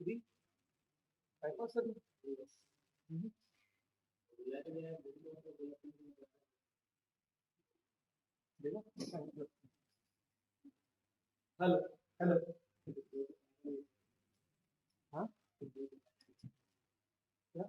Agree? 5%? Yes. Mhm. देखो hello hello हाँ क्या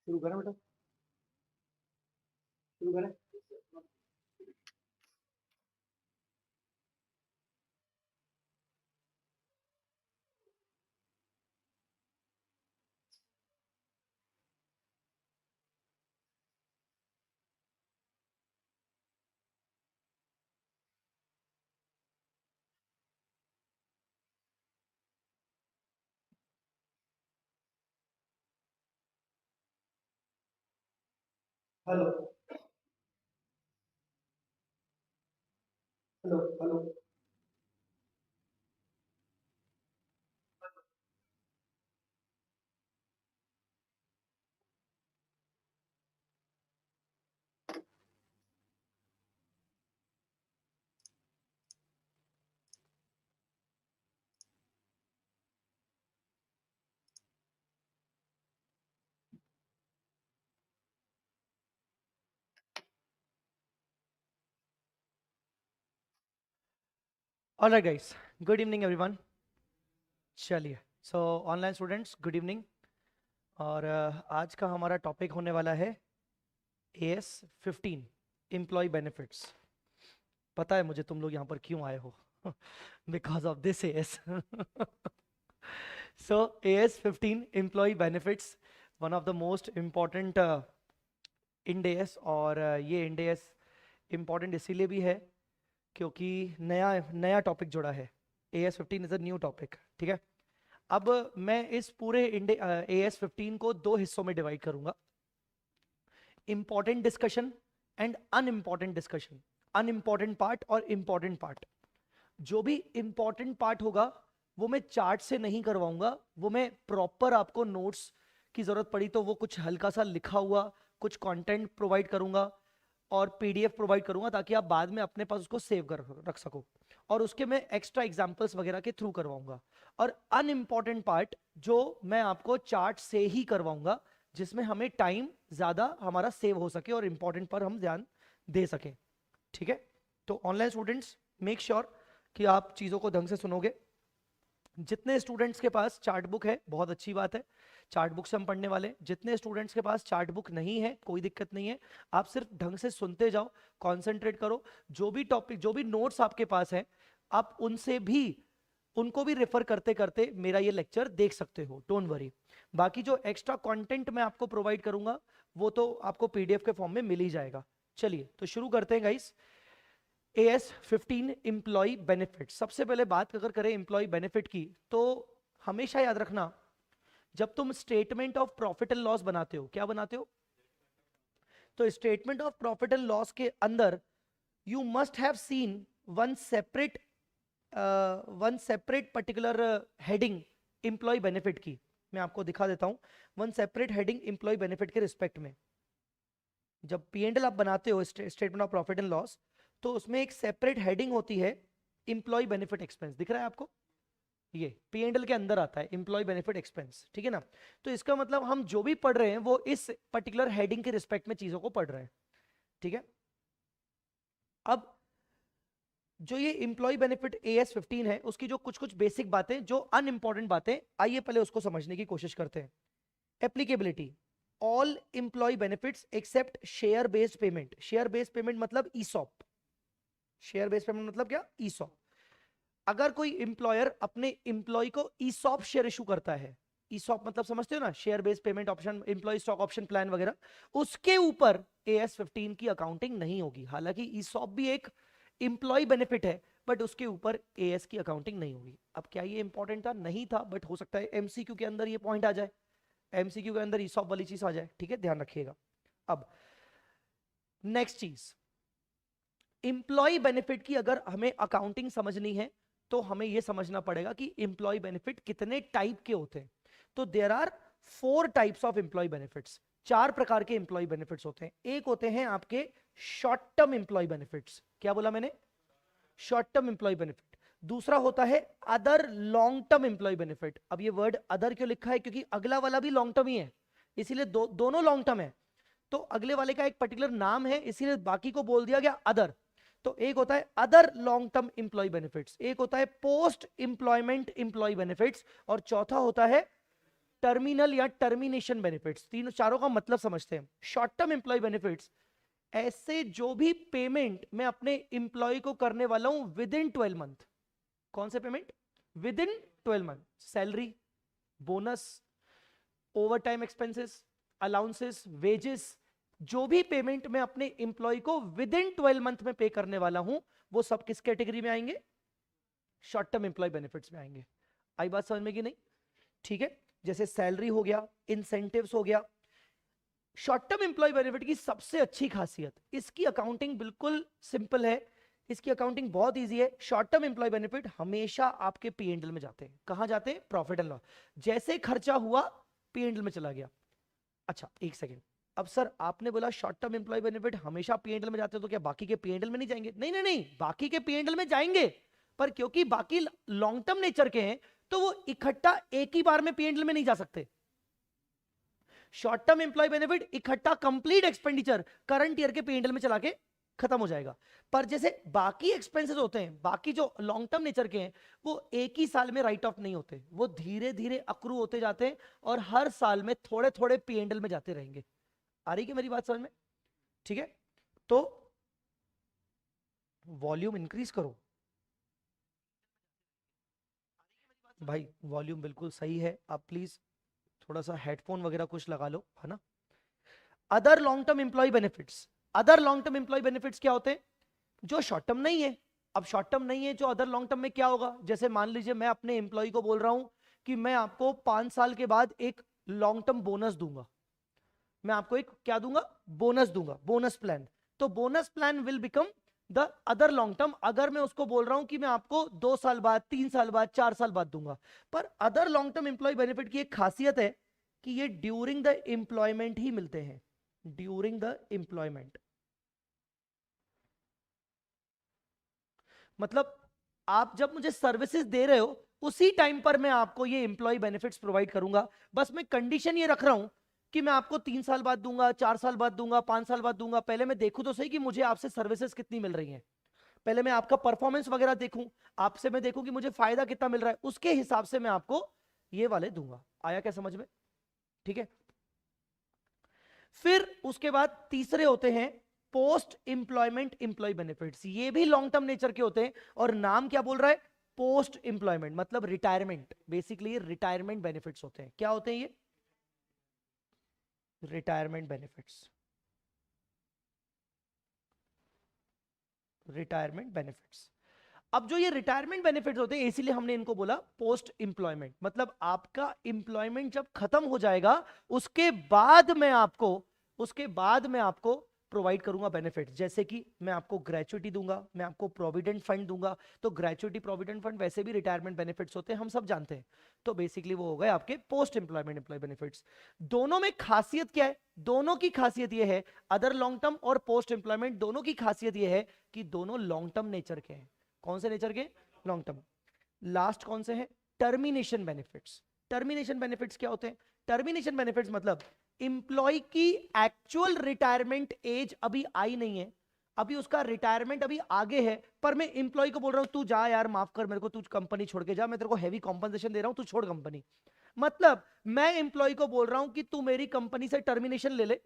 शुरू करें बेटा शुरू करें hello hello hello All right, guys. Good evening, everyone. चलिए सो ऑनलाइन स्टूडेंट्स गुड इवनिंग और आज का हमारा टॉपिक होने वाला है AS 15 एम्प्लॉय बेनिफिट्स। पता है मुझे तुम लोग यहाँ पर क्यों आए हो because of this AS so AS 15 employee benefits one of the most important Ind AS और ये इंड AS इम्पॉर्टेंट इसीलिए भी है क्योंकि नया नया टॉपिक जुड़ा है। AS 15 is a new topic, ठीक है। अब मैं इस पूरे AS 15 को दो हिस्सों में डिवाइड करूंगा, important discussion and unimportant discussion. Unimportant part और इंपॉर्टेंट पार्ट। जो भी इंपॉर्टेंट पार्ट होगा वो मैं चार्ट से नहीं करवाऊंगा, वो मैं प्रॉपर आपको नोट्स की जरूरत पड़ी तो वो कुछ हल्का सा लिखा हुआ कुछ कंटेंट प्रोवाइड करूंगा और PDF प्रोवाइड करूंगा ताकि आप बाद में अपने पास उसको सेव कर रख सको, और उसके मैं एक्स्ट्रा एग्जांपल्स वगैरह के थ्रू करवाऊंगा। और अनइम्पॉर्टेंट पार्ट जो मैं आपको चार्ट से ही करवाऊंगा, जिसमें हमें टाइम ज्यादा हमारा सेव हो सके और इंपॉर्टेंट पर हम ध्यान दे सकें, ठीक है। तो ऑनलाइन स्टूडेंट्स मेक श्योर कि आप चीजों को ढंग से सुनोगे। जितने स्टूडेंट्स के पास चार्ट बुक है बहुत अच्छी बात है, चार्ट बुक से हम पढ़ने वाले। जितने स्टूडेंट्स के पास चार्ट बुक नहीं है कोई दिक्कत नहीं है, आप सिर्फ ढंग से सुनते जाओ, कंसंट्रेट करो। जो भी टॉपिक जो भी नोट्स आपके पास हैं आप उनसे भी उनको भी रेफर करते करते मेरा ये लेक्चर देख सकते हो, डोंट वरी। बाकी जो एक्स्ट्रा कंटेंट मैं आपको प्रोवाइड करूंगा वो तो आपको PDF के फॉर्म में मिल ही जाएगा। चलिए तो शुरू करते हैं गाइस। AS 15 employ benefit. सबसे पहले बात अगर करें एम्प्लॉय बेनिफिट की तो हमेशा याद रखना, जब तुम statement of profit and loss बनाते हो, क्या बनाते हो, तो statement of profit and loss के अंदर you must have seen one separate particular heading employee benefit की। मैं आपको दिखा देता हूं, one separate heading employee benefit के रिस्पेक्ट में। जब P&L आप बनाते हो statement of profit and loss, तो उसमें एक सेपरेट हेडिंग होती है एम्प्लॉय बेनिफिट एक्सपेंस। दिख रहा है आपको? ये P&L के अंदर आता है एम्प्लॉय बेनिफिट एक्सपेंस, ठीक है ना। तो इसका मतलब हम जो भी पढ़ रहे हैं वो इस पर्टिकुलर हेडिंग के रिस्पेक्ट में चीजों को पढ़ रहे हैं, ठीक है। अब जो ये एम्प्लॉय बेनिफिट AS15 है उसकी जो कुछ कुछ बेसिक बातें, जो अनइंपॉर्टेंट बातें, आइए पहले उसको समझने की कोशिश करते हैं। Applicability, all employee benefits except share based payment. Share based payment मतलब ईसॉप। शेयर बेस्ड पेमेंट मतलब क्या? ईसॉप। अगर कोई एम्प्लॉयर अपने एम्प्लॉय को ईसॉप शेयर इशू करता है, ईसॉप मतलब समझते हो ना, share based payment option, employee stock option plan वगैरह, उसके ऊपर AS15 की अकाउंटिंग नहीं होगी। हालांकि ईसॉप भी एक एम्प्लॉय बेनिफिट है, बट उसके ऊपर AS की अकाउंटिंग नहीं होगी। अब क्या ये इंपॉर्टेंट था? नहीं था, बट हो सकता है MCQ के अंदर ये पॉइंट आ जाए, MCQ के अंदर ईसॉप वाली चीज आ जाए, ठीक है, ध्यान रखिएगा। अब नेक्स्ट चीज, एम्प्लॉय बेनिफिट की अगर हमें अकाउंटिंग समझनी है तो हमें यह समझना पड़ेगा कि एम्प्लॉय बेनिफिट कितने टाइप के होते हैं। तो there are 4 types of employee benefits. 4 प्रकार के एम्प्लॉय बेनिफिट्स होते हैं। एक होते हैं आपके शॉर्ट टर्म एम्प्लॉय बेनिफिट्स। क्या बोला मैंने? Short term employ benefit. दूसरा होता है other long term employ benefit. अब ये वर्ड अदर क्यों लिखा है? क्योंकि अगला वाला भी लॉन्ग टर्म ही है, इसीलिए दोनों लॉन्ग टर्म है। तो अगले वाले का एक पर्टिकुलर नाम है, इसीलिए बाकी को बोल दिया गया अदर। तो एक होता है other long term employ benefits, एक होता है पोस्ट एम्प्लॉयमेंट एम्प्लॉय बेनिफिट्स, और चौथा होता है टर्मिनल या टर्मिनेशन बेनिफिट्स। तीनों चारों का मतलब समझते हैं। शॉर्ट टर्म एम्प्लॉय बेनिफिट्स, ऐसे जो भी पेमेंट मैं अपने एम्प्लॉय को करने वाला हूं विद इन 12 मंथ। कौन से payment? With in 12 month. Salary, bonus, over time expenses, allowances, wages, जो भी पेमेंट मैं अपने एम्प्लॉय को विद इन 12 मंथ में पे करने वाला हूं, वो सब किस कैटेगरी में आएंगे? शॉर्ट टर्म एम्प्लॉय बेनिफिट्स में आएंगे। आई बात समझ में कि नहीं? ठीक है। जैसे सैलरी हो गया, इंसेंटिव्स हो गया। शॉर्ट टर्म एम्प्लॉय बेनिफिट की सबसे अच्छी खासियत, इसकी अकाउंटिंग बिल्कुल सिंपल है, इसकी अकाउंटिंग बहुत इजी है। शॉर्ट टर्म एम्प्लॉय बेनिफिट हमेशा आपके P&L में जाते हैं। कहां जाते हैं? Profit and loss. जैसे खर्चा हुआ P&L में चला गया। अच्छा एक सेकेंड, अब सर आपने बोला शॉर्ट टर्म एम्प्लॉय बेनिफिट हमेशा P&L में जाते हैं, तो क्या बाकी के P&L में नहीं जाएंगे? नहीं नहीं नहीं, बाकी के P&L में जाएंगे, पर क्योंकि बाकी लॉन्ग टर्म नेचर के हैं तो वो इकट्ठा एक ही बार में P&L में नहीं जा सकते। शॉर्ट टर्म एम्प्लॉय बेनिफिट इकट्ठा कंप्लीट एक्सपेंडिचर करंट ईयर के P&L में चला के खत्म हो जाएगा। पर जैसे बाकी एक्सपेंसेस होते हैं, बाकी जो लॉन्ग टर्म नेचर के हैं, वो एक ही साल में राइट ऑफ नहीं होते, वो धीरे धीरे अक्रू होते जाते हैं और हर साल में थोड़े थोड़े P&L में जाते रहेंगे। आ रही है मेरी बात समझ में? ठीक है, तो वॉल्यूम इंक्रीज करो भाई, वॉल्यूम बिल्कुल सही है। आप प्लीज थोड़ा सा हेडफोन वगैरह कुछ लगा लो, है ना। Other long term employ benefits, other long term employ benefits क्या होते हैं? जो शॉर्ट टर्म नहीं है। अब शॉर्ट टर्म नहीं है जो अदर लॉन्ग टर्म में क्या होगा? जैसे मान लीजिए मैं अपने एम्प्लॉय को बोल रहा हूं कि मैं आपको 5 साल के बाद एक लॉन्ग टर्म बोनस दूंगा। मैं आपको एक क्या दूंगा? बोनस दूंगा, बोनस प्लान। तो bonus plan will become the other long term, अगर मैं उसको बोल रहा हूं कि मैं आपको 2 साल बाद, 3 साल बाद, 4 साल बाद दूंगा। पर other long term employ benefit की एक खासियत है कि ये ड्यूरिंग द एम्प्लॉयमेंट ही मिलते हैं, ड्यूरिंग द एम्प्लॉयमेंट। मतलब आप जब मुझे सर्विसेज दे रहे हो उसी टाइम पर मैं आपको ये एम्प्लॉय बेनिफिट्स प्रोवाइड करूंगा। बस मैं कंडीशन ये रख रहा हूं कि मैं आपको 3 साल बाद दूंगा, 4 साल बाद दूंगा, 5 साल बाद दूंगा। पहले मैं देखूं तो सही कि मुझे आपसे सर्विसेज कितनी मिल रही हैं, पहले मैं आपका परफॉर्मेंस वगैरह देखूं, आपसे मैं देखूं कि मुझे फायदा कितना मिल रहा है, उसके हिसाब से मैं आपको ये वाले दूंगा। आया क्या समझ में? ठीक है। फिर उसके बाद तीसरे होते हैं पोस्ट एम्प्लॉयमेंट एम्प्लॉय बेनिफिट्स। ये भी लॉन्ग टर्म नेचर के होते हैं, और नाम क्या बोल रहा है? पोस्ट एम्प्लॉयमेंट, मतलब रिटायरमेंट। बेसिकली रिटायरमेंट बेनिफिट्स होते हैं। क्या होते हैं ये? Retirement benefits, retirement benefits. अब जो ये रिटायरमेंट बेनिफिट्स होते हैं, इसीलिए हमने इनको बोला पोस्ट एम्प्लॉयमेंट। मतलब आपका एम्प्लॉयमेंट जब खत्म हो जाएगा उसके बाद मैं आपको प्रोवाइड करूंगा बेनिफिट। जैसे कि मैं आपको ग्रेचुइटी दूंगा, मैं आपको प्रोविडेंट फंड दूंगा। तो ग्रेचुइटी, प्रोविडेंट फंड वैसे भी रिटायरमेंट बेनिफिट्स होते हैं, हम सब जानते हैं। तो बेसिकली वो हो गए आपके पोस्ट एम्प्लॉयमेंट एम्प्लॉय बेनिफिट्स। दोनों में खासियत क्या है? दोनों की खासियत ये है, अदर लॉन्ग टर्म और पोस्ट एम्प्लॉयमेंट, दोनों की खासियत ये है कि दोनों लॉन्ग टर्म नेचर के हैं। कौन से नेचर के? Long term. लास्ट कौन से हैं? Termination benefits. टर्मिनेशन बेनिफिट्स क्या होते हैं? टर्मिनेशन बेनिफिट्स मतलब इंप्लॉय की एक्चुअल रिटायरमेंट एज अभी आई नहीं है, अभी उसका रिटायरमेंट अभी आगे है, पर मैं इंप्लॉय को बोल रहा हूं तू जा यार, माफ कर मेरे को, तू कंपनी छोड़ के जा, मैं तेरे को हैवी कॉम्पनसेशन दे रहा हूं, तू छोड़ कंपनी। मतलब मैं इंप्लॉय को बोल रहा हूं कि तू मेरी कंपनी से टर्मिनेशन ले ले।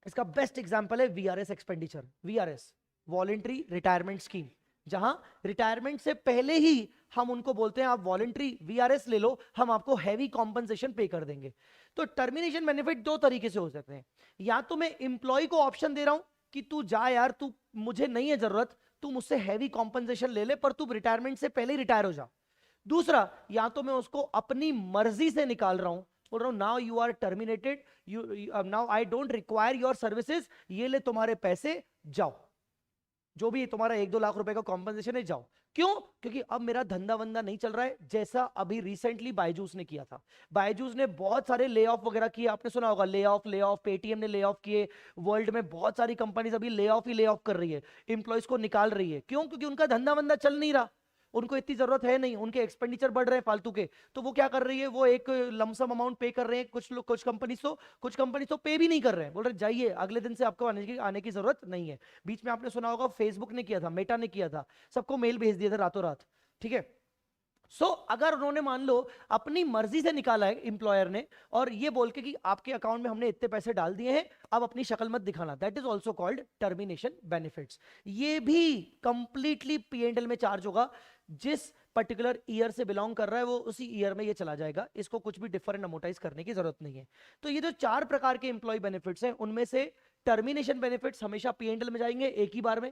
इसका बेस्ट एग्जांपल है VRS expenditure, VRS voluntary retirement scheme, जहां रिटायरमेंट से पहले ही हम उनको बोलते हैं आप वॉलेंट्री वीआरएस ले लो, हम आपको हैवी कॉम्पनसेशन पे कर देंगे। तो टर्मिनेशन बेनिफिट दो तरीके से हो सकते हैं, या तो मैं इंप्लॉय को ऑप्शन दे रहा हूं कि तू जा यार, तू मुझे नहीं है जरूरत, तू मुझसे हैवी कॉम्पनसेशन ले ले, पर तू रिटायरमेंट से पहले ही रिटायर हो जा। दूसरा, या तो मैं उसको अपनी मर्जी से निकाल रहा हूं, बोल रहा हूं now you are terminated, now I don't require your services, ये ले तुम्हारे पैसे, जाओ, जो भी तुम्हारा 1-2 लाख रुपए का कॉम्पनसेशन है जाओ। क्यों? क्योंकि अब मेरा धंधा वंदा नहीं चल रहा है, जैसा अभी रिसेंटली बायजूस ने किया था। बायजूस ने बहुत सारे ले ऑफ वगैरह किए, आपने सुना होगा, ले ऑफ, पेटीएम ने ले ऑफ किए, वर्ल्ड में बहुत सारी कंपनीज अभी ले ऑफ कर रही है, इंप्लॉइज को निकाल रही है। क्यों? क्योंकि उनका धंधा वंदा चल नहीं रहा, उनको इतनी जरूरत है नहीं, उनके एक्सपेंडिचर बढ़ रहे हैं फालतू के, तो वो क्या कर रही है, वो एक लमसम अमाउंट पे कर रहे हैं। कुछ लोग, कुछ कंपनी तो पे भी नहीं कर रहे हैं, बोल रहे जाइए अगले दिन से आपको आने की जरूरत नहीं है। बीच में आपने सुना होगा फेसबुक ने किया था, मेटा ने किया था, सबको मेल भेज दिया था रातों रात, ठीक है। अगर उन्होंने मान लो अपनी मर्जी से निकाला है एम्प्लॉयर ने, और ये बोल के कि आपके अकाउंट में हमने इतने पैसे डाल दिए हैं, अब अपनी शक्ल मत दिखाना, that is also called termination benefits. ये भी कंप्लीटली P&L में चार्ज होगा, जिस पर्टिकुलर ईयर से बिलोंग कर रहा है वो उसी ईयर में ये चला जाएगा, इसको कुछ भी डिफरेंट अमोटाइज करने की जरूरत नहीं है। तो ये जो 4 प्रकार के एम्प्लॉय बेनिफिट्स हैं, उनमें से टर्मिनेशन बेनिफिट्स हमेशा P&L में जाएंगे एक ही बार में।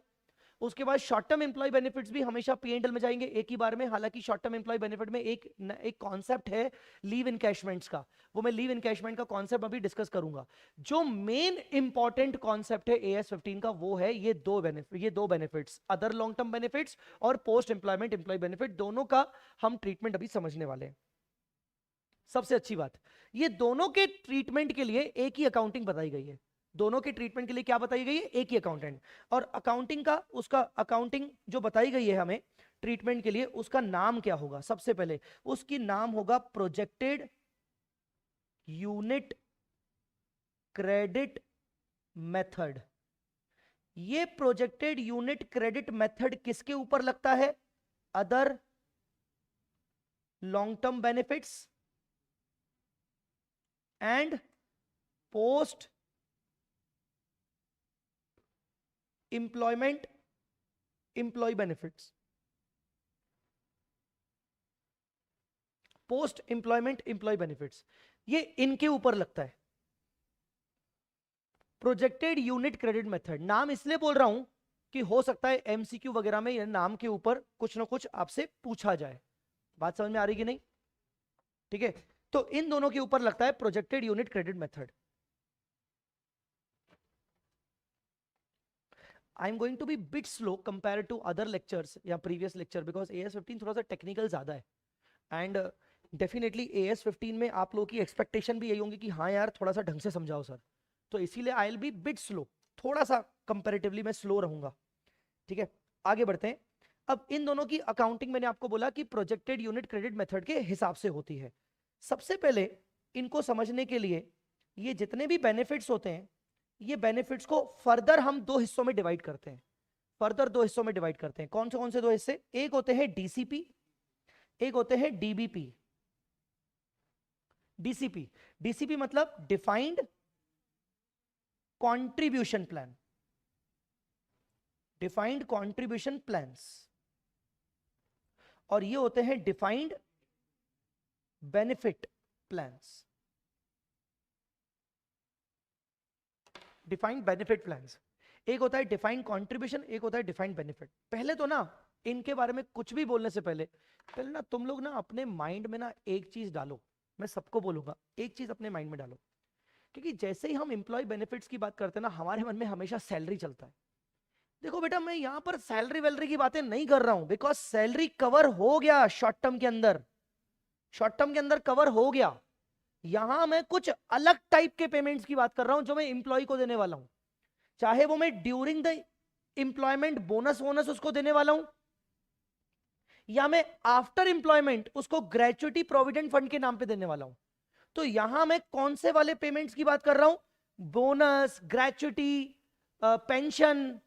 उसके बाद शॉर्ट टर्म एम्प्लॉय बेनिफिट्स भी हमेशा P&L में जाएंगे एक ही बार में। हालांकि शॉर्ट टर्म एम्प्लॉय बेनिफिट में एक कॉन्सेप्ट है लीव इनकैशमेंट्स का, वो मैं लीव इनकैशमेंट का कॉन्सेप्ट अभी डिस्कस करूंगा। जो मेन इंपॉर्टेंट कॉन्सेप्ट है AS15 का, वो है ये दो benefits, other long term benefits और पोस्ट एम्प्लॉयमेंट एम्प्लॉय बेनिफिट, दोनों का हम ट्रीटमेंट अभी समझने वाले हैं। सबसे अच्छी बात, ये दोनों के ट्रीटमेंट के लिए एक ही अकाउंटिंग बताई गई है। दोनों के ट्रीटमेंट के लिए क्या बताई गई है? एक ही अकाउंटेंट। और अकाउंटिंग का, उसका अकाउंटिंग जो बताई गई है हमें ट्रीटमेंट के लिए, उसका नाम क्या होगा? सबसे पहले उसकी नाम होगा प्रोजेक्टेड यूनिट क्रेडिट मेथड। ये प्रोजेक्टेड यूनिट क्रेडिट मेथड किसके ऊपर लगता है? Other long term benefits and post employment employee benefits. Post employment employee benefits, ये इनके ऊपर लगता है। प्रोजेक्टेड यूनिट क्रेडिट मेथड नाम इसलिए बोल रहा हूं कि हो सकता है MCQ वगैरह में ये नाम के ऊपर कुछ ना कुछ आपसे पूछा जाए। बात समझ में आ रही कि नहीं? ठीक है, तो इन दोनों के ऊपर लगता है projected unit credit method. I am going to be bit slow compare to other lectures या प्रीवियस लेक्चर, बिकॉज AS15 थोड़ा सा टेक्निकल ज्यादा है, एंड डेफिनेटली AS15 में आप लोगों की एक्सपेक्टेशन भी यही होंगी कि हाँ यार थोड़ा सा ढंग से समझाओ सर, तो इसीलिए I will be bit slow, थोड़ा सा कंपैरेटिवली मैं स्लो रहूंगा। ठीक है, आगे बढ़ते हैं। अब इन दोनों की अकाउंटिंग मैंने आपको बोला कि प्रोजेक्टेड यूनिट क्रेडिट मेथड के हिसाब से होती है। सबसे पहले इनको समझने के लिए ये जितने भी बेनिफिट्स होते हैं, ये बेनिफिट्स को फर्दर हम दो हिस्सों में डिवाइड करते हैं। फर्दर दो हिस्सों में डिवाइड करते हैं। कौन से दो हिस्से? एक होते हैं DCP, एक होते हैं DBP। DCP, DCP मतलब defined contribution plan, defined contribution plans, और ये होते हैं defined benefit plans. Defined benefit plans, एक होता है डिफाइंड कंट्रीब्यूशन, एक होता है डिफाइंड बेनिफिट। पहले तो ना इनके बारे में कुछ भी बोलने से पहले ना तुम लोग ना अपने माइंड में ना एक चीज डालो, मैं सबको बोलूंगा एक चीज अपने माइंड में डालो, क्योंकि जैसे ही हम एम्प्लॉय बेनिफिट्स की बात करते हैं ना, हमारे मन में हमेशा सैलरी चलता है। देखो बेटा, मैं यहां पर सैलरी वैलरी की बातें नहीं कर रहा हूं, बिकॉज सैलरी कवर हो गया शॉर्ट टर्म के अंदर, शॉर्ट टर्म के अंदर कवर हो गया। यहां मैं कुछ अलग टाइप के पेमेंट्स की बात कर रहा हूं जो मैं एम्प्लॉय को देने वाला हूं, चाहे वो मैं ड्यूरिंग द एम्प्लॉयमेंट बोनस उसको देने वाला हूं, या मैं आफ्टर एम्प्लॉयमेंट उसको ग्रेचुइटी प्रोविडेंट फंड के नाम पे देने वाला हूं। तो यहां मैं कौन से वाले पेमेंट्स की बात कर रहा हूं? बोनस, ग्रेचुइटी, पेंशन,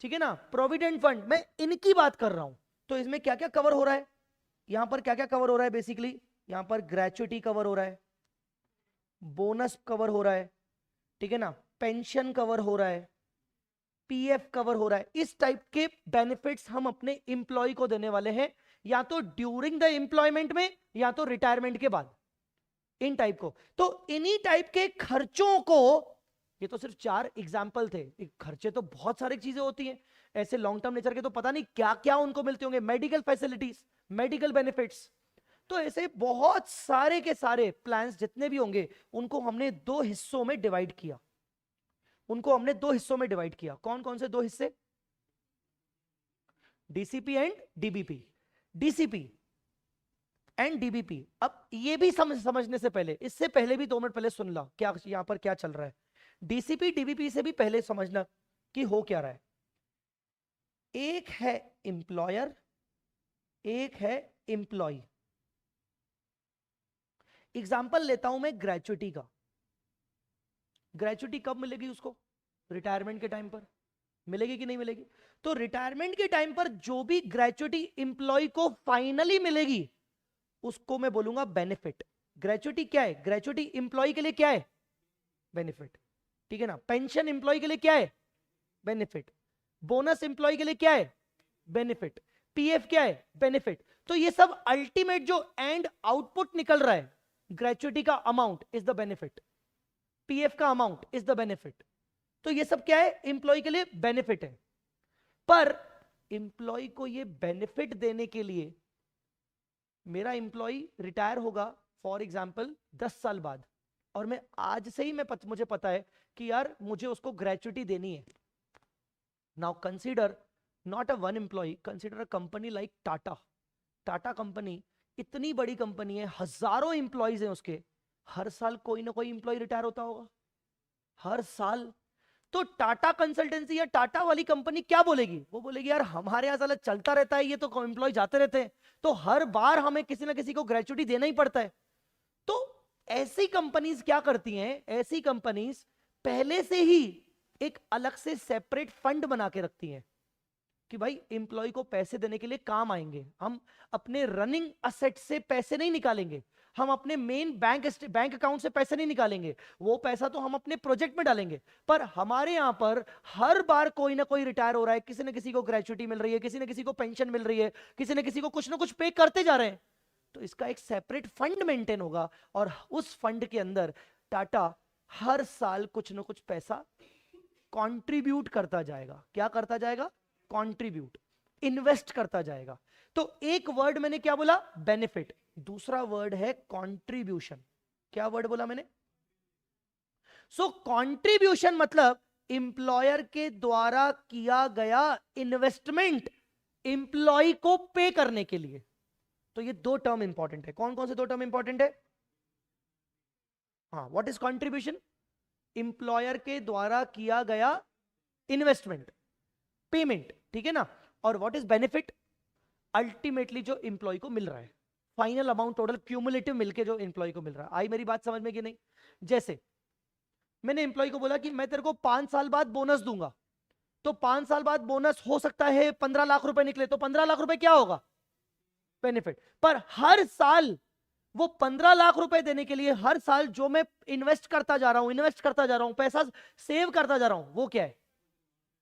ठीक है ना, प्रोविडेंट फंड, मैं इनकी बात कर रहा हूं। तो इसमें क्या क्या कवर हो रहा है? यहां पर क्या क्या कवर हो रहा है? बेसिकली यहां पर ग्रेचुइटी कवर हो रहा है, बोनस कवर हो रहा है, ठीक है ना, पेंशन कवर हो रहा है, पीएफ कवर हो रहा है। इस टाइप के बेनिफिट्स हम अपने इंप्लॉय को देने वाले हैं, या तो ड्यूरिंग द एम्प्लॉयमेंट में या तो रिटायरमेंट के बाद, इन टाइप को। तो इन्हीं टाइप के खर्चों को, ये तो सिर्फ 4 एग्जाम्पल थे, खर्चे तो बहुत सारी चीजें होती हैं ऐसे लॉन्ग टर्म नेचर के, तो पता नहीं क्या क्या उनको मिलते होंगे, मेडिकल फैसिलिटीज, मेडिकल बेनिफिट्स। तो ऐसे बहुत सारे के सारे प्लान्स जितने भी होंगे उनको हमने 2 हिस्सों में डिवाइड किया। उनको हमने 2 हिस्सों में डिवाइड किया। कौन कौन से 2 हिस्से? DCP and DBP. DCP and DBP. अब ये भी समझने से पहले, इससे पहले भी 2 मिनट पहले सुन ला क्या यहां पर क्या चल रहा है। डीसीपी डीबीपी से भी पहले समझना कि हो क्या रहा है। एक है एम्प्लॉयर, एक है एम्प्लॉय। एग्जाम्पल लेता हूं मैं ग्रेचुइटी का। ग्रेचुइटी कब मिलेगी उसको? रिटायरमेंट के टाइम पर मिलेगी कि नहीं मिलेगी? तो रिटायरमेंट के टाइम पर जो भी ग्रेचुइटी एम्प्लॉय को फाइनली मिलेगी उसको मैं बोलूंगा बेनिफिट। ग्रेचुइटी क्या है? ग्रेचुइटी एम्प्लॉय के लिए क्या है? बेनिफिट, ठीक है ना। पेंशन एम्प्लॉय के लिए क्या है? बेनिफिट। बोनस एम्प्लॉय के लिए क्या है? बेनिफिट। पीएफ क्या है? बेनिफिट। तो ये सब अल्टीमेट जो एंड आउटपुट निकल रहा है, ग्रेचुइटी का amount is the benefit, PF का अमाउंट इज द बेनिफिट। तो ये सब क्या है? एम्प्लॉय के लिए बेनिफिट है। पर एम्प्लॉय को ये बेनिफिट देने के लिए, मेरा एम्प्लॉय रिटायर होगा फॉर एग्जांपल 10 साल बाद, और मैं आज से ही मुझे पता है कि यार मुझे उसको ग्रेचुइटी देनी है। Now consider not a one employee, consider a company like Tata. Tata company इतनी बड़ी कंपनी है, हजारों एम्प्लॉयज हैं उसके, हर साल कोई ना कोई एम्प्लॉय रिटायर होता होगा, हर साल। तो टाटा कंसल्टेंसी या टाटा वाली कंपनी क्या बोलेगी? वो बोलेगी यार हमारे यहां साला चलता रहता है, ये तो एम्प्लॉय जाते रहते हैं, तो हर बार हमें किसी ना किसी को ग्रेचुइटी देना ही पड़ता है। तो ऐसी कंपनीज क्या करती हैं? ऐसी कंपनीज पहले से ही एक अलग से सेपरेट फंड बना के रखती हैं कि भाई एम्प्लॉय को पैसे देने के लिए काम आएंगे, हम अपने रनिंग असेट से पैसे नहीं निकालेंगे, हम अपने मेन बैंक अकाउंट से पैसे नहीं निकालेंगे, वो पैसा तो हम अपने प्रोजेक्ट में डालेंगे। पर हमारे यहां पर हर बार कोई ना कोई रिटायर हो रहा है, किसी ना किसी को ग्रेचुइटी मिल रही है, किसी ना किसी को पेंशन मिल रही है, किसी ना किसी को कुछ ना कुछ पे करते जा रहे हैं, तो इसका एक सेपरेट फंड मेंटेन होगा, और उस फंड के अंदर टाटा हर साल कुछ ना कुछ पैसा कंट्रीब्यूट करता जाएगा। क्या करता जाएगा? कंट्रीब्यूट, इन्वेस्ट करता जाएगा। तो एक वर्ड मैंने क्या बोला? बेनिफिट। दूसरा वर्ड है कंट्रीब्यूशन। क्या वर्ड बोला मैंने? सो कंट्रीब्यूशन मतलब इंप्लॉयर के द्वारा किया गया इन्वेस्टमेंट इंप्लॉय को पे करने के लिए। तो ये 2 टर्म इंपॉर्टेंट है। कौन कौन से 2 टर्म इंपॉर्टेंट है? हाँ, व्हाट इज कंट्रीब्यूशन? इंप्लॉयर के द्वारा किया गया इन्वेस्टमेंट, पेमेंट, ठीक है ना। और व्हाट इज बेनिफिट? अल्टीमेटली जो इंप्लॉय को मिल रहा है, फाइनल अमाउंट टोटल क्यूमुलेटिव मिलके जो इंप्लॉय को मिल रहा है। आई मेरी बात समझ में कि नहीं? जैसे मैंने इंप्लॉय को बोला कि मैं तेरे को 5 साल बाद बोनस दूंगा, तो 5 साल बाद बोनस हो सकता है 15 लाख रुपए निकले, तो 15 लाख रुपए क्या होगा? बेनिफिट। पर हर साल वो 15 लाख रुपए देने के लिए हर साल जो मैं इन्वेस्ट करता जा रहा हूं, पैसा सेव करता जा रहा हूं, वो क्या है?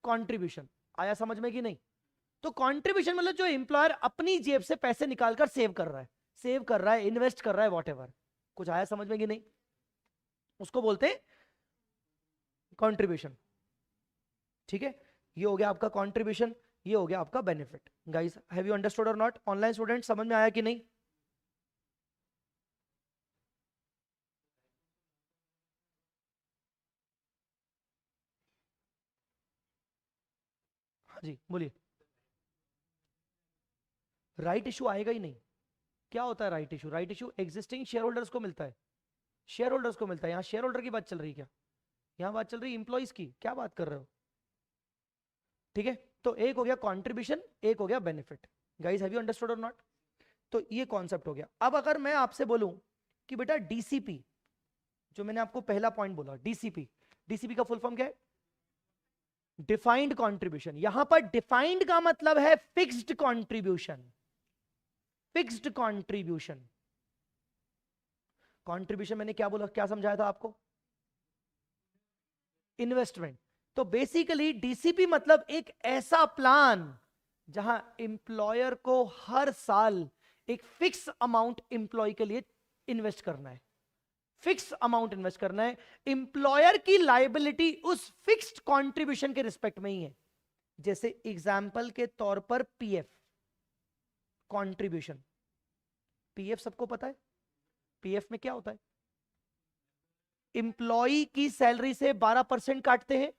कंट्रीब्यूशन। आया समझ में कि नहीं? तो कंट्रीब्यूशन मतलब जो एम्प्लॉयर अपनी जेब से पैसे निकालकर सेव कर रहा है, इन्वेस्ट कर रहा है, वॉट। कुछ आया समझ में कि नहीं? उसको बोलते हैं कंट्रीब्यूशन, ठीक है। ये हो गया आपका कंट्रीब्यूशन, ये हो गया आपका benefit. Guys have you understood or not? Online student समझ में आया कि नहीं? हाँ जी बोलिए। राइट इशू आएगा ही नहीं। क्या होता है right issue? Right issue existing share holders को मिलता है, शेयर होल्डर्स को मिलता है। यहाँ शेयर होल्डर की बात चल रही है क्या? यहाँ बात चल रही है इंप्लॉइज की। क्या बात कर रहे हो? ठीक है, तो एक हो गया कंट्रीब्यूशन, एक हो गया benefit. Guys have you understood or not? तो ये कॉन्सेप्ट हो गया। अब अगर मैं आपसे बोलूं कि बेटा डीसीपी, जो मैंने आपको पहला पॉइंट बोला, डीसीपी, डीसीपी का फुल फॉर्म क्या है? Defined contribution. यहां पर डिफाइंड का मतलब है fixed contribution. Fixed contribution, contribution मैंने क्या बोला, क्या समझाया था आपको? इन्वेस्टमेंट। तो बेसिकली डीसीपी मतलब एक ऐसा प्लान जहां एम्प्लॉयर को हर साल एक फिक्स अमाउंट एम्प्लॉय के लिए इन्वेस्ट करना है, फिक्स अमाउंट इन्वेस्ट करना है। एम्प्लॉयर की लायबिलिटी उस फिक्स्ड कंट्रीब्यूशन के रिस्पेक्ट में ही है। जैसे एग्जांपल के तौर पर पीएफ कंट्रीब्यूशन, पीएफ सबको पता है, पीएफ में क्या होता है? एम्प्लॉय की सैलरी से 12% काटते हैं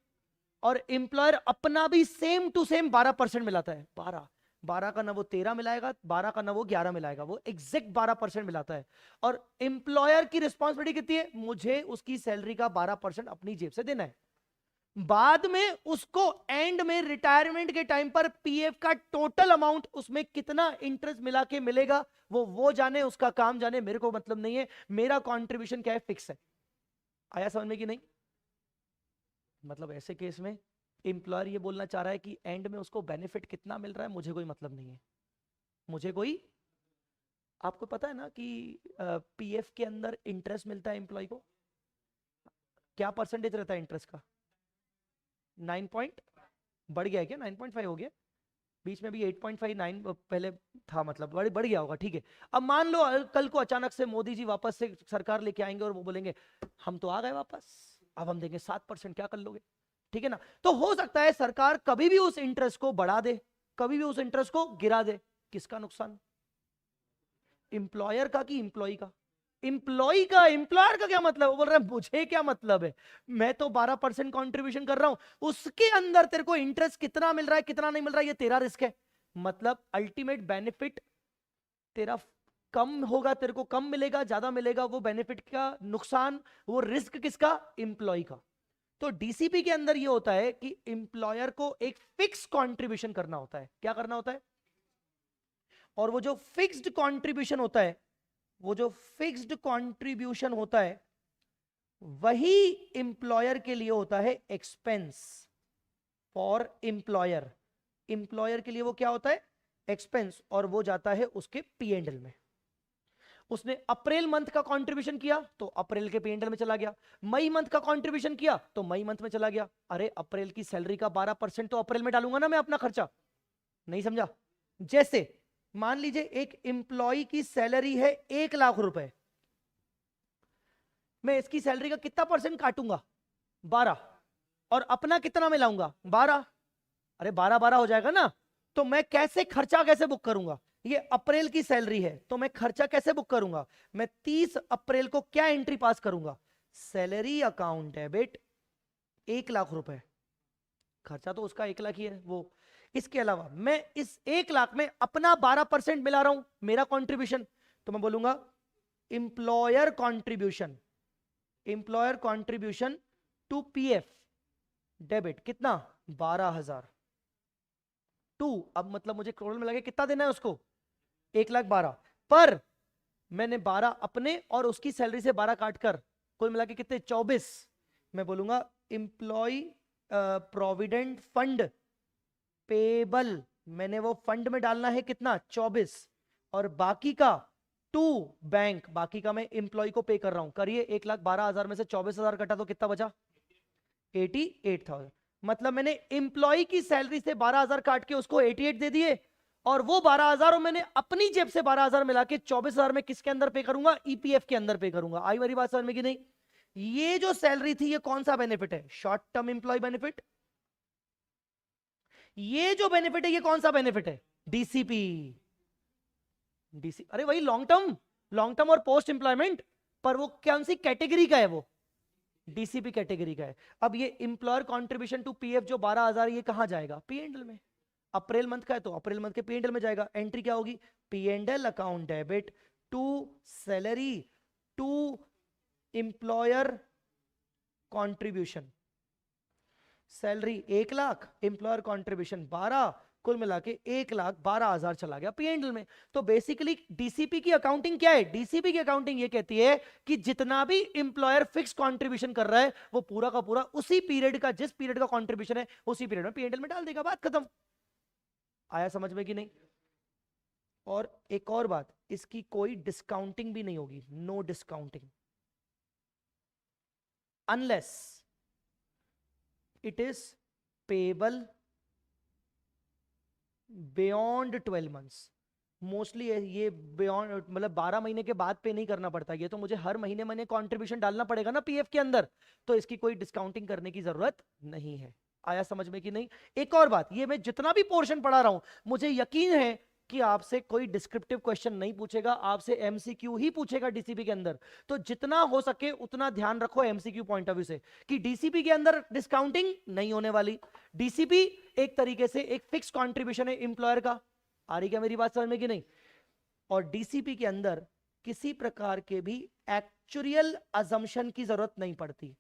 और एम्प्लॉयर अपना भी सेम टू सेम 12% मिलाता है। 12 का ना वो 13 मिलाएगा, 12 का ना वो 11 मिलाएगा, वो एग्जैक्ट 12% मिलाता है। और एम्प्लॉयर की रिस्पॉन्सिबिलिटी कितनी है? मुझे उसकी सैलरी का 12% अपनी जेब से देना है। बाद में उसको एंड में रिटायरमेंट के टाइम पर पीएफ का टोटल अमाउंट, उसमें कितना इंटरेस्ट मिला के मिलेगा वो जाने, उसका काम जाने, मेरे को मतलब नहीं है। मेरा कंट्रीब्यूशन क्या है? फिक्स है। आया समझ में कि नहीं? मतलब ऐसे केस में एम्प्लॉयर ये बोलना चाह रहा है कि एंड में उसको बेनिफिट कितना मिल रहा है मुझे कोई मतलब नहीं है, मुझे कोई। आपको पता है ना कि पीएफ के अंदर इंटरेस्ट मिलता है एम्प्लॉय को, क्या परसेंटेज रहता है इंटरेस्ट का? 9 पॉइंट, बढ़ गया है क्या? 9.5 हो गया, बीच में भी 8.59 पहले था, मतलब बढ़ गया होगा, ठीक है। अब मान लो कल को अचानक से मोदी जी वापस से सरकार लेके आएंगे और वो बोलेंगे हम तो आ गए वापस, अब हम देंगे 7%, क्या कर लोगे? ठीक है ना? तो हो सकता है सरकार कभी भी उस इंटरेस्ट को बढ़ा दे, कभी भी उस इंटरेस्ट को गिरा दे। किसका नुकसान? एम्प्लॉयर का कि एम्प्लॉय का? एम्प्लॉय का। एम्प्लॉयर का क्या मतलब? वो बोल रहा है मुझे क्या मतलब है, मैं तो 12% कॉन्ट्रीब्यूशन कर रहा हूं, उसके अंदर तेरे को इंटरेस्ट कितना मिल रहा है कितना नहीं मिल रहा है ये तेरा रिस्क है। मतलब अल्टीमेट बेनिफिट तेरा कम होगा, तेरे को कम मिलेगा, ज्यादा मिलेगा, वो बेनिफिट का नुकसान, वो रिस्क किसका? एम्प्लॉय का। तो डीसीपी के अंदर ये होता है कि एम्प्लॉयर को एक फिक्स कंट्रीब्यूशन करना होता है। क्या करना होता है? और वो जो फिक्स्ड कंट्रीब्यूशन होता है, वो जो फिक्स्ड कंट्रीब्यूशन होता है वही एम्प्लॉयर के लिए होता है एक्सपेंस फॉर एम्प्लॉयर। एम्प्लॉयर के लिए वो क्या होता है? एक्सपेंस, और वो जाता है उसके पीएनएल में। उसने अप्रैल मंथ का कंट्रीब्यूशन किया तो अप्रैल के पीएनएल में चला गया, मई मंथ का कंट्रीब्यूशन किया तो मई मंथ में चला गया। अरे अप्रैल की सैलरी का 12% तो अप्रैल में डालूंगा ना मैं अपना खर्चा, नहीं समझा? जैसे मान लीजिए एक एम्प्लॉय की सैलरी है 1 लाख रुपए, मैं इसकी सैलरी का कितना परसेंट काटूंगा? 12, और अपना कितना मिलाऊंगा? 12। अरे 12 हो जाएगा ना। तो मैं कैसे खर्चा कैसे बुक करूंगा? ये अप्रैल की सैलरी है तो मैं खर्चा कैसे बुक करूंगा? मैं 30 अप्रैल को क्या एंट्री पास करूंगा? सैलरी अकाउंट डेबिट 1 लाख रुपए, खर्चा तो उसका 1 लाख ही है वो। इसके अलावा मैं इस 1 लाख में अपना 12% मिला रहा हूं, मेरा कंट्रीब्यूशन, तो मैं बोलूंगा employer contribution, employer contribution to PF debit कितना? 12,000 टू, अब मतलब मुझे करोड़ में लगे कितना देना है उसको? 1,12,000, पर मैंने 12 अपने और उसकी सैलरी से 12 काटकर कुल मिला के कितने? 24। मैं बोलूंगा इंप्लॉय प्रोविडेंट फंड पेबल, मैंने वो फंड में डालना है कितना? 24, और बाकी का टू बैंक, बाकी का मैं इंप्लॉय को पे कर रहा हूं। करिए 1,12,000 में से 24,000 कटा तो कितना बचा? 88,000। मतलब मैंने इंप्लॉय की सैलरी से 12,000 काट के उसको 88 दे दिए, और वो 12,000 और मैंने अपनी जेब से 12,000 मिला के 24,000 में किसके अंदर पे करूंगा? ईपीएफ के अंदर पे करूंगा। आई मेरी बात समझ में कि नहीं? ये जो सैलरी थी ये कौन सा बेनिफिट है? Short term employee benefit. ये जो बेनिफिट है ये कौन सा बेनिफिट है? डीसीपी। डीसी, अरे वही लॉन्ग टर्म, लॉन्ग टर्म और पोस्ट एम्प्लॉयमेंट, पर वो कौन सी कैटेगरी का है? वो डीसीपी कैटेगरी का है। अब ये इंप्लॉयर कंट्रीब्यूशन टू पीएफ जो 12,000 ये कहां जाएगा? पीएनएल में। अप्रैल मंथ का है तो अप्रैल मंथ के पीएनएल में जाएगा। एंट्री क्या होगी? PNL account debit to salary to employer contribution. Salary 1 lakh, employer contribution 12, कुल मिला के 1,12,000 चला गया P&L में। तो बेसिकली डीसीपी की अकाउंटिंग क्या है? डीसीपी की अकाउंटिंग ये कहती है कि जितना भी इंप्लॉयर फिक्स कंट्रीब्यूशन कर रहा है वो पूरा का पूरा उसी पीरियड का, जिस पीरियड का कंट्रीब्यूशन है उसी पीरियड में P&L में डाल देगा, बात खत्म। आया समझ में कि नहीं? और एक और बात, इसकी कोई डिस्काउंटिंग भी नहीं होगी, no discounting, unless it is payable beyond 12 months. Mostly ये बियॉन्ड मतलब 12 महीने के बाद पे नहीं करना पड़ता, ये तो मुझे हर महीने महीने कंट्रीब्यूशन डालना पड़ेगा ना पीएफ के अंदर, तो इसकी कोई डिस्काउंटिंग करने की जरूरत नहीं है। आया समझ में कि नहीं? एक और बात, ये मैं जितना भी पोर्शन पढ़ा रहा हूं मुझे यकीन है कि आपसे कोई डिस्क्रिप्टिव क्वेश्चन नहीं पूछेगा, आपसे एमसीक्यू ही पूछेगा डीसीपी के अंदर। तो जितना हो सके उतना ध्यान रखो एमसीक्यू पॉइंट ऑफ व्यू से कि डीसीपी के अंदर डिस्काउंटिंग नहीं होने वाली। डीसीपी एक तरीके से एक फिक्स कंट्रीब्यूशन है एम्प्लॉयर का। आ रही क्या मेरी बात समझ में कि नहीं? और डीसीपी के अंदर किसी प्रकार के भी एक्चुअल अजम्पशन की जरूरत नहीं पड़ती,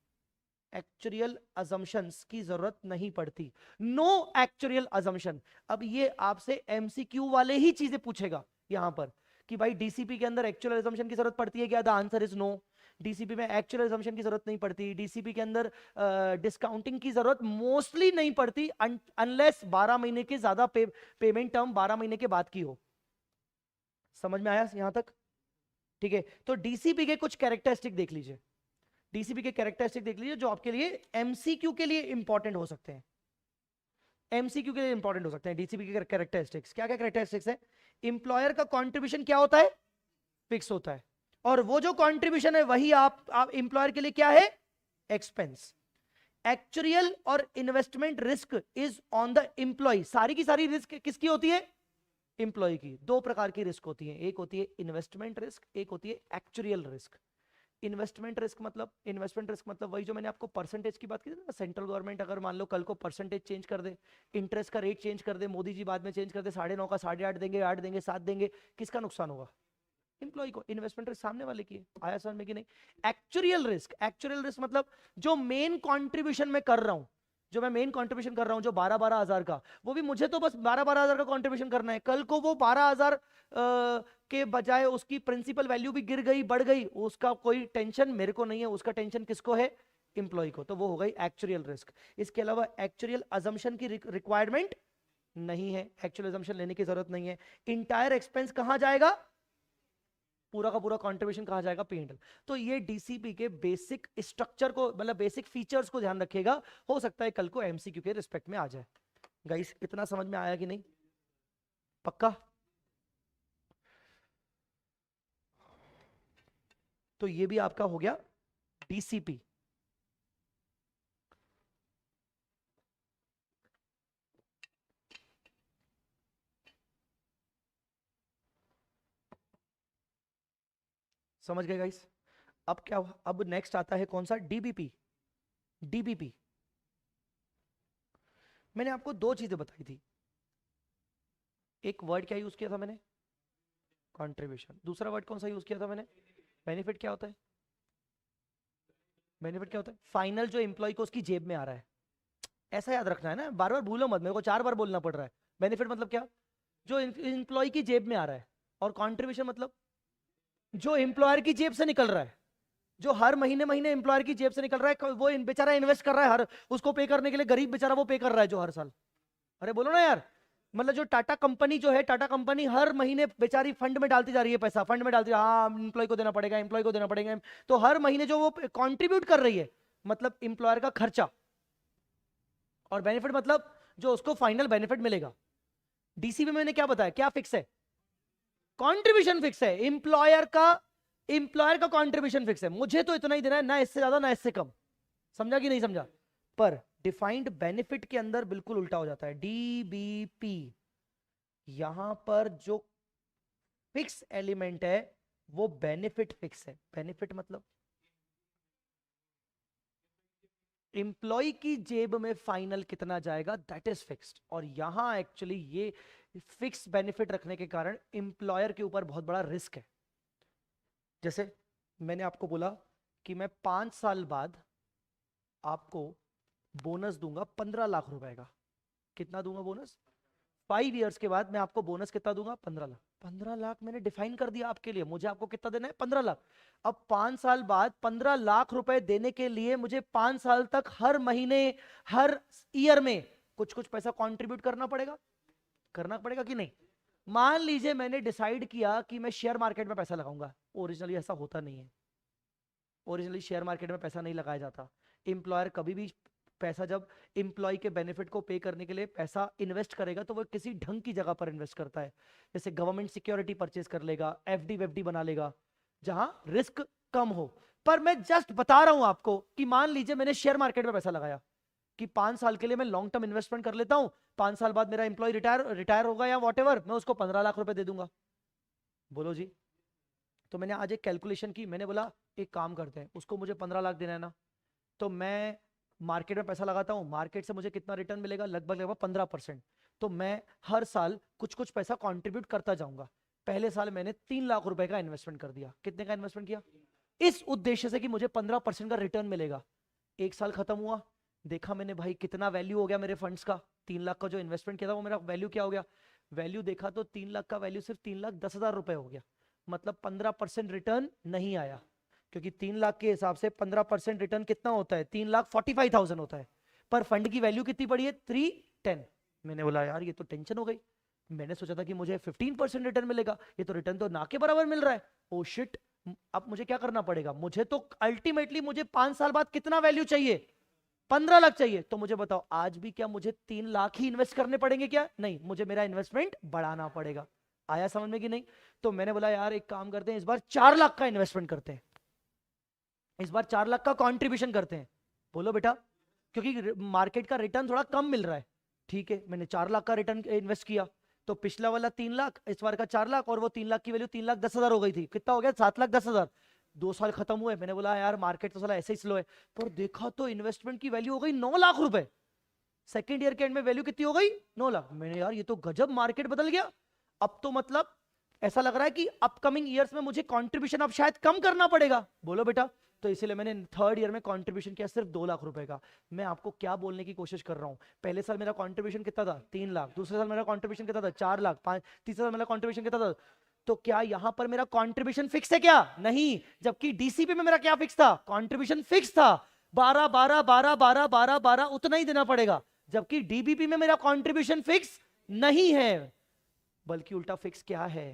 एक्चुअल अजम्पशंस की जरूरत नहीं पड़ती, नो एक्चुअल अजम्पशन। अब ये आपसे एमसीक्यू वाले ही चीजें पूछेगा यहां पर कि भाई डीसीपी के अंदर एक्चुअल अजम्पशन की जरूरत पड़ती है क्या? The answer is no. DCP में एक्चुअल अजम्पशन की जरूरत नहीं पड़ती, डीसीपी के अंदर डिस्काउंटिंग की जरूरत मोस्टली नहीं पड़ती अनलेस 12 महीने के ज्यादा पेमेंट टर्म 12 महीने के बाद की हो। समझ में आया यहां तक? ठीक है, तो डीसीपी के कुछ कैरेक्टरिस्टिक देख लीजिए, डीसीपी के कैरेक्टरिस्टिक देख लीजिए जो आपके लिए एमसीक्यू के लिए इंपॉर्टेंट हो सकते हैं, एमसीक्यू के लिए इंपॉर्टेंट हो सकते हैं। डीसीपी के कैरेक्टरिस्टिक्स क्या क्या कैरेक्टरिस्टिक्स है? इंप्लॉयर का कंट्रीब्यूशन क्या होता है? फिक्स होता है, और वो जो कंट्रीब्यूशन है वही आप इंप्लॉयर के लिए क्या है? एक्सपेंस। एक्चुअल और investment risk is on the employee. सारी की सारी रिस्क किसकी होती है? एम्प्लॉय की। दो प्रकार की रिस्क होती है, एक होती है इन्वेस्टमेंट रिस्क, एक होती है एक्चुअल रिस्क। इन्वेस्टमेंट रिस्क मतलब वही जो मैंने आपको परसेंटेज की बात की थी ना, सेंट्रल गवर्नमेंट अगर मान लो कल को परसेंटेज चेंज कर दे, इंटरेस्ट का रेट चेंज कर दे, मोदी जी बाद में चेंज कर दे, 9.5 का 8.5 देंगे, 8 देंगे, 7 देंगे, किसका नुकसान होगा? एम्प्लॉय को। इन्वेस्टमेंट रिस्क सामने वाले की है। आया समझ में कि नहीं? एक्चुअल रिस्क मतलब जो मेन कंट्रीब्यूशन मैं कर रहा हूं, जो मैं मेन कंट्रीब्यूशन कर रहा हूं जो 12,000 का, वो भी मुझे तो बस 12,000 का कंट्रीब्यूशन करना है। कल को वो 12,000 के बजाय उसकी प्रिंसिपल वैल्यू भी गिर गई, बढ़ गई, उसका कोई टेंशन मेरे को नहीं है, उसका टेंशन किसको है? एम्प्लॉय को। तो वो हो गई एक्चुअल रिस्क। इसके अलावा एक्चुअल अजम्पशन की रिक्वायरमेंट नहीं है, एक्चुअल अजम्पशन लेने की जरूरत नहीं है। इंटायर एक्सपेंस कहां जाएगा? पूरा का पूरा कंट्रीब्यूशन कहा जाएगा? P&L। तो ये डीसीपी के बेसिक स्ट्रक्चर को मतलब बेसिक फीचर्स को ध्यान रखिएगा, हो सकता है कल को एमसीक्यू के रिस्पेक्ट में आ जाए। गाइस इतना समझ में आया कि नहीं? पक्का? तो ये भी आपका हो गया डीसीपी। समझ गए गाइस? अब क्या, अब नेक्स्ट आता है कौन सा? डीबीपी। डीबीपी मैंने आपको दो चीजें बताई थी, एक वर्ड क्या यूज किया था मैंने? कंट्रीब्यूशन। दूसरा वर्ड कौन सा यूज किया था मैंने? बेनिफिट। क्या होता है बेनिफिट? क्या होता है? फाइनल जो एम्प्लॉय को उसकी जेब में आ रहा है, ऐसा याद रखना है ना, बार बार भूलो मत, मेरे को 4 बार बोलना पड़ रहा है। बेनिफिट मतलब क्या? जो एम्प्लॉय की जेब में आ रहा है। और कंट्रीब्यूशन मतलब जो एम्प्लॉयर की जेब से निकल रहा है, जो हर महीने महीने एम्प्लॉयर की जेब से निकल रहा है, वो बेचारा इन्वेस्ट कर रहा है, हर उसको पे करने के लिए गरीब बेचारा वो पे कर रहा है जो हर साल। अरे बोलो ना यार, मतलब जो टाटा कंपनी जो है, टाटा कंपनी हर महीने बेचारी फंड में डालती जा रही है, पैसा फंड में डालती है, हाँ एम्प्लॉय को देना पड़ेगा, एम्प्लॉय को देना पड़ेगा, तो हर महीने जो वो कंट्रीब्यूट कर रही है, मतलब एम्प्लॉयर का खर्चा। और बेनिफिट मतलब जो उसको फाइनल बेनिफिट मिलेगा। डीसीबी में मैंने क्या बताया, क्या फिक्स है? कंट्रीब्यूशन फिक्स है, एम्प्लॉयर का कंट्रीब्यूशन फिक्स है, मुझे तो इतना ही देना है, ना इससे ज्यादा ना इससे कम। समझा कि नहीं समझा? पर डिफाइंड बेनिफिट के अंदर बिल्कुल उल्टा हो जाता है। डीबीपी यहां पर जो फिक्स एलिमेंट है वो बेनिफिट फिक्स है। बेनिफिट मतलब एम्प्लॉय की जेब में फाइनल कितना जाएगा, दैट इज फिक्स्ड। और यहां एक्चुअली ये फिक्स बेनिफिट रखने के कारण एम्प्लॉयर के ऊपर बहुत बड़ा रिस्क है। जैसे मैंने आपको बोला कि मैं 5 साल बाद आपको बोनस दूंगा 15 लाख रुपए का। कितना दूंगा बोनस? 5 इयर्स के बाद मैं आपको बोनस कितना दूंगा? 15 लाख। 15 लाख मैंने डिफाइन कर दिया आपके लिए, मुझे आपको कितना देना है? 15 लाख। अब 5 साल बाद 15 लाख रुपए देने के लिए मुझे 5 साल तक हर महीने, हर ईयर में कुछ कुछ पैसा कंट्रीब्यूट करना पड़ेगा। करना पड़ेगा कि नहीं? मान लीजिए मैंने डिसाइड किया कि मैं शेयर मार्केट में पैसा लगाऊंगा, ओरिजिनली ऐसा होता नहीं है। ओरिजिनली शेयर मार्केट में पैसा नहीं लगाया जाता। एम्प्लॉयर कभी भी पैसा, जब एम्प्लॉय के बेनिफिट को पे करने के लिए पैसा इन्वेस्ट करेगा तो वो किसी ढंग की जगह पर इन्वेस्ट करता है। जैसे गवर्नमेंट सिक्योरिटी परचेज कर लेगा, एफडी वेफडी बना लेगा, जहां रिस्क कम हो। पर मैं जस्ट बता रहा हूं आपको कि मान लीजिए मैंने शेयर मार्केट में पैसा लगाया कि 5 साल के लिए मैं लॉन्ग टर्म इन्वेस्टमेंट कर लेता हूं, 5 साल बाद मेरा एम्प्लॉय रिटायर होगा या वॉटेवर, मैं उसको 15 लाख रुपए दे दूंगा। बोलो जी। तो मैंने आज एक कैलकुलेशन की, मैंने बोला एक काम करते हैं, उसको मुझे 15 लाख देना है ना, तो मैं मार्केट में पैसा लगाता हूं, मार्केट से मुझे कितना रिटर्न मिलेगा? लगभग लगभग 15%। तो मैं हर साल कुछ कुछ पैसा कंट्रीब्यूट करता जाऊंगा। पहले साल मैंने 3 लाख रुपए का इन्वेस्टमेंट कर दिया। कितने का इन्वेस्टमेंट किया? इस उद्देश्य से कि मुझे 15% का रिटर्न मिलेगा। एक साल खत्म हुआ, देखा मैंने भाई कितना वैल्यू हो गया मेरे फंड्स का। 3 लाख का जो इन्वेस्टमेंट किया था वो मेरा वैल्यू क्या हो गया? वैल्यू देखा तो 3 लाख का वैल्यू सिर्फ 3,10,000 रुपए हो गया। मतलब 15% रिटर्न नहीं आया, क्योंकि 3 लाख के हिसाब से 15% रिटर्न कितना होता है? 3,45,000 होता है। पर फंड की वैल्यू कितनी पड़ी है? 310। मैंने बोला यार ये तो टेंशन हो गई। मैंने सोचा था कि मुझे 15% रिटर्न मिलेगा, ये तो रिटर्न तो ना के बराबर मिल रहा है। ओ शिट, अब मुझे क्या करना पड़ेगा? मुझे तो अल्टीमेटली मुझे 5 साल बाद कितना वैल्यू चाहिए? 15 लाख चाहिए। तो मुझे बताओ आज भी क्या मुझे 3 लाख ही इन्वेस्ट करने पड़ेंगे क्या? नहीं, मुझे मेरा इन्वेस्टमेंट बढ़ाना पड़ेगा। आया समझ में कि नहीं? तो मैंने बोला यार एक काम करते हैं, इस बार 4 लाख का इन्वेस्टमेंट करते हैं, इस बार 4 लाख का कंट्रीब्यूशन करते हैं। बोलो बेटा, क्योंकि मार्केट का रिटर्न थोड़ा कम मिल रहा है। ठीक है, मैंने 4 लाख का रिटर्न इन्वेस्ट किया, तो पिछला वाला 3 लाख, इस बार का 4 लाख, और वो 3 लाख की वैल्यू 3,10,000 हो गई थी। कितना हो गया? 7,10,000। 2 साल खत्म हुए, मैंने बोला यार मार्केट तो साला ऐसे ही स्लो है, पर देखा तो इन्वेस्टमेंट की वैल्यू हो गई 9 लाख रुपए। सेकेंड ईयर के एंड में वैल्यू कितनी हो गई? 9 लाख। मैंने यार ये तो गजब मार्केट बदल गया। अब तो मतलब ऐसा लग रहा है कि अपकमिंग ईयर्स में मुझे कंट्रीब्यूशन अब शायद कम करना पड़ेगा। बोलो बेटा। तो इसीलिए मैंने थर्ड ईयर में कंट्रीब्यूशन किया सिर्फ 2 लाख रुपए का। मैं आपको क्या बोलने की कोशिश कर रहा हूं, पहले साल मेरा कंट्रीब्यूशन कितना था? 3 लाख। दूसरे साल मेरा कंट्रीब्यूशन कितना था? 4 लाख। तीसरे साल मेरा कंट्रीब्यूशन कितना था? तो क्या यहां पर मेरा कंट्रीब्यूशन फिक्स है क्या? नहीं। जबकि डीसीपी में मेरा क्या फिक्स था? कंट्रीब्यूशन फिक्स था, 12 12 12 12 12 12 उतना ही देना पड़ेगा। जबकि डीबीपी में मेरा कंट्रीब्यूशन फिक्स नहीं है, बल्कि उल्टा फिक्स क्या है?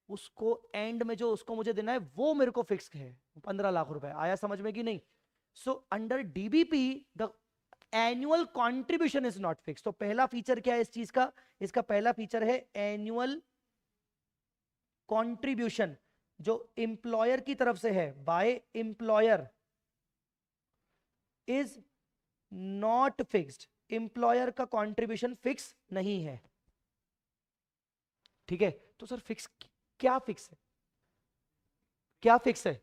उसको एंड में जो उसको मुझे देना है वो मेरे को फिक्स है, 15 लाख रुपए। आया समझ में कि नहीं? So under DBP the annual contribution is not fix. तो पहला फीचर क्या है इस चीज का? इसका पहला फीचर है एनुअल कंट्रीब्यूशन, जो एम्प्लॉयर की तरफ से है, by employer is not fixed. Employer का कंट्रीब्यूशन फिक्स नहीं है। ठीक है, तो सर फिक्स क्या फिक्स है? क्या फिक्स है?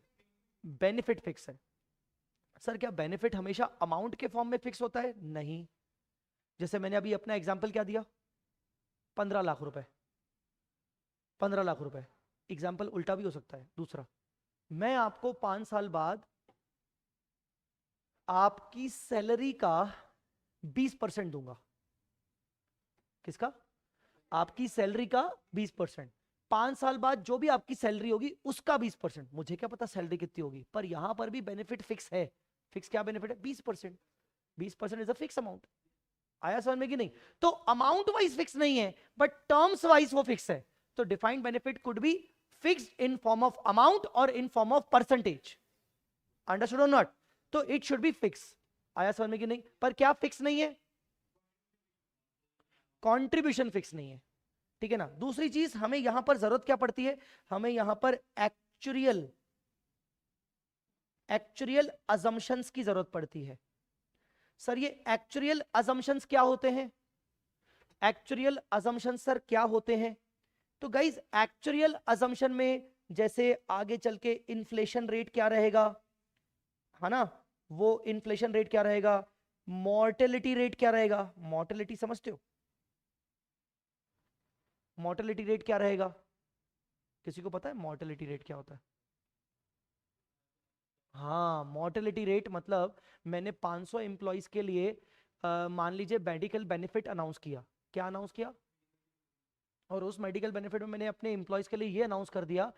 बेनिफिट फिक्स है। सर क्या बेनिफिट हमेशा अमाउंट के फॉर्म में फिक्स होता है? नहीं। जैसे मैंने अभी अपना एग्जांपल क्या दिया, 15 लाख रुपए। 15 लाख रुपए एग्जांपल उल्टा भी हो सकता है। दूसरा, मैं आपको 5 साल बाद आपकी सैलरी का 20% दूंगा। किसका? आपकी सैलरी का 20%। 5 साल बाद जो भी आपकी सैलरी होगी उसका 20%। मुझे क्या पता सैलरी कितनी होगी, पर यहां पर भी बेनिफिट फिक्स है। फिक्स क्या बेनिफिट है? 20%। 20% इज अ फिक्स अमाउंट। आया समझ में कि नहीं? तो अमाउंट वाइज फिक्स नहीं है, बट टर्म्स वाइज वो फिक्स है। तो defined benefit could be fixed in form of amount और in form of percentage. Understood or not? तो इट शुड बी फिक्स। आया समझ में कि नहीं? पर क्या फिक्स नहीं है? कंट्रीब्यूशन फिक्स नहीं है। ठीक है ना? दूसरी चीज हमें यहां पर जरूरत क्या पड़ती है? हमें यहां पर एक्चुरियल अजम्पशंस की जरूरत पड़ती है। सर ये एक्चुरियल अजम्पशंस क्या होते हैं? एक्चुरियल अजम्पशंस सर क्या होते हैं? तो गाइज एक्चुरियल अजम्पशन में जैसे आगे चल के इन्फ्लेशन रेट क्या रहेगा, है ना, वो इन्फ्लेशन रेट क्या रहेगा, मॉर्टेलिटी रेट क्या रहेगा। मॉर्टेलिटी समझते हो? मॉर्टेलिटी रेट क्या रहेगा? किसी को पता है मॉर्टेलिटी रेट क्या होता है? हाँ, मॉर्टेलिटी रेट मतलब मैंने 500 एम्प्लॉयज के लिए मान लीजिए मेडिकल बेनिफिट अनाउंस किया, क्या अनाउंस किया? और उस मेडिकल बेनिफिट में मैंने अपने एम्प्लॉयज के लिए ये अनाउंस कर दिया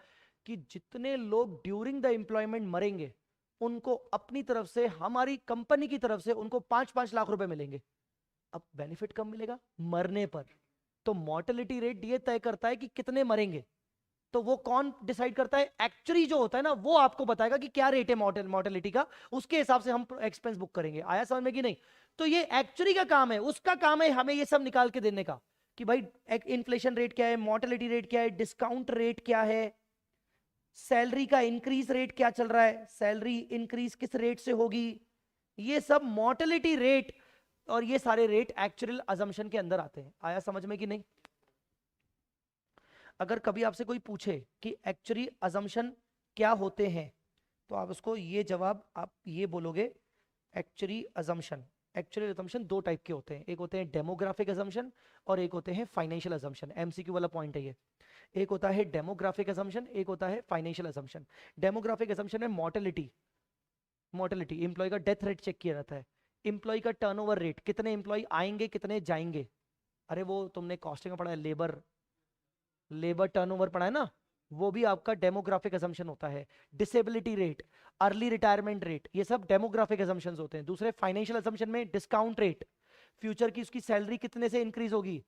कि जितने लोग ड्यूरिंग द एम्प्लॉयमेंट मरेंगे उनको अपनी तरफ से, हमारी कंपनी की तरफ से उनको 5-5 लाख रुपए मिलेंगे। अब बेनिफिट कब मिलेगा? मरने पर। तो मॉर्टेलिटी रेट ये तय करता है कि कितने मरेंगे। तो वो कौन डिसाइड करता है? एक्चुअली जो होता है ना, वो आपको बताएगा कि क्या रेट है मॉर्टेलिटी का, उसके हिसाब से हम एक्सपेंस बुक करेंगे। आया समझ में कि नहीं? तो ये एक्चुअली का काम है, उसका काम है हमें ये सब निकाल के देने का कि भाई इन्फ्लेशन रेट क्या है, मॉर्टेलिटी रेट क्या है, डिस्काउंट रेट क्या है, सैलरी का इंक्रीज रेट क्या चल रहा है, सैलरी इंक्रीज किस रेट से होगी, ये सब मॉर्टेलिटी रेट और ये सारे रेट एक्चुअल अजम्पशन के अंदर आते हैं। आया समझ में कि नहीं? अगर कभी आपसे कोई पूछे कि एक्चुअली अजम्पशन क्या होते हैं, तो आप उसको ये जवाब आप ये बोलोगे, एक्चुअली अजम्पशन। एक्चुअली अजम्पशन दो टाइप के होते हैं, एक होते हैं डेमोग्राफिक अजम्पशन और एक होते हैं फाइनेंशियल अजम्पशन। एमसीक्यू वाला पॉइंट है ये। एक होता है डेमोग्राफिक अजम्पशन, एक होता है फाइनेंशियल अजम्पशन। डेमोग्राफिक अजम्पशन में मॉर्टेलिटी एम्प्लॉय का डेथ रेट चेक किया जाता है, एम्प्लॉय का टर्नओवर रेट, कितने एम्प्लॉय आएंगे कितने जाएंगे। अरे वो तुमने कॉस्टिंग में पढ़ा है, लेबर टर्नओवर पढ़ा है ना, वो भी आपका डेमोग्राफिक असम्पशन होता है। Disability rate, early retirement rate, ये सब डेमोग्राफिक असम्पशंस होते हैं। दूसरे फाइनेंशियल असम्पशन में डिस्काउंट रेट, फ्यूचर की उसकी सैलरी कितने से इंक्रीज होगी,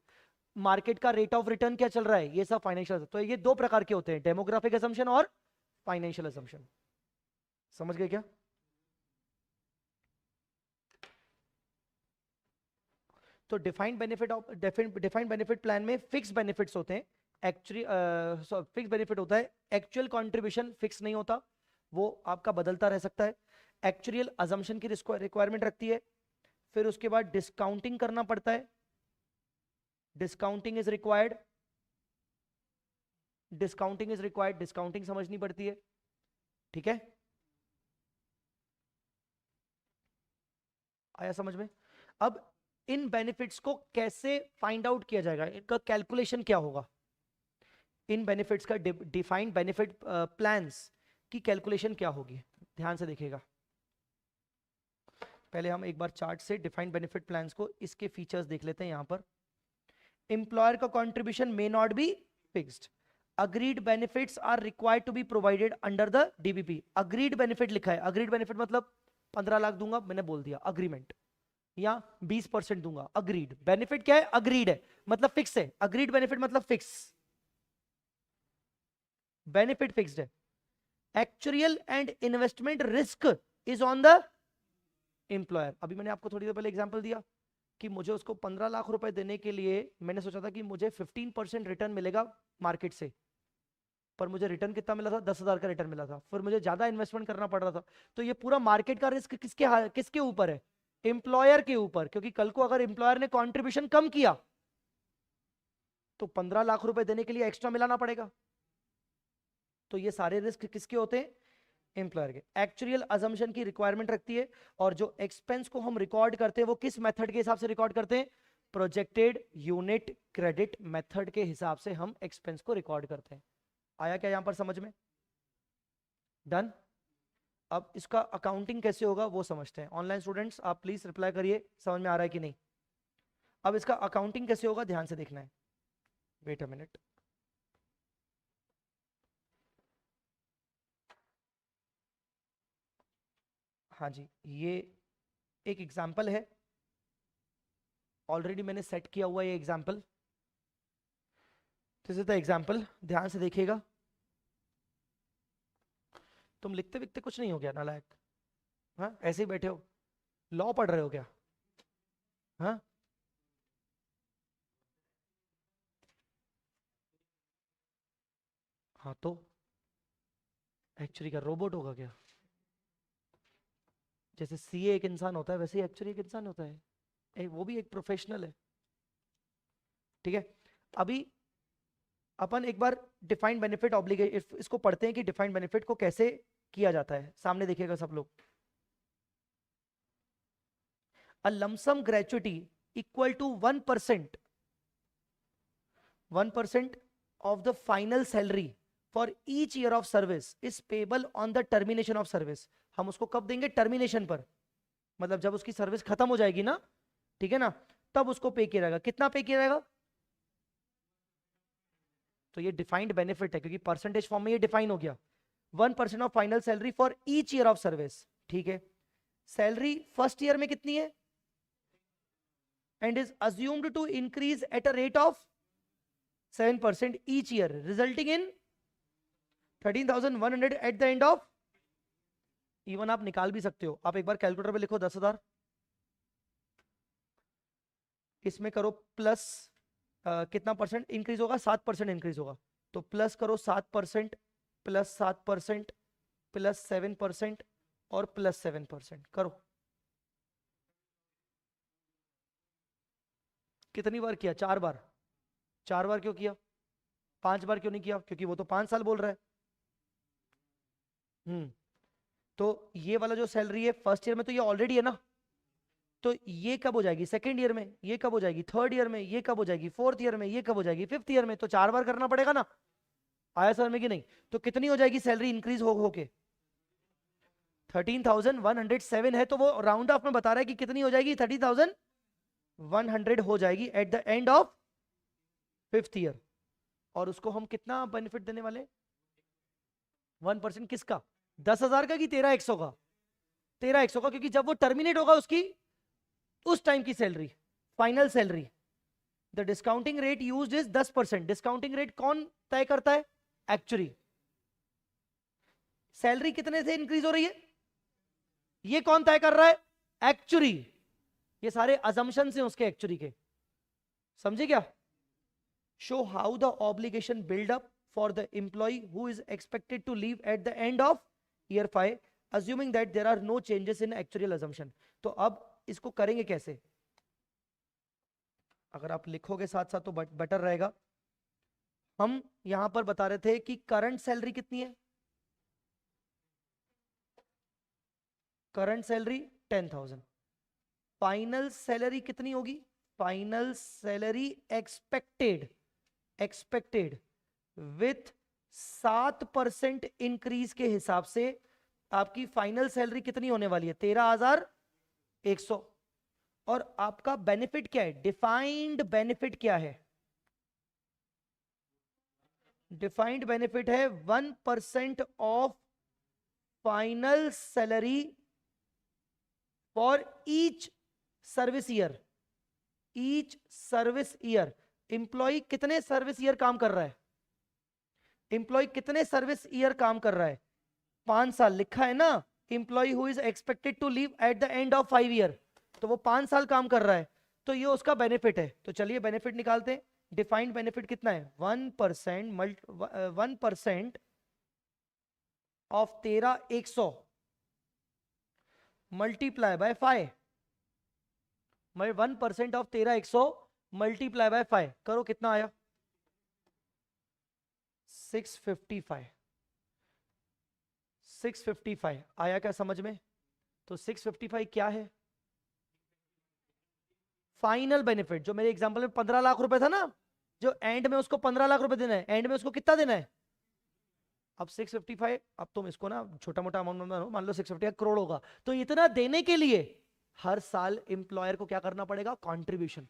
मार्केट का रेट ऑफ रिटर्न क्या चल रहा है, ये सब फाइनेंशियल। तो ये दो प्रकार के होते हैं, डेमोग्राफिक असम्पशन और फाइनेंशियल असम्पशन। समझ गए क्या? तो डिफाइंड बेनिफिट प्लान में फिक्स बेनिफिट्स होते हैं। एक्चुअली फिक्स बेनिफिट होता है, एक्चुअल कंट्रीब्यूशन फिक्स नहीं होता, वो आपका बदलता रह सकता है। एक्चुअल अजम्पशन की रिक्वायरमेंट रखती है। फिर उसके बाद डिस्काउंटिंग करना पड़ता है, डिस्काउंटिंग इज रिक्वायर्ड, डिस्काउंटिंग समझनी पड़ती है। ठीक है, आया समझ में? अब इन बेनिफिट्स को कैसे फाइंड आउट किया जाएगा, इनका कैलकुलेशन क्या होगा? इन बेनिफिट्स का डिफाइंड बेनिफिट प्लान्स की कैलकुलेशन क्या होगी, ध्यान से देखिएगा। पहले हम एक बार चार्ट से डिफाइंड बेनिफिट प्लान्स को, इसके फीचर्स देख लेते हैं। यहां पर एम्प्लॉयर का contribution may not be fixed, agreed benefits are required to be provided under the DBP. Agreed benefit लिखा है, अग्रीड बेनिफिट मतलब 15 लाख दूंगा, मैंने बोल दिया अग्रीमेंट, या 20% दूंगा, अग्रीड। बेनिफिट क्या है? अग्रीड है, मतलब फिक्स है। अग्रीड बेनिफिट मतलब फिक्स, बेनिफिट फिक्स्ड है। Actual and investment risk is on the employer. अभी मैंने आपको थोड़ी देर पहले एग्जांपल दिया कि मुझे उसको 15 लाख रुपए देने के लिए मैंने सोचा था कि मुझे 15% रिटर्न मिलेगा मार्केट से, पर मुझे रिटर्न कितना मिला था? 10,000 का रिटर्न मिला था। फिर मुझे ज्यादा इन्वेस्टमेंट करना पड़ रहा था। तो ये पूरा मार्केट का रिस्क किसके ऊपर है? एम्प्लॉयर के ऊपर, क्योंकि कल को अगर एम्प्लॉयर ने कॉन्ट्रीब्यूशन कम किया तो 15 लाख रुपए देने के लिए एक्स्ट्रा मिलाना पड़ेगा। तो ये सारे रिस्क किसके होते हैं? एम्प्लॉयर के। एक्चुअल अजम्पशन की रिक्वायरमेंट रखती है, और जो एक्सपेंस को हम रिकॉर्ड करते हैं वो किस मेथड के हिसाब से रिकॉर्ड करते हैं? प्रोजेक्टेड यूनिट क्रेडिट मेथड के हिसाब से हम एक्सपेंस को रिकॉर्ड करते हैं। आया क्या यहां पर समझ में? डन। अब इसका अकाउंटिंग कैसे होगा वो समझते हैं। ऑनलाइन स्टूडेंट्स आप प्लीज रिप्लाई करिए, समझ में आ रहा है कि नहीं? अब इसका अकाउंटिंग कैसे होगा ध्यान से देखना है। वेट अ मिनट, हाँ जी, ये एक एग्जाम्पल है, ऑलरेडी मैंने सेट किया हुआ ये example. This is the example, ध्यान से देखिएगा। तुम लिखते विखते कुछ नहीं हो गया नालायक? हाँ, ऐसे ही बैठे हो, लॉ पढ़ रहे हो क्या? हाँ, हाँ तो एक्चुअली का रोबोट होगा क्या? जैसे सीए एक इंसान होता है वैसे ही एक्चुअली एक इंसान होता है, वो भी एक प्रोफेशनल है। ठीक है, अभी अपन एक बार डिफाइंड बेनिफिट ऑब्लिगेशन इसको पढ़ते हैं कि डिफाइंड बेनिफिट को कैसे किया जाता है। सामने देखिएगा सब लोग। A lump sum gratuity equal to 1% of the final salary for each year of service is payable on the termination of service। हम उसको कब देंगे? टर्मिनेशन पर, मतलब जब उसकी सर्विस खत्म हो जाएगी ना, ठीक है ना, तब उसको पे किया जाएगा। कितना पे किया जाएगा? तो ये डिफाइंड बेनिफिट है क्योंकि परसेंटेज फॉर्म में ये डिफाइन हो गया। 1% of final salary for each year of service. ठीक है, सैलरी फर्स्ट ईयर में कितनी है? And is assumed to increase at a rate of 7% each year, resulting in 13,100 at the end of. Even आप निकाल भी सकते हो, आप एक बार कैलकुलेटर पे लिखो 10,000, इसमें करो प्लस कितना परसेंट इंक्रीज होगा? 7% इंक्रीज होगा। तो प्लस करो 7% प्लस 7% प्लस 7% और प्लस 7% करो। कितनी बार किया? 4 बार। 4 बार क्यों किया? 5 बार क्यों नहीं किया? क्योंकि वो तो 5 साल बोल रहा है। तो ये वाला जो सैलरी है फर्स्ट ईयर में तो ये ऑलरेडी है ना, तो ये कब हो जाएगी? सेकेंड ईयर में। ये कब हो जाएगी? थर्ड ईयर में। ये कब हो जाएगी? फोर्थ ईयर में। ये कब हो जाएगी? फिफ्थ ईयर में। तो 4 बार करना पड़ेगा ना। आया समझ में कि नहीं? तो कितनी हो जाएगी सैलरी इंक्रीज हो होके? 13,107 है, तो वो राउंड ऑफ में बता रहा है कि कितनी हो जाएगी? 30,100 हो जाएगी eight the end of fifth year. और उसको हम कितना बेनिफिट देने वाले? 1%। किसका? 10,000 का कि 13,100 का? 13,100 का, क्योंकि जब वो टर्मिनेट होगा उसकी उस टाइम की salary, final salary. The discounting rate used is 10%। Discounting rate कौन तय करता है? एक्चुअली। सैलरी कितने से इंक्रीज हो रही है ये कौन तय कर रहा है? एक्चुअली। ये सारे अजम्पशंस हैं उसके एक्चुअली के, समझे क्या? Show how the obligation build up for the employee who is expected to leave at the end of year 5 assuming that there are no changes in actuarial assumption। तो अब इसको करेंगे कैसे? अगर आप लिखोगे साथ साथ तो बेटर रहेगा। हम यहां पर बता रहे थे कि करंट सैलरी कितनी है? Current salary 10,000। फाइनल सैलरी कितनी होगी? Final salary expected with 7% increase के हिसाब से आपकी फाइनल सैलरी कितनी होने वाली है? 13,100। और आपका बेनिफिट क्या है? डिफाइंड बेनिफिट क्या है? डिफाइंड बेनिफिट है 1% of final salary for each service year. Each service year. Employee कितने सर्विस ईयर काम कर रहा है? एम्प्लॉय कितने सर्विस ईयर काम कर रहा है? 5 साल लिखा है ना। Employee who is expected to leave at the end of 5 year, तो वो 5 साल काम कर रहा है, तो ये उसका बेनिफिट है। तो चलिए बेनिफिट निकालते हैं। डिफाइंड बेनिफिट कितना है? 1% of 13,100 multiply by 5। 1% of 13,100 multiply by 5 करो, कितना आया? 655। 655 आया क्या समझ में? तो 655 क्या है? Final benefit. जो मेरे एग्जांपल में 15 लाख रुपए था ना, जो एंड में उसको 15 लाख रुपए देना है, एंड में उसको कितना देना है? अब 655, अब तुम इसको ना छोटा मोटा अमाउंट मान लो 650 करोड़ होगा, तो इतना देने के लिए हर साल एम्प्लॉयर को क्या करना पड़ेगा? कंट्रीब्यूशन।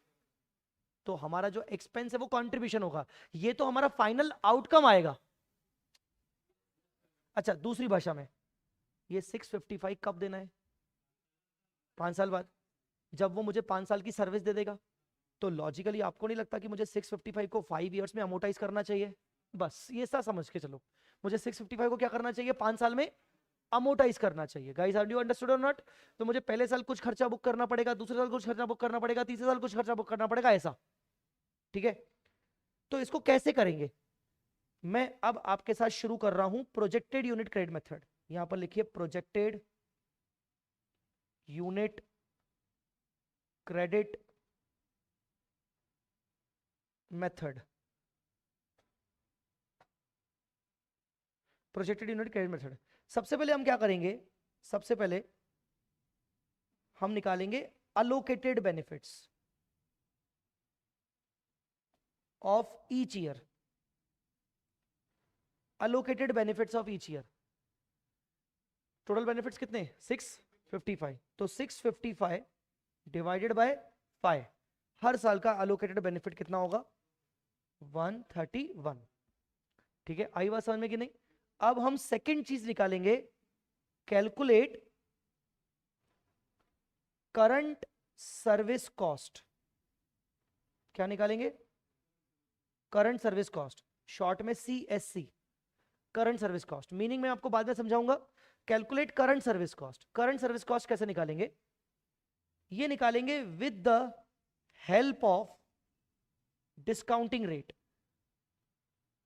तो हमारा जो एक्सपेंस है वो कंट्रीब्यूशन होगा। ये तो हमारा फाइनल आउटकम आएगा। अच्छा, दूसरी भाषा में ये 655 कब देना है? 5 साल बाद, जब वो मुझे 5 साल की सर्विस दे देगा। तो लॉजिकली आपको नहीं लगता कि मुझे 655 को 5 इयर्स में अमोर्टाइज करना चाहिए? बस ये सा समझ के चलो, मुझे 655 को क्या करना चाहिए? 5 साल में अमोर्टाइज करना चाहिए। Guys, are you understood or not? तो मुझे पहले साल कुछ खर्चा बुक करना पड़ेगा, दूसरे साल कुछ खर्चा बुक करना पड़ेगा, तीसरे साल कुछ खर्चा बुक करना पड़ेगा, ऐसा। ठीक है, तो इसको कैसे करेंगे? मैं अब आपके साथ शुरू कर रहा हूं प्रोजेक्टेड यूनिट क्रेडिट मेथड। यहां पर लिखिए projected unit credit method. Projected unit credit method. सबसे पहले हम क्या करेंगे? सबसे पहले हम निकालेंगे allocated benefits of each year. Allocated benefits of each year. Total benefits कितने? 655। तो 655 डिवाइडेड बाय 5। हर साल का अलोकेटेड बेनिफिट कितना होगा? 131। ठीक है, आई बात समझ में कि नहीं? अब हम सेकंड चीज निकालेंगे, कैलकुलेट करंट सर्विस कॉस्ट। क्या निकालेंगे? करंट सर्विस कॉस्ट, शॉर्ट में CSC, current service cost. Meaning मैं आपको बाद में समझाऊंगा। Calculate current service cost. Current service cost कैसे निकालेंगे? ये निकालेंगे with the help of discounting rate.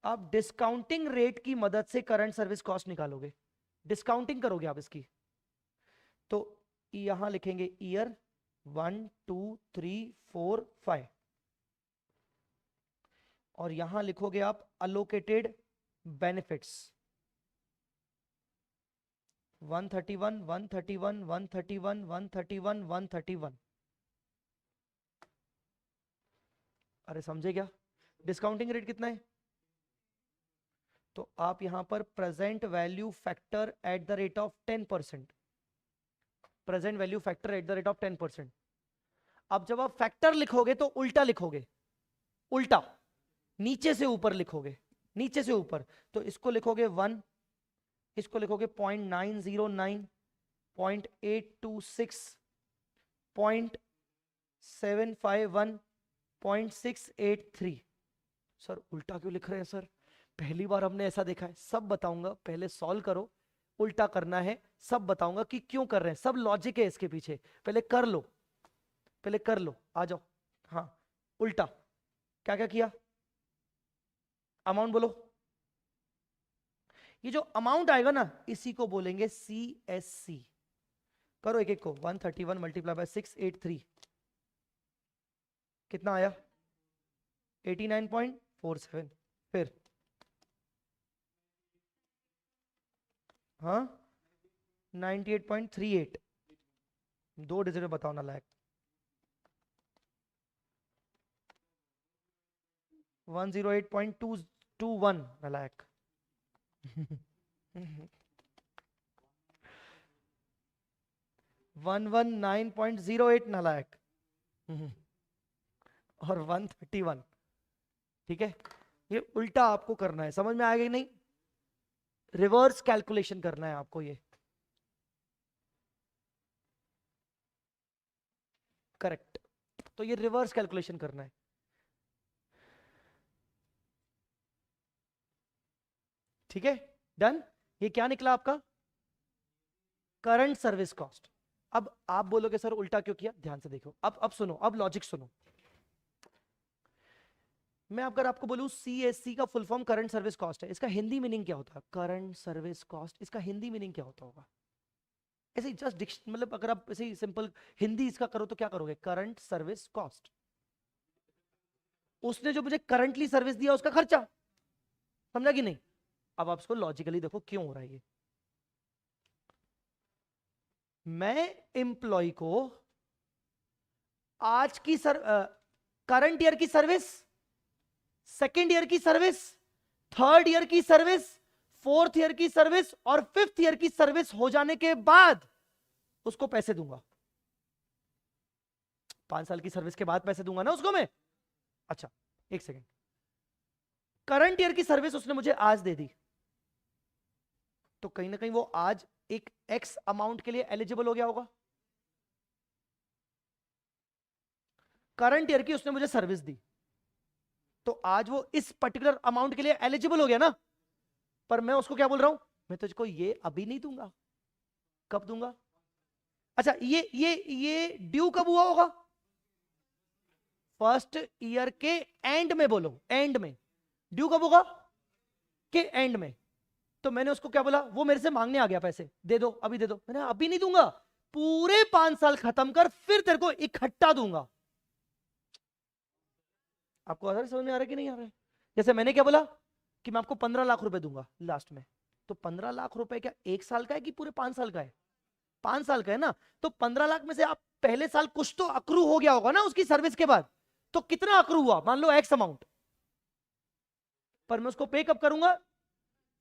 आप डिस्काउंटिंग रेट की मदद से करंट सर्विस कॉस्ट निकालोगे, डिस्काउंटिंग करोगे आप इसकी। तो यहां लिखेंगे ईयर 1 2 3 4 5, और यहां लिखोगे आप अलोकेटेड बेनिफिट्स 131 131 131 131 131। अरे समझे क्या? डिस्काउंटिंग रेट कितना है? तो आप यहां पर present value factor at the rate of 10%, present value factor at the rate of 10%। अब जब आप फैक्टर लिखोगे तो उल्टा लिखोगे, उल्टा, नीचे से ऊपर लिखोगे, नीचे से ऊपर। तो इसको लिखोगे 1, इसको लिखोगे 0.909, 0.826, 0.751, 0.683। सर उल्टा क्यों लिख रहे हैं सर? पहली बार हमने ऐसा देखा है। सब बताऊंगा, पहले सॉल्व करो, उल्टा करना है, सब बताऊंगा कि क्यों कर रहे हैं, सब लॉजिक है इसके पीछे। पहले कर लो, पहले कर लो, आ जाओ। हाँ, उल्टा क्या क्या किया? अमाउंट बोलो। ये जो अमाउंट आएगा ना, इसी को बोलेंगे CSC। करो एक एक को। 131 मल्टीप्लाई बाय 683 कितना आया? 89.47। फिर हाँ 98.38। 2 डिजिट में बताओ ना लायक। 108.221 नालायक। 119.08 नालायक। और 131। ठीक है, ये उल्टा आपको करना है। समझ में आएगा कि नहीं? रिवर्स कैलकुलेशन करना है आपको ये। करेक्ट, तो ये रिवर्स कैलकुलेशन करना है। ठीक है, डन। ये क्या निकला आपका? Current service cost. अब आप बोलोगे सर उल्टा क्यों किया? ध्यान से देखो, अब सुनो, अब लॉजिक सुनो। मैं अगर आपको बोलूं CSC का full form current service cost है, इसका हिंदी मीनिंग क्या होता है? करंट सर्विस कॉस्ट, इसका हिंदी मीनिंग क्या होता होगा? ऐसे ही जस्ट मतलब अगर आप ऐसे ही सिंपल हिंदी इसका करो तो क्या करोगे? Current service cost. उसने जो मुझे करंटली सर्विस दिया उसका खर्चा। समझा कि नहीं? अब आप इसको लॉजिकली देखो क्यों हो रहा है ये। मैं एम्प्लॉय को आज की करंट ईयर की सर्विस, सेकेंड ईयर की सर्विस, थर्ड ईयर की सर्विस, फोर्थ ईयर की सर्विस और फिफ्थ ईयर की सर्विस हो जाने के बाद उसको पैसे दूंगा। 5 साल की सर्विस के बाद पैसे दूंगा ना उसको मैं। अच्छा एक सेकेंड, करंट ईयर की सर्विस उसने मुझे आज दे दी, तो कहीं ना कहीं वो आज एक एक्स अमाउंट के लिए एलिजिबल हो गया होगा। करंट ईयर की उसने मुझे सर्विस दी, तो आज वो इस पर्टिकुलर अमाउंट के लिए एलिजिबल हो गया ना। पर मैं उसको क्या बोल रहा हूं? मैं तुझको ये अभी नहीं दूंगा। कब दूंगा? अच्छा ये ड्यू कब हुआ होगा? फर्स्ट ईयर के एंड में बोलो, एंड में। ड्यू कब होगा? के एंड में। तो मैंने उसको क्या बोला? वो मेरे से मांगने आ गया पैसे, दे दो अभी दे दो। मैंने अभी नहीं दूंगा, पूरे 5 साल खत्म कर फिर तेरे को इकट्ठा दूंगा। आपको आ रहा है, समझ में आ रहा है कि नहीं आ रहा है? जैसे मैंने क्या बोला कि मैं आपको 15 लाख रुपए दूंगा लास्ट में, तो 15 लाख रुपए क्या 1 साल का है कि पूरे 5 साल का है? 5 साल का है ना। तो 15 लाख में से आप पहले साल कुछ तो अक्रू हो गया होगा ना उसकी सर्विस के बाद। तो कितना अक्रू हुआ? मान लो एक्स अमाउंट। पर मैं उसको पे कब करूंगा?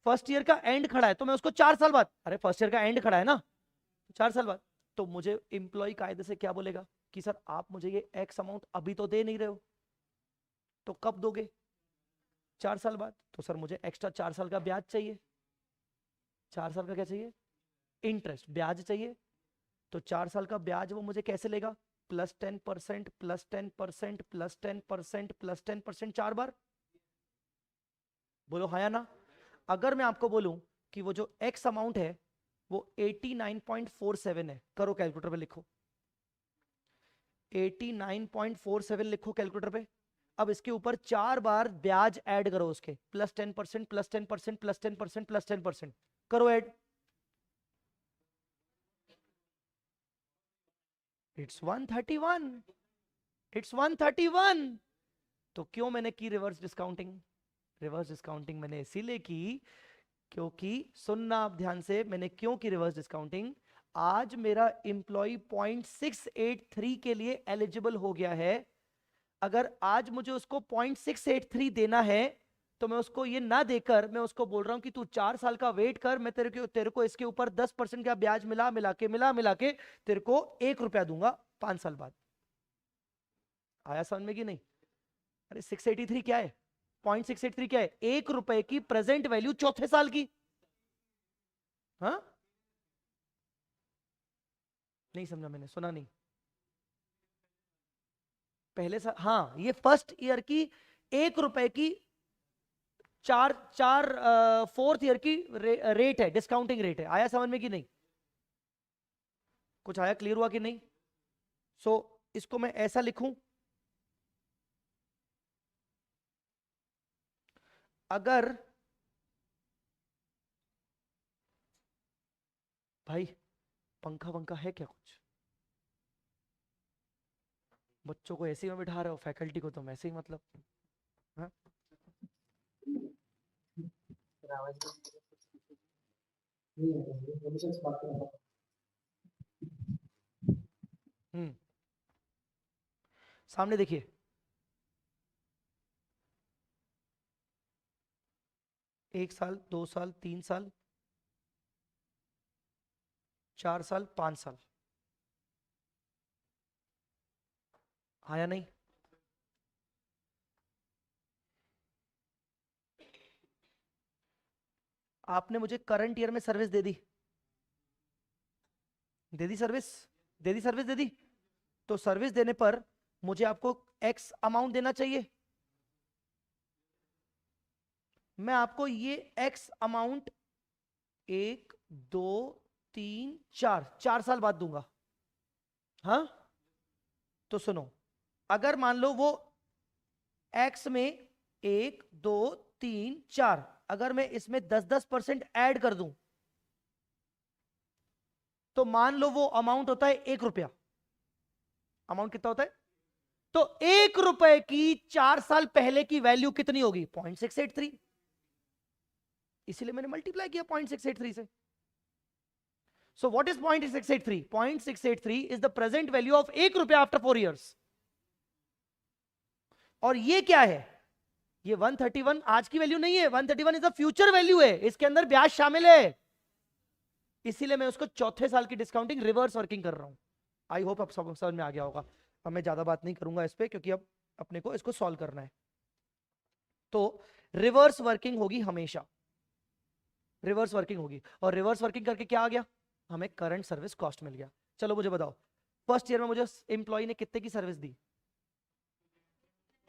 फर्स्ट ईयर का एंड खड़ा है तो मैं उसको 4 साल बाद, अरे फर्स्ट ईयर का एंड खड़ा है ना, 4 साल बाद। तो मुझे एम्प्लॉय कायदे से क्या बोलेगा? कि सर आप मुझे ये एक्स अमाउंट अभी तो दे नहीं रहे हो, तो कब दोगे? 4 साल बाद। तो सर मुझे एक्स्ट्रा 4 साल का ब्याज चाहिए। 4 साल का क्या चाहिए? इंटरेस्ट, ब्याज चाहिए। तो 4 साल का ब्याज वो मुझे कैसे लेगा? +10%, +10%, +10%, +10%, 4 बार। बोलो हाँ या ना? अगर मैं आपको बोलूं कि वो जो एक्स अमाउंट है वो 89.47 है, करो कैलकुलेटर पे लिखो, 89.47 लिखो कैलकुलेटर पे। अब इसके ऊपर 4 बार ब्याज ऐड करो उसके, +10%, +10%, +10%, +10%, करो ऐड। It's 131, it's 131। तो क्यों मैंने की रिवर्स डिस्काउंटिंग? रिवर्स डिस्काउंटिंग मैंने इसीलिए की क्योंकि, सुनना आप ध्यान से, मैंने क्यों की रिवर्स डिस्काउंटिंग? आज मेरा इंप्लॉय 0.683 के लिए एलिजिबल हो गया है। अगर आज मुझे उसको 0.683 देना है तो मैं उसको ये ना देकर मैं उसको बोल रहा हूं कि तू 4 साल का वेट कर, मैं तेरे को इसके ऊपर 10% का ब्याज मिला के तेरे को 1 रुपया दूंगा 5 साल बाद। आया समझ में कि नहीं? अरे 683 क्या है? 0.683 क्या है? 1 रुपए की प्रेजेंट वैल्यू चौथे साल की। हाँ, नहीं समझा मैंने, सुना नहीं। पहले साल, हाँ, ये फर्स्ट ईयर की 1 रुपए की चार चार फोर्थ ईयर की रेट है, डिस्काउंटिंग रेट है। आया समझ में कि नहीं? कुछ आया, क्लियर हुआ कि नहीं? सो इसको मैं ऐसा लिखूं, अगर भाई पंखा वंखा है क्या कुछ? बच्चों को ऐसे ही में बिठा रहे हो, फैकल्टी को तुम ऐसे ही, मतलब। हाँ? फिर आवाज नहीं आ रही है, परमिशन से बात कर रहा हूँ। हम्म, सामने देखिए, एक साल, 2 साल, 3 साल, 4 साल, 5 साल। आया नहीं? आपने मुझे करंट ईयर में सर्विस दे दी, दे दी सर्विस, दे दी सर्विस, दे दी। तो सर्विस देने पर मुझे आपको एक्स अमाउंट देना चाहिए। मैं आपको ये एक्स अमाउंट 1, 2, 3, 4, 4 साल बाद दूंगा। हाँ, तो सुनो, अगर मान लो वो एक्स में 1, 2, 3, 4, अगर मैं इसमें 10-10% ऐड कर दूं तो मान लो वो अमाउंट होता है 1 रुपया। अमाउंट कितना होता है? तो 1 रुपए की 4 साल पहले की वैल्यू कितनी होगी? 0.683। इसीलिए मैंने मल्टीप्लाई किया 0.683 से। So what is 0.683? 0.683 is the present value of 1 रुपया after 4 years. और ये क्या है? ये 131 आज की वैल्यू नहीं है, 131 इज द फ्यूचर वैल्यू है, इसके अंदर ब्याज शामिल है। इसीलिए मैं उसको चौथे साल की डिस्काउंटिंग रिवर्स वर्किंग कर रहा हूं। आई होप आप सब समझ में आ गया होगा। अब मैं ज्यादा बात नहीं करूंगा इस पे क्योंकि अब अपने को इसको सॉल्व करना है। तो रिवर्स वर्किंग होगी हमेशा, रिवर्स वर्किंग होगी। और रिवर्स वर्किंग करके क्या आ गया? हमें करंट सर्विस कॉस्ट मिल गया। चलो मुझे बताओ, फर्स्ट ईयर में मुझे एम्प्लॉय ने कितने की सर्विस दी?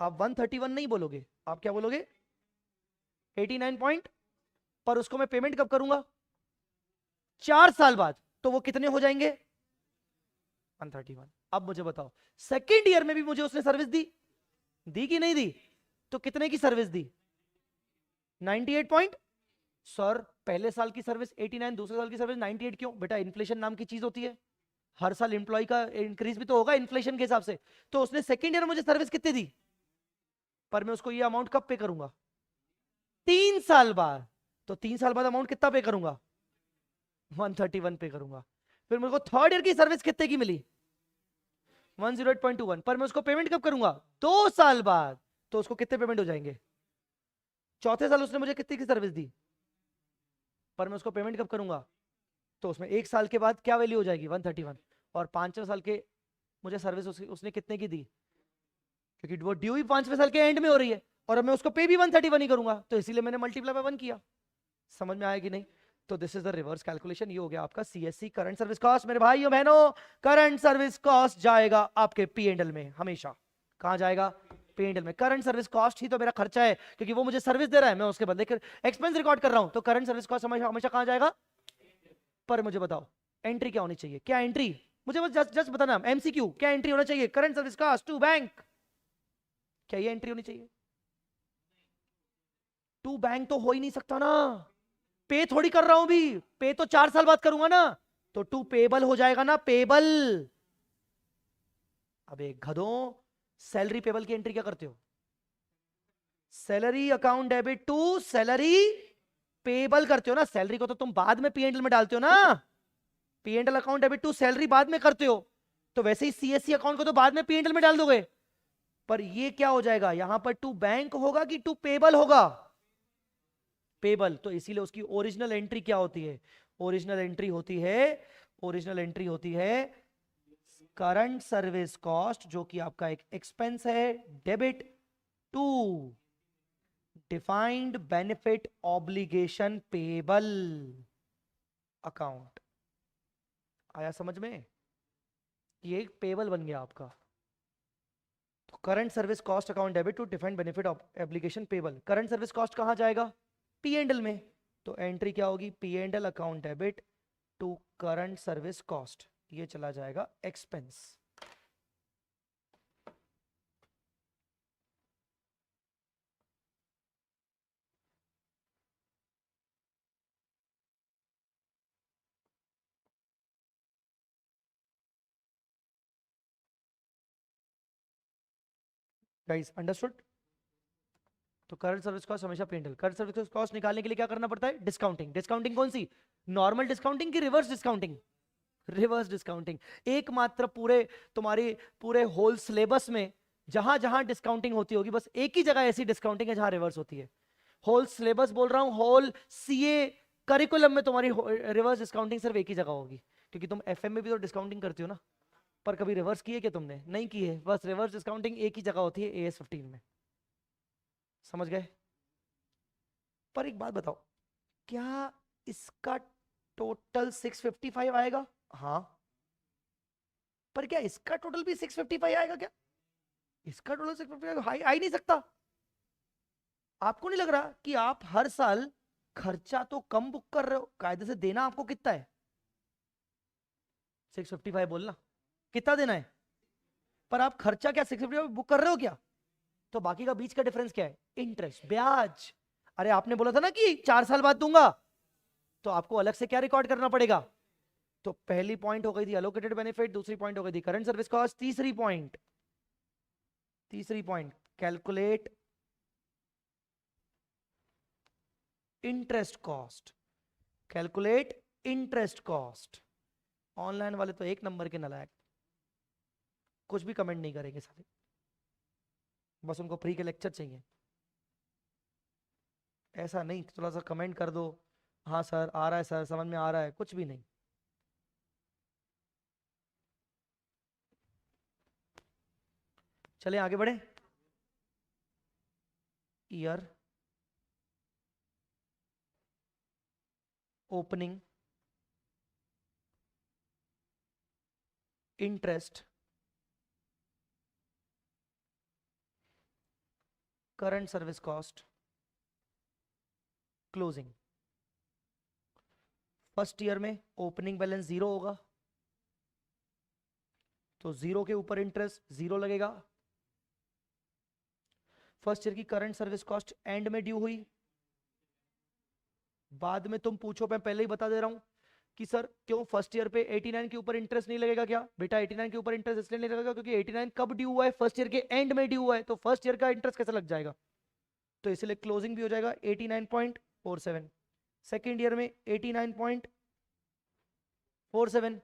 आप 131 नहीं बोलोगे, आप क्या बोलोगे? 89 पॉइंट। पर उसको मैं पेमेंट कब करूंगा? 4 साल बाद। तो वो कितने हो जाएंगे? 131। अब मुझे बताओ, सेकेंड ईयर में भी मुझे उसने सर्विस दी, दी कि नहीं दी? तो कितने की सर्विस दी? 98 पॉइंट। सर पहले साल की सर्विस 89, दूसरे साल की सर्विस 98 क्यों? बेटा इन्फ्लेशन नाम की चीज होती है, हर साल एम्प्लॉय का इंक्रीज भी तो होगा इन्फ्लेशन के हिसाब से। तो उसने सेकेंड ईयर में मुझे सर्विस कितनी दी? पर मैं उसको ये अमाउंट कब पे करूंगा? 3 साल बाद। तो 3 साल बाद अमाउंट कितना पे करूंगा? 131 पे करूंगा। फिर मेरे को थर्ड ईयर की सर्विस कितने की मिली? 108.21। पर मैं उसको पेमेंट कब करूंगा? 2 साल बाद। तो उसको कितने पेमेंट हो जाएंगे? चौथे साल उसने मुझे कितनी की सर्विस दी, पर मैं उसको पेमेंट कब करूंगा? तो उसमें 1 साल के बाद क्या वैल्यू हो जाएगी? 131। और 5वें साल के मुझे सर्विस उसने कितने की दी, क्योंकि वो ड्यू ही 5वें साल के एंड में हो रही है और अब मैं उसको पे भी 131 ही करूंगा, तो इसीलिए मैंने मल्टीप्लाई बाय 1 किया। समझ में आया कि नहीं? तो this is the reverse calculation. ये हो गया आपका सीएससी करंट सर्विस कॉस्ट। मेरे भाइयों बहनों, करंट सर्विस कॉस्ट जाएगा आपके पी एंड एल में हमेशा। कहां जाएगा? पी एंड एल में। करंट सर्विस कॉस्ट ही तो मेरा खर्चा है, क्योंकि वो मुझे सर्विस दे रहा है, मैं उसके बदले एक्सपेंस रिकॉर्ड कर रहा हूं, तो करंट सर्विस कॉस्ट हमेशा हमेशा कहां जाएगा? पर मुझे बताओ एंट्री क्या होनी चाहिए? क्या एंट्री? मुझे बस जस्ट बताना, एमसीक्यू, क्या एंट्री होना चाहिए? Current service cost to bank, क्या ये एंट्री होनी चाहिए? टू बैंक तो हो ही नहीं सकता ना, पे थोड़ी कर रहा हूं भी, पे तो 4 साल बाद करूंगा ना, तो टू पेबल हो जाएगा ना, पेबल। अबे गधों, सैलरी पेबल की एंट्री क्या करते हो? Salary account debit to salary payable करते हो ना। सैलरी को तो तुम बाद में पी एंड एल में डालते हो ना, P and L account debit to salary बाद में करते हो, तो वैसे ही सीएससी अकाउंट को तो बाद में पी एंड एल में डाल दोगे। पर ये क्या हो जाएगा यहां पर? टू बैंक होगा कि टू पेबल होगा? पेबल। तो इसीलिए उसकी ओरिजिनल एंट्री क्या होती है? ओरिजिनल एंट्री होती है, ओरिजिनल एंट्री होती है करंट सर्विस कॉस्ट, जो कि आपका एक एक्सपेंस है, debit to defined benefit obligation payable account. आया समझ में? ये एक पेबल बन गया आपका। तो current service cost account debit to defined benefit obligation payable. Current service cost कहां जाएगा? पी एंड एल में। तो एंट्री क्या होगी? P and L account debit to current service cost, ये चला जाएगा एक्सपेंस। Guys understood? तो करंट सर्विस कॉस्ट हमेशा P and L. Current service cost निकालने के लिए क्या करना पड़ता है? डिस्काउंटिंग। डिस्काउंटिंग कौन सी? नॉर्मल डिस्काउंटिंग की रिवर्स डिस्काउंटिंग? Reverse discounting. एकमात्र पूरे तुम्हारी पूरे होल सिलेबस में जहां जहां डिस्काउंटिंग होती होगी, बस एक ही जगह ऐसी डिस्काउंटिंग है जहां रिवर्स होती है। होल सिलेबस बोल रहा हूं, होल सीए करिकुलम में तुम्हारी रिवर्स डिस्काउंटिंग सिर्फ एक ही जगह होगी, क्योंकि तुम एफएम में भी तो डिस्काउंटिंग करती हो ना, पर कभी रिवर्स की है क्या तुमने? नहीं की है। बस रिवर्स डिस्काउंटिंग एक ही जगह होती है, एएस 15 में। समझ गए? पर एक बात बताओ, क्या इसका टोटल 655 आएगा? हाँ। पर क्या इसका टोटल भी 655 आएगा क्या? इसका टोटल 655 आ ही नहीं सकता। आपको नहीं लग रहा कि आप हर साल खर्चा तो कम बुक कर रहे हो? कायदे से देना आपको कितना है? 655 बोलना कितना देना है, पर आप खर्चा क्या 655 बुक कर रहे हो क्या? तो बाकी का बीच का डिफरेंस क्या है? इंटरेस्ट, ब्याज। अरे आपने बोला था ना कि 4 साल बाद दूंगा, तो आपको अलग से क्या रिकॉर्ड करना पड़ेगा? तो पहली पॉइंट हो गई थी एलोकेटेड बेनिफिट, दूसरी पॉइंट हो गई थी करंट सर्विस कॉस्ट, तीसरी point calculate interest cost. Calculate interest cost. Online वाले तो एक नंबर के नालायक, कुछ भी कमेंट नहीं करेंगे सारे, बस उनको फ्री के लेक्चर चाहिए। ऐसा नहीं थोड़ा सा कमेंट कर दो, हाँ सर आ रहा है, सर समझ में आ रहा है, कुछ भी नहीं। चले आगे बढ़े। Year opening interest current service cost closing. First year में ओपनिंग बैलेंस 0 होगा, तो 0 के ऊपर इंटरेस्ट 0 लगेगा। फर्स्ट ईयर की करंट सर्विस कॉस्ट एंड में ड्यू हुई, बाद में तुम पूछो, मैं पहले ही बता दे रहा हूं कि सर क्यों फर्स्ट ईयर पे 89 के ऊपर इंटरेस्ट नहीं लगेगा? क्या बेटा 89 के ऊपर इंटरेस्ट इसलिए नहीं लगेगा क्योंकि 89 कब ड्यू हुआ है? फर्स्ट ईयर के एंड में ड्यू हुआ है, तो फर्स्ट ईयर का इंटरेस्ट कैसे लग जाएगा? तो इसलिए क्लोजिंग भी हो जाएगा 89.47। सेकेंड ईयर में 89.47।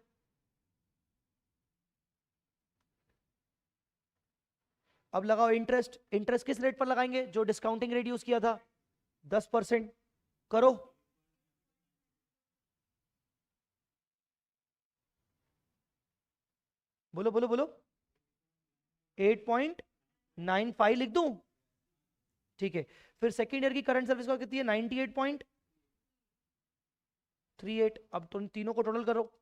अब लगाओ इंटरेस्ट। इंटरेस्ट किस रेट पर लगाएंगे? जो डिस्काउंटिंग रेट यूज किया था, 10%। करो। बोलो बोलो बोलो, 8.95 लिख दूं? ठीक है, फिर सेकेंड ईयर की करंट सर्विस कॉस्ट कितनी है? 98.38। अब तुम तीनों को टोटल करो,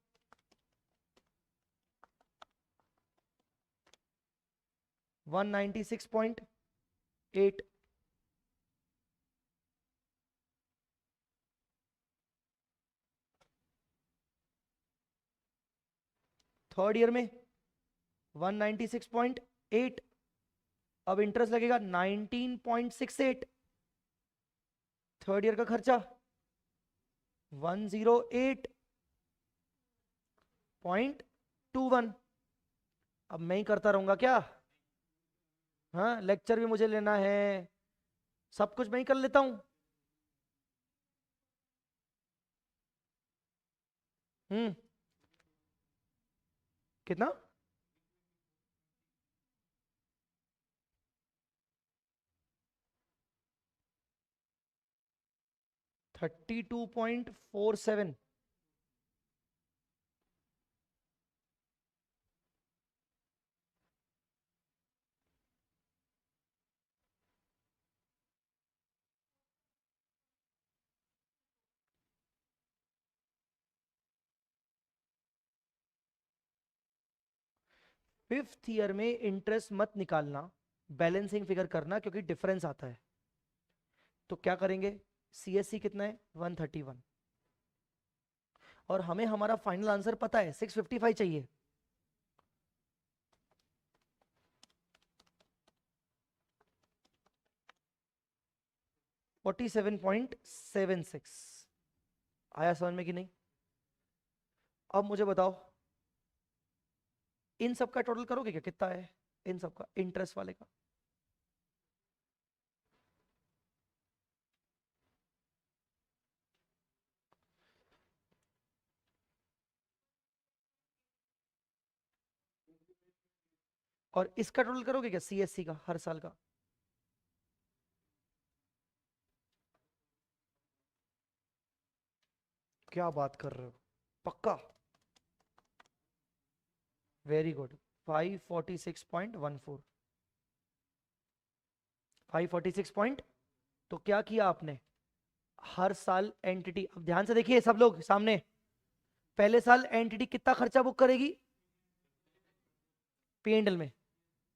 196.8। थर्ड ईयर में 196.8। अब इंटरेस्ट लगेगा 19.68। थर्ड ईयर का खर्चा 108.21। अब मैं ही करता रहूंगा क्या? हाँ, लेक्चर भी मुझे लेना है, सब कुछ मैं ही कर लेता हूं। हम्म, कितना? 32.47। फिफ्थ ईयर में इंटरेस्ट मत निकालना, बैलेंसिंग फिगर करना, क्योंकि डिफरेंस आता है। तो क्या करेंगे? सीएससी कितना है? 131। और हमें हमारा फाइनल आंसर पता है, 655 चाहिए। $47.76 आया समझ में कि नहीं? अब मुझे बताओ, इन सब का टोटल करोगे क्या? कितना है इन सब का, इंटरेस्ट वाले का? और इसका टोटल करोगे क्या, सीएससी का हर साल का? क्या बात कर रहे हो, पक्का? Very good, 546.14। 546 पॉइंट। तो क्या किया आपने? हर साल एंटिटी, अब ध्यान से देखिए सब लोग सामने, पहले साल एंटिटी कितना खर्चा बुक करेगी पीएनएल में,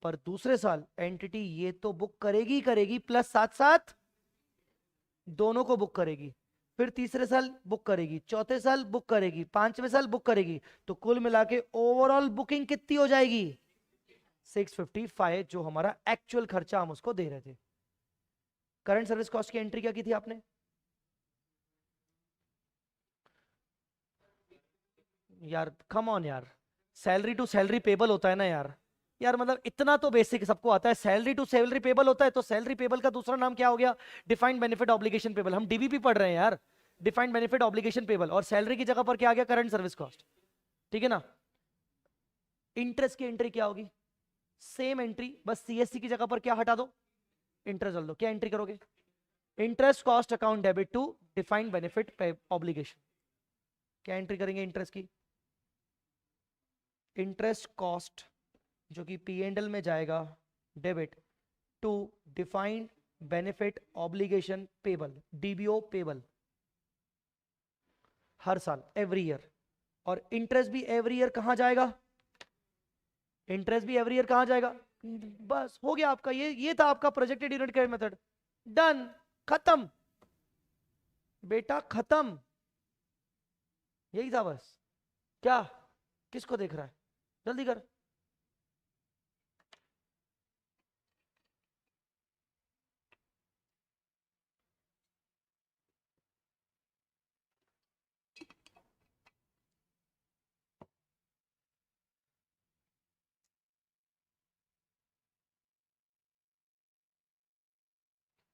पर दूसरे साल एंटिटी ये तो बुक करेगी ही करेगी, प्लस साथ साथ दोनों को बुक करेगी। फिर तीसरे साल बुक करेगी, चौथे साल बुक करेगी, पांचवें साल बुक करेगी। तो कुल मिला के ओवरऑल बुकिंग कितनी हो जाएगी? 655, जो हमारा एक्चुअल खर्चा हम उसको दे रहे थे। करंट सर्विस कॉस्ट की एंट्री क्या की थी आपने? यार कम ऑन यार, सैलरी टू सैलरी पेबल होता है ना यार। यार मतलब इतना तो बेसिक सबको आता है, सैलरी टू सैलरी पेबल होता है, तो सैलरी पेबल का दूसरा नाम क्या हो गया? Defined benefit obligation payable. हम डीबीपी पढ़ रहे हैं यार, डिफाइंड बेनिफिट ऑब्लिगेशन पेबल। और सैलरी की जगह पर क्या आ गया? Current service cost. ठीक है ना? इंटरेस्ट की एंट्री क्या होगी? सेम एंट्री, बस सीएससी की जगह पर क्या हटा दो? इंटरेस्ट डाल दो। क्या एंट्री करोगे? Interest cost account debit to defined benefit obligation. क्या एंट्री करेंगे इंटरेस्ट की? इंटरेस्ट कॉस्ट जो कि पी एंड एल में जाएगा, debit to defined benefit obligation payable, DBO payable, हर साल एवरी ईयर। और इंटरेस्ट भी एवरी ईयर कहां जाएगा? इंटरेस्ट भी एवरी ईयर कहां जाएगा? बस हो गया आपका, ये था आपका projected unit credit method. Done, खत्म बेटा, खत्म। यही था बस। क्या? किसको देख रहा है? जल्दी कर।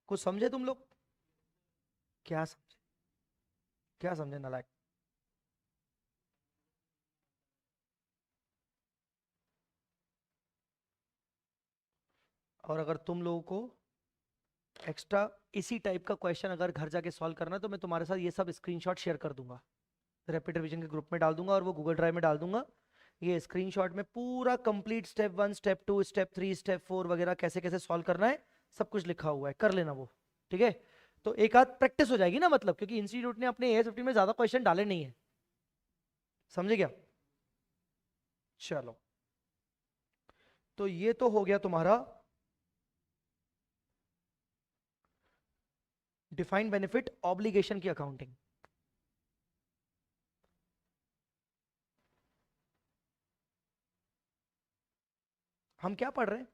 कुछ समझे तुम लोग? क्या समझे? क्या समझे नालायक? और अगर तुम लोगों को एक्स्ट्रा इसी टाइप का क्वेश्चन अगर घर जाके सॉल्व करना है, तो मैं तुम्हारे साथ ये सब स्क्रीनशॉट शेयर कर दूंगा, रैपिड रिवीजन के ग्रुप में डाल दूंगा और वो गूगल ड्राइव में डाल दूंगा। ये स्क्रीनशॉट में पूरा complete step 1 step 2 step 3 step 4 वगैरह कैसे कैसे सॉल्व करना है सब कुछ लिखा हुआ है, कर लेना वो। ठीक है, तो एक आध प्रैक्टिस हो जाएगी ना, मतलब क्योंकि इंस्टीट्यूट ने अपने AS 15 में ज्यादा क्वेश्चन डाले नहीं है, समझे क्या? चलो, तो ये तो हो गया तुम्हारा डिफाइंड बेनिफिट ऑब्लिगेशन की अकाउंटिंग। हम क्या पढ़ रहे हैं?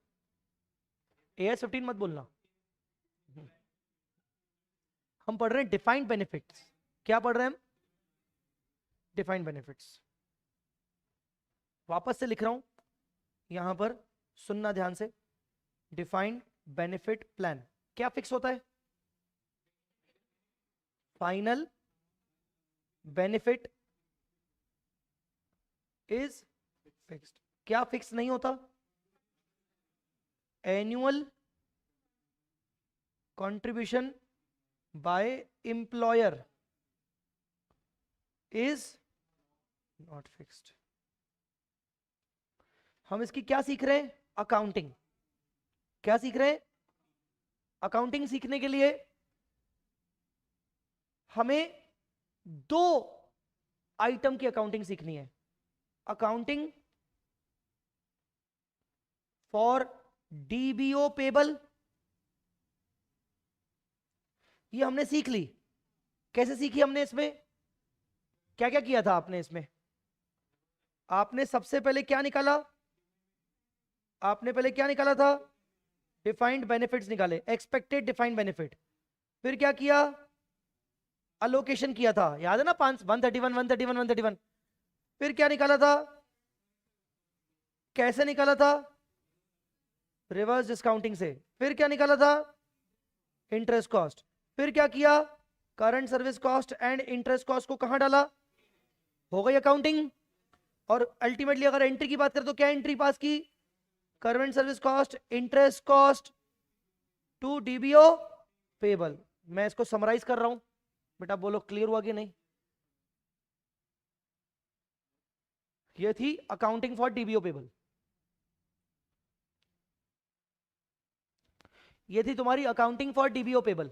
AS 15 मत बोलना, हम पढ़ रहे हैं डिफाइंड बेनिफिट्स। क्या पढ़ रहे हैं हम? Defined benefits. वापस से लिख रहा हूं यहां पर, सुनना ध्यान से। डिफाइंड बेनिफिट प्लान क्या फिक्स होता है? Final benefit is fixed. क्या फिक्स नहीं होता? Annual contribution by employer is not fixed. हम इसकी क्या सीख रहे हैं? अकाउंटिंग। क्या सीख रहे हैं? अकाउंटिंग सीखने के लिए हमें दो आइटम की अकाउंटिंग सीखनी है। अकाउंटिंग फॉर DBO पेबल, ये हमने सीख ली। कैसे सीखी हमने? इसमें क्या क्या किया था आपने? इसमें आपने सबसे पहले क्या निकाला? आपने पहले क्या निकाला था? डिफाइंड बेनिफिट्स निकाले, एक्सपेक्टेड डिफाइंड बेनिफिट। फिर क्या किया? अलोकेशन किया था, याद है ना? 131 131 131। फिर क्या निकाला था? कैसे निकाला था? रिवर्स डिस्काउंटिंग से। फिर क्या निकाला था? Interest cost. फिर क्या किया? Current service cost and interest cost को कहां डाला? हो गई अकाउंटिंग। और अल्टीमेटली अगर एंट्री की बात करें तो क्या एंट्री पास की? Current service cost, interest cost to DBO payable. मैं इसको समराइज कर रहा हूं, बेटा बोलो क्लियर हुआ कि नहीं? ये थी अकाउंटिंग फॉर DBO पेबल, ये थी तुम्हारी अकाउंटिंग फॉर DBO पेबल।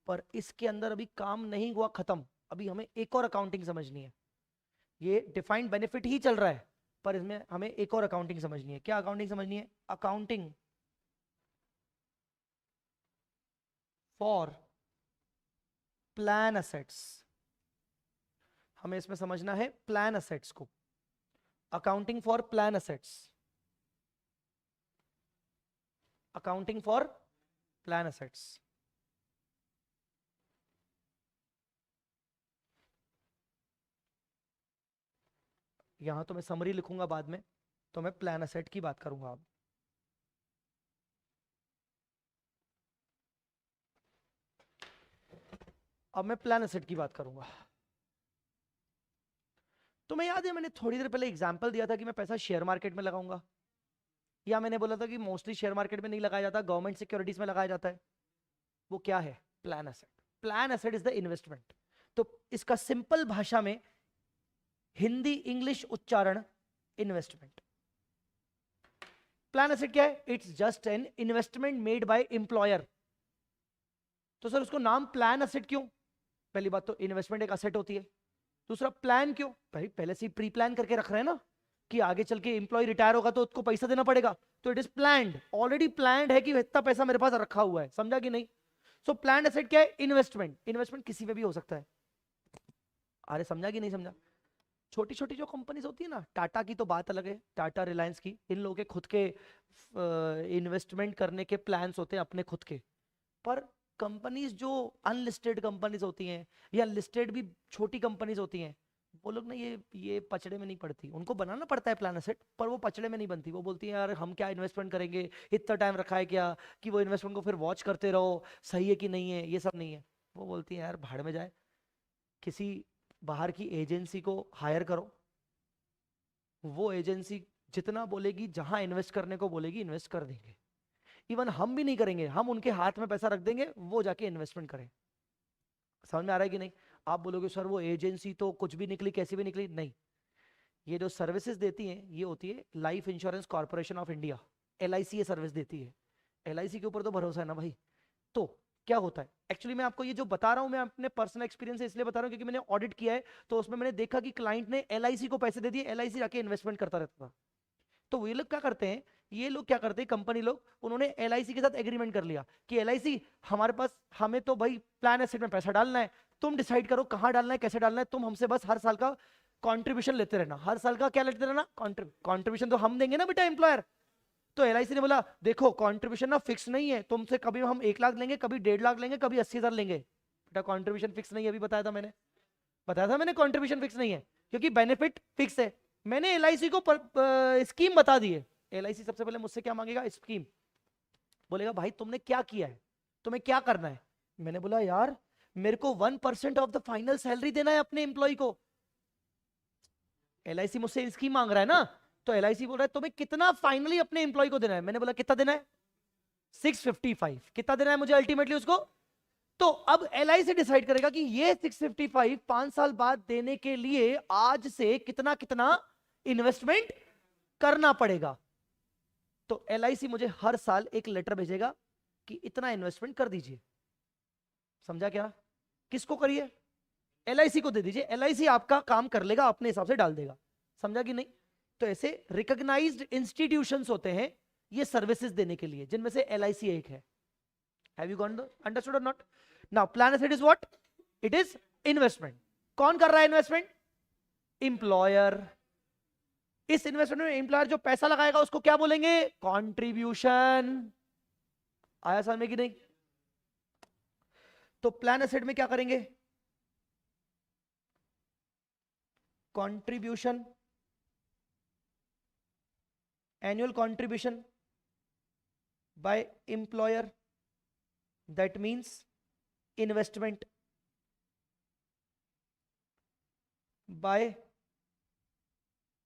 पर इसके अंदर अभी काम नहीं हुआ खत्म, अभी हमें एक और अकाउंटिंग समझनी है। ये डिफाइंड बेनिफिट ही चल रहा है, पर इसमें हमें एक और अकाउंटिंग समझनी है। क्या अकाउंटिंग समझनी है? Accounting for plan assets. हमें इसमें समझना है प्लान असेट्स को। Accounting for plan assets, accounting for plan assets. यहां तो मैं समरी लिखूंगा बाद में, तो मैं प्लान असेट की बात करूंगा अब। अब मैं प्लान असेट की बात करूंगा। तो मैं याद है मैंने थोड़ी देर पहले एग्जांपल दिया था कि मैं पैसा शेयर मार्केट में लगाऊंगा, या मैंने बोला था कि मोस्टली शेयर मार्केट में नहीं लगाया जाता, गवर्नमेंट सिक्योरिटीज में लगाया जाता है। वो क्या है? Plan asset. Plan asset is the investment. तो इसका सिंपल भाषा में हिंदी इंग्लिश उच्चारण इन्वेस्टमेंट। प्लान एसेट क्या है? It's just an investment made by employer. तो सर उसको नाम प्लान एसेट क्यों? पहली बात तो इन्वेस्टमेंट एक असेट होती है। दूसरा प्लान क्यों? भाई पहले से ही प्री प्लान करके रख रहे हैं ना कि आगे चल के एम्प्लॉय रिटायर होगा तो उसको पैसा देना पड़ेगा, तो it is planned, already planned है कि इतना पैसा मेरे पास रखा हुआ है। समझा कि नहीं? सो प्लान एसेट क्या है? इन्वेस्टमेंट। इन्वेस्टमेंट किसी में भी हो सकता है। अरे समझा कि नहीं समझा? छोटी छोटी जो कंपनीज होती है ना, टाटा की तो बात अलग है, टाटा रिलायंस की, इन लोगों के खुद के इन्वेस्टमेंट करने के प्लान्स होते हैं अपने खुद के। पर कंपनीज जो अनलिस्टेड कंपनीज होती हैं या लिस्टेड भी छोटी कंपनीज होती हैं, वो लोग ना ये पचड़े में नहीं पड़ती। उनको बनाना पड़ता है प्लान एसेट, पर वो पचड़े में नहीं बनती। वो बोलती है यार हम क्या इन्वेस्टमेंट करेंगे, इतना टाइम रखा है क्या कि वो इन्वेस्टमेंट को फिर वॉच करते रहो सही है कि नहीं है, ये सब नहीं है। वो बोलती है यार भाड़ में जाए, किसी बाहर की एजेंसी को हायर करो, वो एजेंसी जितना बोलेगी, जहां इन्वेस्ट करने को बोलेगी इन्वेस्ट कर देंगे। इवन हम भी नहीं करेंगे, हम उनके हाथ में पैसा रख देंगे, वो जाके इन्वेस्टमेंट करें। समझ में आ रहा है कि नहीं? आप बोलोगे सर वो एजेंसी तो कुछ भी निकली, कैसी भी निकली, नहीं। ये जो सर्विसेज देती हैं ये होती है life insurance corporation of India, LIC ये सर्विस देती है। LIC के ऊपर तो भरोसा है ना भाई। तो क्या होता है एक्चुअली, मैं आपको ये जो बता रहा हूं मैं अपने पर्सनल एक्सपीरियंस से इसलिए बता रहा हूं क्योंकि मैंने ऑडिट किया है, तो उसमें मैंने देखा कि क्लाइंट ने LIC को पैसे दे दिए, LIC जाके इन्वेस्टमेंट करता रहता था। तो ये लोग क्या करते हैं, ये लोग क्या करते हैं कंपनी लोग, उन्होंने LIC के साथ एग्रीमेंट कर लिया कि LIC हमारे पास, हमें तो भाई प्लान एसेट में पैसा डालना है, तुम डिसाइड करो कहां डालना है कैसे डालना है, तुम हमसे बस हर साल का कंट्रीब्यूशन लेते रहना, हर साल का क्या लेते रहना, कंट्रीब्यूशन तो हम देंगे ना बेटा एम्प्लॉयर। तो LIC ने बोला देखो कंट्रीब्यूशन ना फिक्स नहीं है, तुमसे कभी हम 1 लाख लेंगे, कभी 1.5 लाख लेंगे, कभी 80,000 लेंगे, बेटा कंट्रीब्यूशन फिक्स नहीं है, अभी बताया था मैंने कंट्रीब्यूशन फिक्स नहीं है क्योंकि बेनिफिट फिक्स है। मैंने LIC को स्कीम बता दी है। LIC सबसे पहले मुझसे क्या मांगेगा, स्कीम, बोलेगा भाई तुमने क्या किया है, तुम्हें क्या करना है। मैंने बोला यार मेरे को 1% ऑफ द फाइनल सैलरी देना है अपने एम्प्लॉय को। LIC मुझसे स्कीम मांग रहा है ना, तो LIC बोल रहा है तुम्हें कितना फाइनली अपने एम्प्लॉय को देना है। मैंने बोला कितना देना है, 655, कितना देना है मुझे अल्टीमेटली उसको। तो अब LIC डिसाइड करेगा कि ये 655 5 साल बाद देने के लिए आज से कितना कितना इन्वेस्टमेंट करना पड़ेगा। तो LIC मुझे हर साल एक लेटर भेजेगा कि इतना इन्वेस्टमेंट कर दीजिए। समझा क्या, किसको करिए, LIC को दे दीजिए, LIC आपका काम कर लेगा, अपने हिसाब से डाल देगा। समझा कि नहीं। तो ऐसे रिकॉग्नाइज्ड इंस्टीट्यूशंस होते हैं ये सर्विसेज देने के लिए, जिनमें से LIC एक है। Have you got understood or not. Now plan asset is what, it is investment. कौन कर रहा है इन्वेस्टमेंट, एम्प्लॉयर। इस इन्वेस्टमेंट में एम्प्लॉयर जो पैसा लगाएगा उसको क्या बोलेंगे, कंट्रीब्यूशन। आया समझ में कि नहीं। तो प्लान एसेट में क्या करेंगे, contribution, annual contribution by employer, that means investment by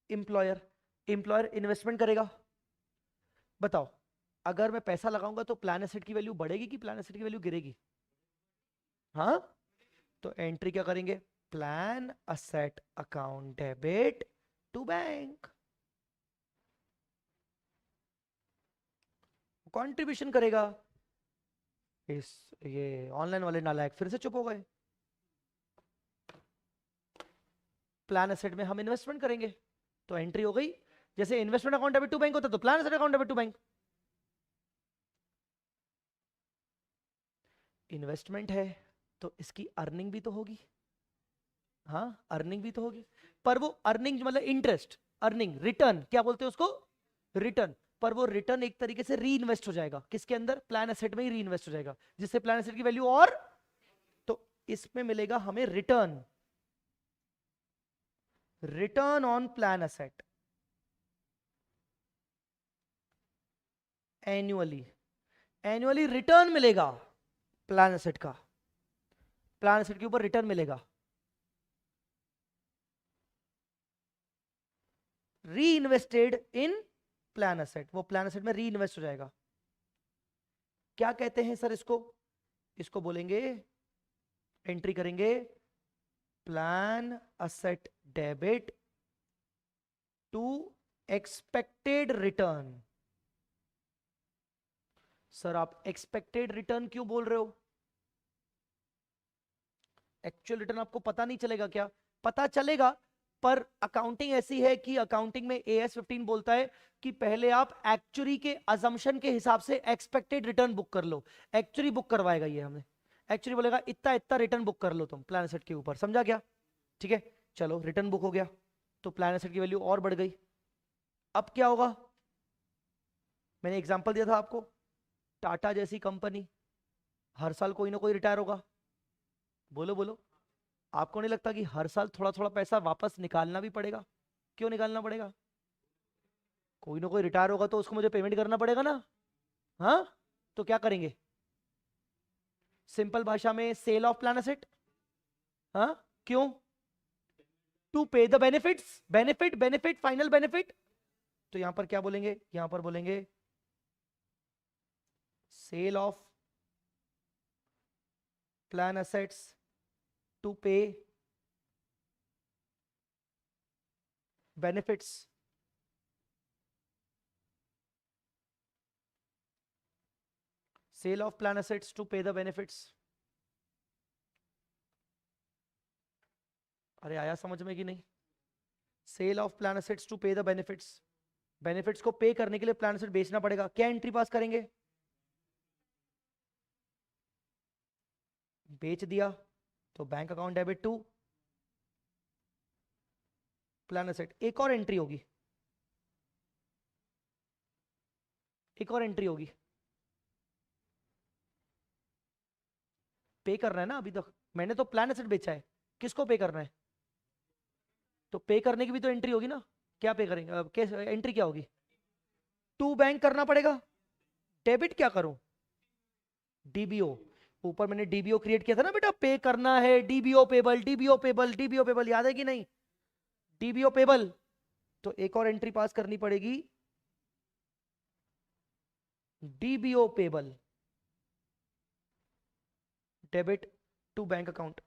employer. Employer investment करेगा। बताओ अगर मैं पैसा लगाऊंगा तो प्लान एसेट की वैल्यू बढ़ेगी कि प्लान एसेट की वैल्यू गिरेगी, हाँ। तो एंट्री क्या करेंगे, plan asset account debit to bank, contribution करेगा। इस ये ऑनलाइन वाले नालायक फिर से चुप हो गए। प्लान एसेट में हम इन्वेस्टमेंट करेंगे तो एंट्री हो गई, जैसे investment account debit to bank होता तो plan asset account debit to bank. Investment है तो इसकी अर्निंग भी तो होगी, हाँ अर्निंग भी तो होगी, पर वो अर्निंग मतलब इंटरेस्ट, अर्निंग, रिटर्न क्या बोलते हैं उसको, रिटर्न। पर वो रिटर्न एक तरीके से री इन्वेस्ट हो जाएगा, किसके अंदर, प्लान एसेट में ही री इन्वेस्ट हो जाएगा, जिससे प्लान एसेट की वैल्यू और, तो इसमें मिलेगा हमें return, return on plan asset annually, annually return मिलेगा प्लान एसेट का, प्लान एसेट के ऊपर रिटर्न मिलेगा, री इन्वेस्टेड इन प्लान एसेट, वो प्लान एसेट में री इन्वेस्ट हो जाएगा। क्या कहते हैं सर इसको, इसको बोलेंगे, एंट्री करेंगे plan asset debit to expected return. Sir आप एक्सपेक्टेड रिटर्न क्यों बोल रहे हो, एक्चुअल रिटर्न आपको पता नहीं चलेगा क्या, पता चलेगा, पर अकाउंटिंग ऐसी है कि अकाउंटिंग में AS 15 बोलता है कि पहले आप एक्चुअरी के अजम्पशन के हिसाब से एक्सपेक्टेड रिटर्न बुक कर लो। एक्चुअरी बुक करवाएगा ये हमें, एक्चुअली बोलेगा इतना इतना रिटर्न बुक कर लो तुम प्लान एसेट के ऊपर। समझा क्या, ठीक है। चलो रिटर्न बुक हो गया तो प्लान एसेट की वैल्यू और बढ़ गई। अब क्या होगा, मैंने एग्जांपल दिया था आपको, टाटा जैसी कंपनी, हर साल कोई ना कोई रिटायर होगा, बोलो बोलो। आपको नहीं लगता कि हर साल थोड़ा थोड़ा पैसा वापस निकालना भी पड़ेगा, क्यों निकालना पड़ेगा, कोई ना कोई रिटायर होगा तो उसको मुझे पेमेंट करना पड़ेगा ना, हाँ। तो क्या करेंगे, सिंपल भाषा में सेल ऑफ प्लान एसेट, हाँ क्यों, to pay the benefits, benefit benefit final benefit. तो यहां पर क्या बोलेंगे, यहां पर बोलेंगे sale of plan assets to pay benefits, sale of plan assets to pay the benefits. अरे आया समझ में कि नहीं? Sale of plan assets to pay the benefits, benefits को पे करने के लिए प्लान एसेट बेचना पड़ेगा। क्या एंट्री पास करेंगे? बेच दिया तो bank account debit to plan asset. एक और एंट्री होगी, एक और एंट्री होगी, पे करना है ना। अभी तक मैंने तो प्लान एसेट बेचा है, किसको पे करना है? तो पे करने की भी तो एंट्री होगी ना। क्या पे करेंगे? एंट्री क्या होगी? टू बैंक करना पड़ेगा। डेबिट क्या करूं? डीबीओ। ऊपर मैंने डीबीओ क्रिएट किया था ना बेटा, पे करना है, DBO payable, DBO payable, DBO payable, याद है कि नहीं? DBO payable. तो एक और एंट्री पास करनी पड़ेगी, DBO payable, debit to bank account.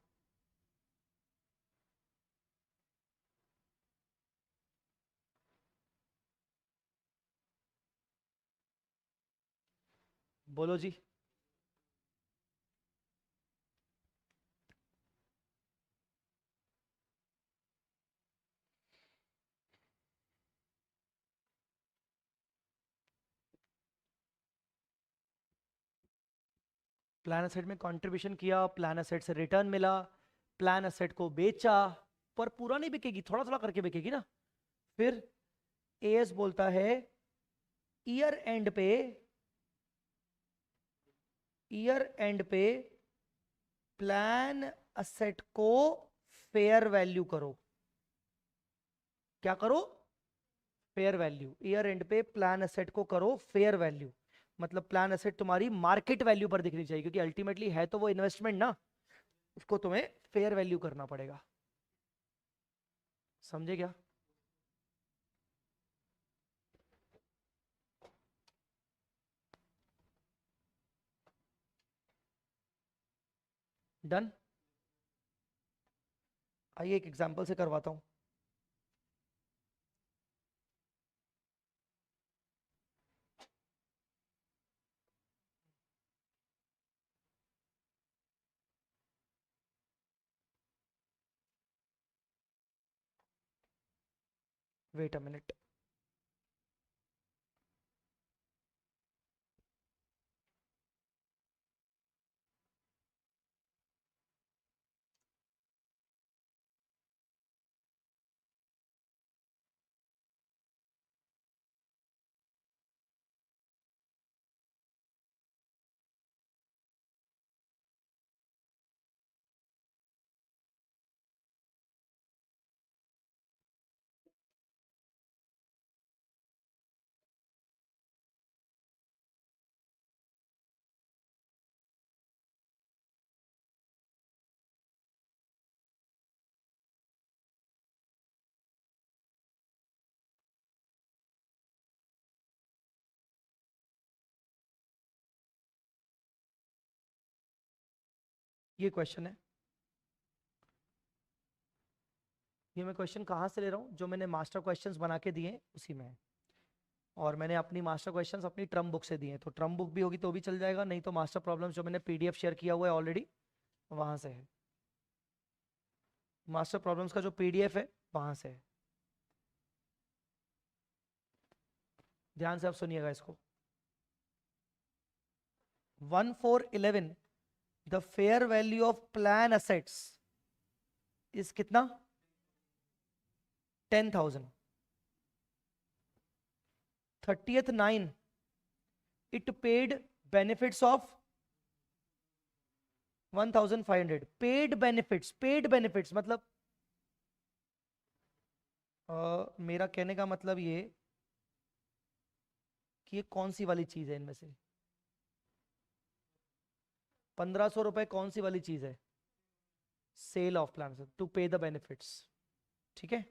बोलो जी। प्लान एसेट में कंट्रीब्यूशन किया, प्लान एसेट से रिटर्न मिला, प्लान एसेट को बेचा, पर पूरा नहीं बिकेगी, थोड़ा थोड़ा करके बिकेगी ना। फिर एएस बोलता है ईयर एंड पे, ईयर एंड पे प्लान असेट को फेयर वैल्यू करो। क्या करो? Fair value. ईयर एंड पे प्लान असेट को करो फेयर वैल्यू, मतलब प्लान असेट तुम्हारी मार्केट वैल्यू पर दिखनी चाहिए, क्योंकि अल्टीमेटली है तो वो इन्वेस्टमेंट ना, उसको तुम्हें फेयर वैल्यू करना पड़ेगा। समझे क्या? डन। आइए एक एग्जांपल से करवाता हूं। Wait a minute. ये क्वेश्चन है, ये मैं क्वेश्चन कहाँ से ले रहा हूँ? जो मैंने मास्टर क्वेश्चंस बना के दिए हैं उसी में है, और मैंने अपनी मास्टर क्वेश्चंस अपनी ट्रम बुक से दिए हैं, तो ट्रम बुक भी होगी तो भी चल जाएगा, नहीं तो मास्टर प्रॉब्लम्स जो मैंने पीडीएफ शेयर किया हुआ है ऑलरेडी वहां से है। मास्टर प्रॉब्लम्स का जो पीडीएफ है वहां से है। ध्यान से आप सुनिएगा इसको। 1411 the fair value of plan assets is कितना? 10,000। 30th 9 it paid benefits of 1,500। Paid benefits, paid benefits मतलब मेरा कहने का मतलब ये कि ये कौन सी वाली चीज है इनमें से? 1,500 रुपए कौन सी वाली चीज है? Cell of plan to pay the benefits. ठीक है।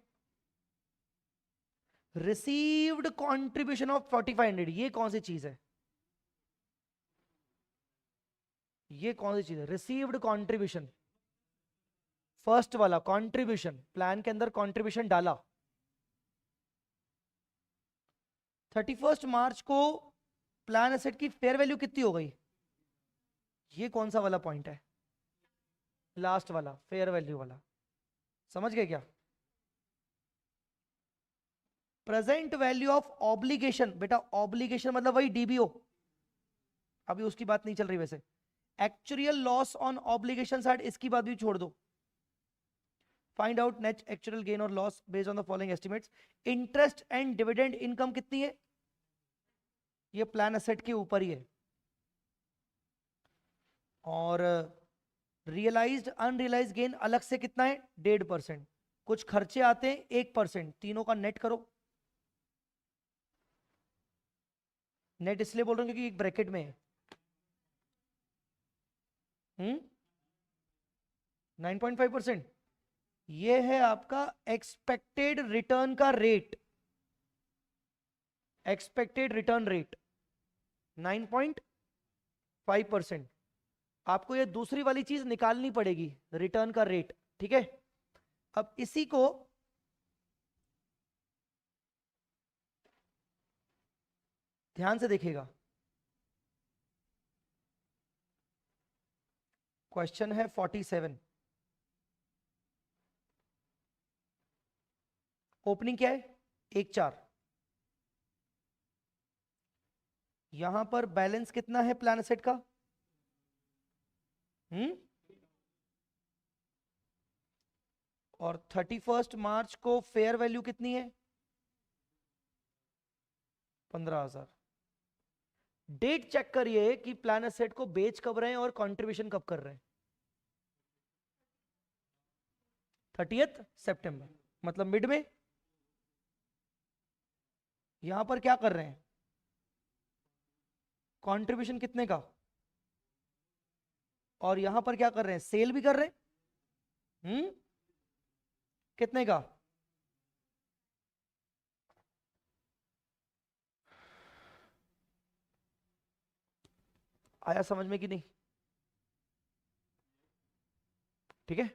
रिसीव्ड कंट्रीब्यूशन ऑफ 4,500, ये कौन सी चीज है? ये कौन सी चीज है? रिसीव्ड कंट्रीब्यूशन, फर्स्ट वाला कंट्रीब्यूशन, प्लान के अंदर कंट्रीब्यूशन डाला, 31 मार्च को प्लान एसेट की फेयर वैल्यू कितनी हो गई? ये कौन सा वाला पॉइंट है? लास्ट वाला फेयर वैल्यू वाला, समझ गए क्या? प्रेजेंट वैल्यू ऑफ ऑब्लिगेशन, बेटा ऑब्लिगेशन मतलब वही डीबीओ, अभी उसकी बात नहीं चल रही वैसे। Actual loss on obligation side, इसकी बात भी छोड़ दो। Find out net actual gain और loss based on the following estimates. Interest and dividend income कितनी है? ये प्लान एसेट के ऊपर ही है। और रियलाइज्ड अनरियलाइज्ड गेन अलग से कितना है? 1.5%। कुछ खर्चे आते हैं 1%, तीनों का नेट करो। नेट इसलिए बोल रहा हूं क्योंकि एक ब्रैकेट में है। 9.5%, ये है आपका एक्सपेक्टेड रिटर्न का रेट। Expected return rate 9.5%। आपको ये दूसरी वाली चीज निकालनी पड़ेगी, रिटर्न का रेट, ठीक है? अब इसी को ध्यान से देखिएगा। क्वेश्चन है 47। ओपनिंग क्या है? 1,4। यहां पर बैलेंस कितना है प्लान एसेट का? और 31 मार्च को फेयर वैल्यू कितनी है? 15,000। डेट चेक करिए कि प्लान एसेट को बेच कब रहे हैं और कंट्रीब्यूशन कब कर रहे हैं। 30 सितंबर, मतलब मिड में। यहां पर क्या कर रहे हैं? कंट्रीब्यूशन कितने का? और यहां पर क्या कर रहे हैं? सेल भी कर रहे हैं। कितने का? आया समझ में कि नहीं? ठीक है।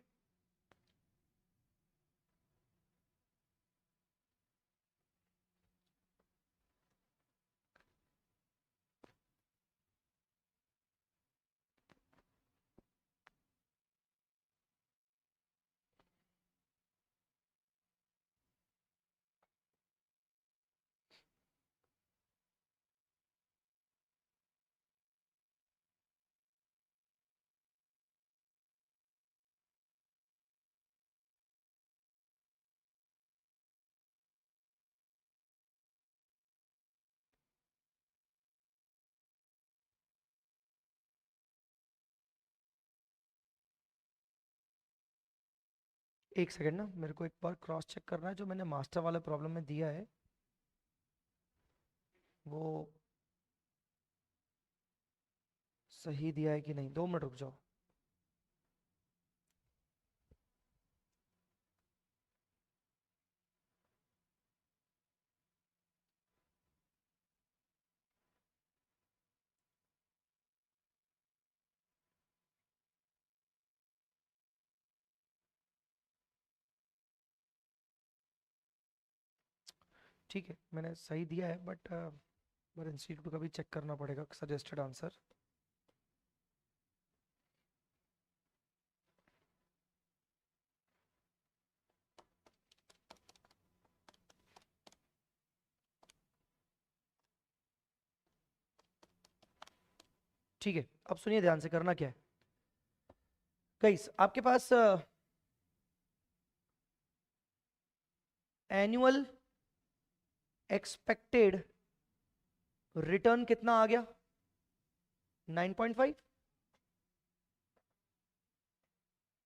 एक सेकंड ना, मेरे को एक बार क्रॉस चेक करना है। जो मैंने मास्टर वाले प्रॉब्लम में दिया है वो सही दिया है कि नहीं। 2 मिनट रुक जाओ। ठीक है, मैंने सही दिया है, बट इंस्टीट्यूट का भी चेक करना पड़ेगा सजेस्टेड आंसर। ठीक है, अब सुनिए ध्यान से, करना क्या है गाइस। आपके पास एनुअल एक्सपेक्टेड रिटर्न कितना आ गया? 9.5।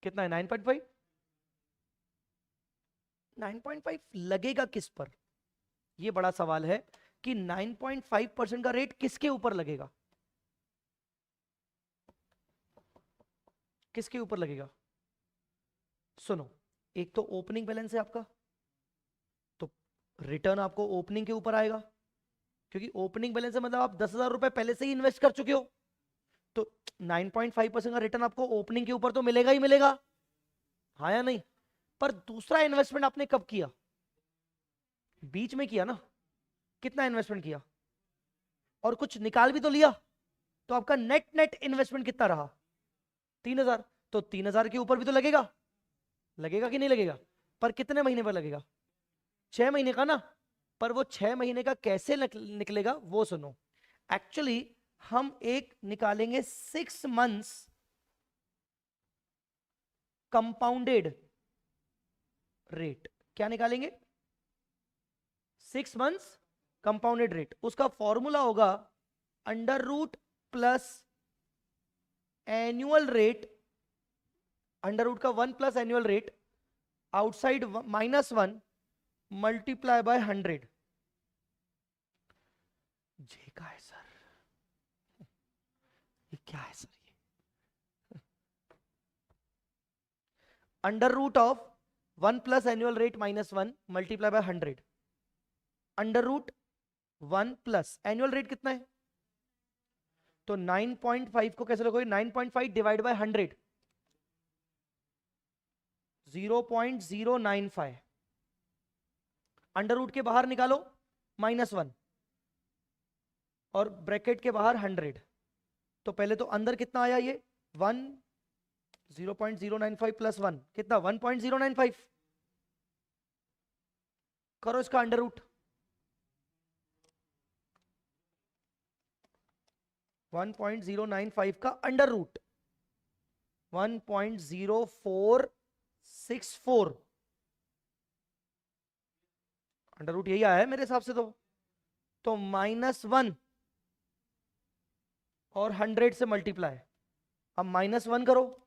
कितना है? 9.5। 9.5 लगेगा किस पर? यह बड़ा सवाल है कि 9.5% का रेट किसके ऊपर लगेगा? किसके ऊपर लगेगा? सुनो, एक तो ओपनिंग बैलेंस है आपका, तो रिटर्न आपको ओपनिंग के ऊपर आएगा, क्योंकि ओपनिंग बैलेंस है मतलब आप 10,000 रुपए पहले से ही इन्वेस्ट कर चुके हो। तो 9.5% का रिटर्न आपको ओपनिंग के ऊपर तो मिलेगा ही मिलेगा, हाँ या नहीं? पर दूसरा इन्वेस्टमेंट आपने कब किया? बीच में किया ना। कितना इन्वेस्टमेंट किया और कुछ निकाल भी तो लिया, तो आपका नेट नेट इन्वेस्टमेंट कितना रहा? 3000। तो 3000 के ऊपर भी तो लगेगा, लगेगा कि नहीं लगेगा? पर कितने महीने पर लगेगा? 6 महीने का ना। पर वो 6 महीने का कैसे निकलेगा वो सुनो। एक्चुअली हम एक निकालेंगे 6 मंथ्स कंपाउंडेड रेट। क्या निकालेंगे? 6 मंथ्स कंपाउंडेड रेट। उसका फॉर्मूला होगा under root plus annual rate, under root का 1 plus annual rate outside -1 multiply by 100। जे का है सर, ये क्या है सर? ये under root of 1 plus annual rate -1 multiply by 100। Under root 1 plus annual rate कितना है? तो 9.5 को कैसे लिखोगे? 9.5 डिवाइड बाय 100, 0.095। अंडर रूट के बाहर निकालो -1 और ब्रैकेट के बाहर 100। तो पहले तो अंदर कितना आया? ये 1, 0.095 प्लस 1 कितना? 1.095। करो इसका अंडर रूट। 1.095 का अंडर रूट 1.0464। अंडर रूट यही आया है मेरे हिसाब से। तो -1 और 100 से मल्टीप्लाई। अब -1 करो,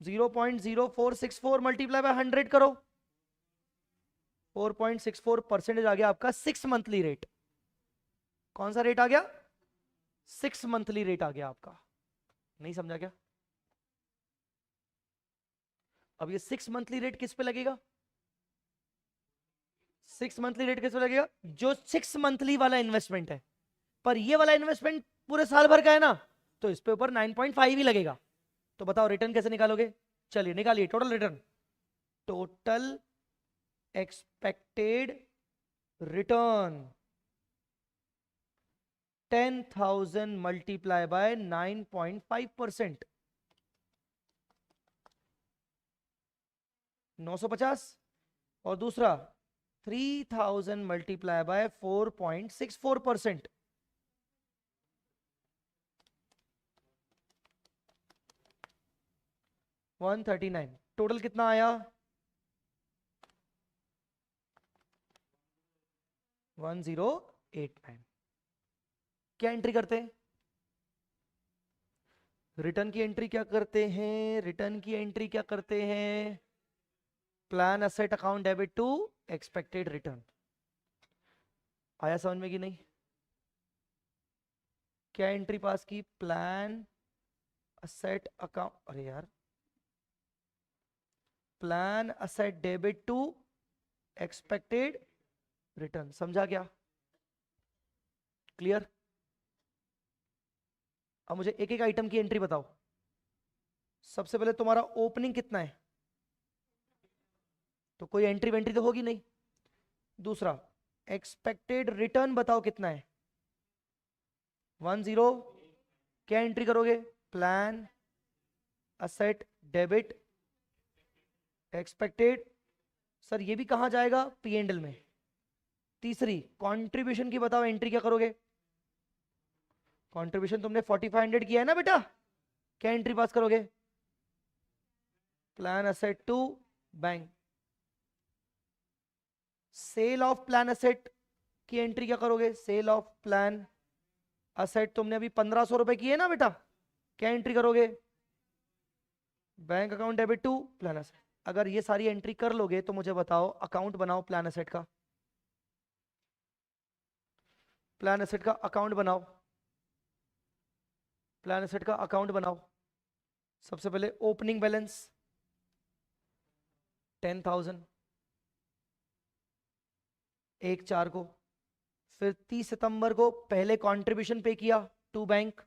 0.0464 मल्टीप्लाई बाय 100 करो, 4.64% आ गया आपका 6 मंथली रेट। कौन सा रेट आ गया? 6 मंथली रेट आ गया आपका। नहीं समझा क्या? अब ये 6 मंथली रेट किस पे लगेगा? 6 मंथली रेट किस पे लगेगा? जो 6 मंथली वाला इन्वेस्टमेंट है। पर ये वाला इन्वेस्टमेंट पूरे साल भर का है ना, तो इस पे ऊपर 9.5 ही लगेगा। तो बताओ रिटर्न कैसे निकालोगे? चलिए निकालिए total return. Total expected return 10,000 multiply by 9.5%, 950। और दूसरा 3,000 मल्टीप्लाई बाय 4.64%, 139। टोटल कितना आया? 1089। क्या एंट्री करते हैं? रिटर्न की एंट्री क्या करते हैं? रिटर्न की एंट्री क्या करते हैं? Plan asset account debit to expected return. आया समझ में कि नहीं? क्या एंट्री पास की? प्लान असेट अकाउंट, अरे यार, plan asset debit to expected return. समझा क्या? क्लियर? अब मुझे एक एक आइटम की एंट्री बताओ। सबसे पहले तुम्हारा ओपनिंग कितना है? तो कोई एंट्री वेंट्री तो होगी नहीं। दूसरा एक्सपेक्टेड रिटर्न बताओ कितना है? 10। क्या एंट्री करोगे? Plan asset debit expected. Sir ये भी कहां जाएगा? पी एंड एल में। तीसरी कंट्रीब्यूशन की बताओ, एंट्री क्या करोगे? कंट्रीब्यूशन तुमने 4500 किया है ना बेटा, क्या एंट्री पास करोगे? Plan asset to bank. Sale of plan asset की एंट्री क्या करोगे? सेल ऑफ प्लान असेट तुमने अभी 1500 रुपए किए ना बेटा, क्या एंट्री करोगे? Bank account debit to plan asset. अगर ये सारी एंट्री कर लोगे तो मुझे बताओ, अकाउंट बनाओ प्लान असेट का। प्लान असेट का अकाउंट बनाओ, प्लान असेट का अकाउंट बनाओ। सबसे पहले ओपनिंग बैलेंस 10,000 1/4 को, फिर 30 सितंबर को पहले कंट्रीब्यूशन पे किया टू बैंक,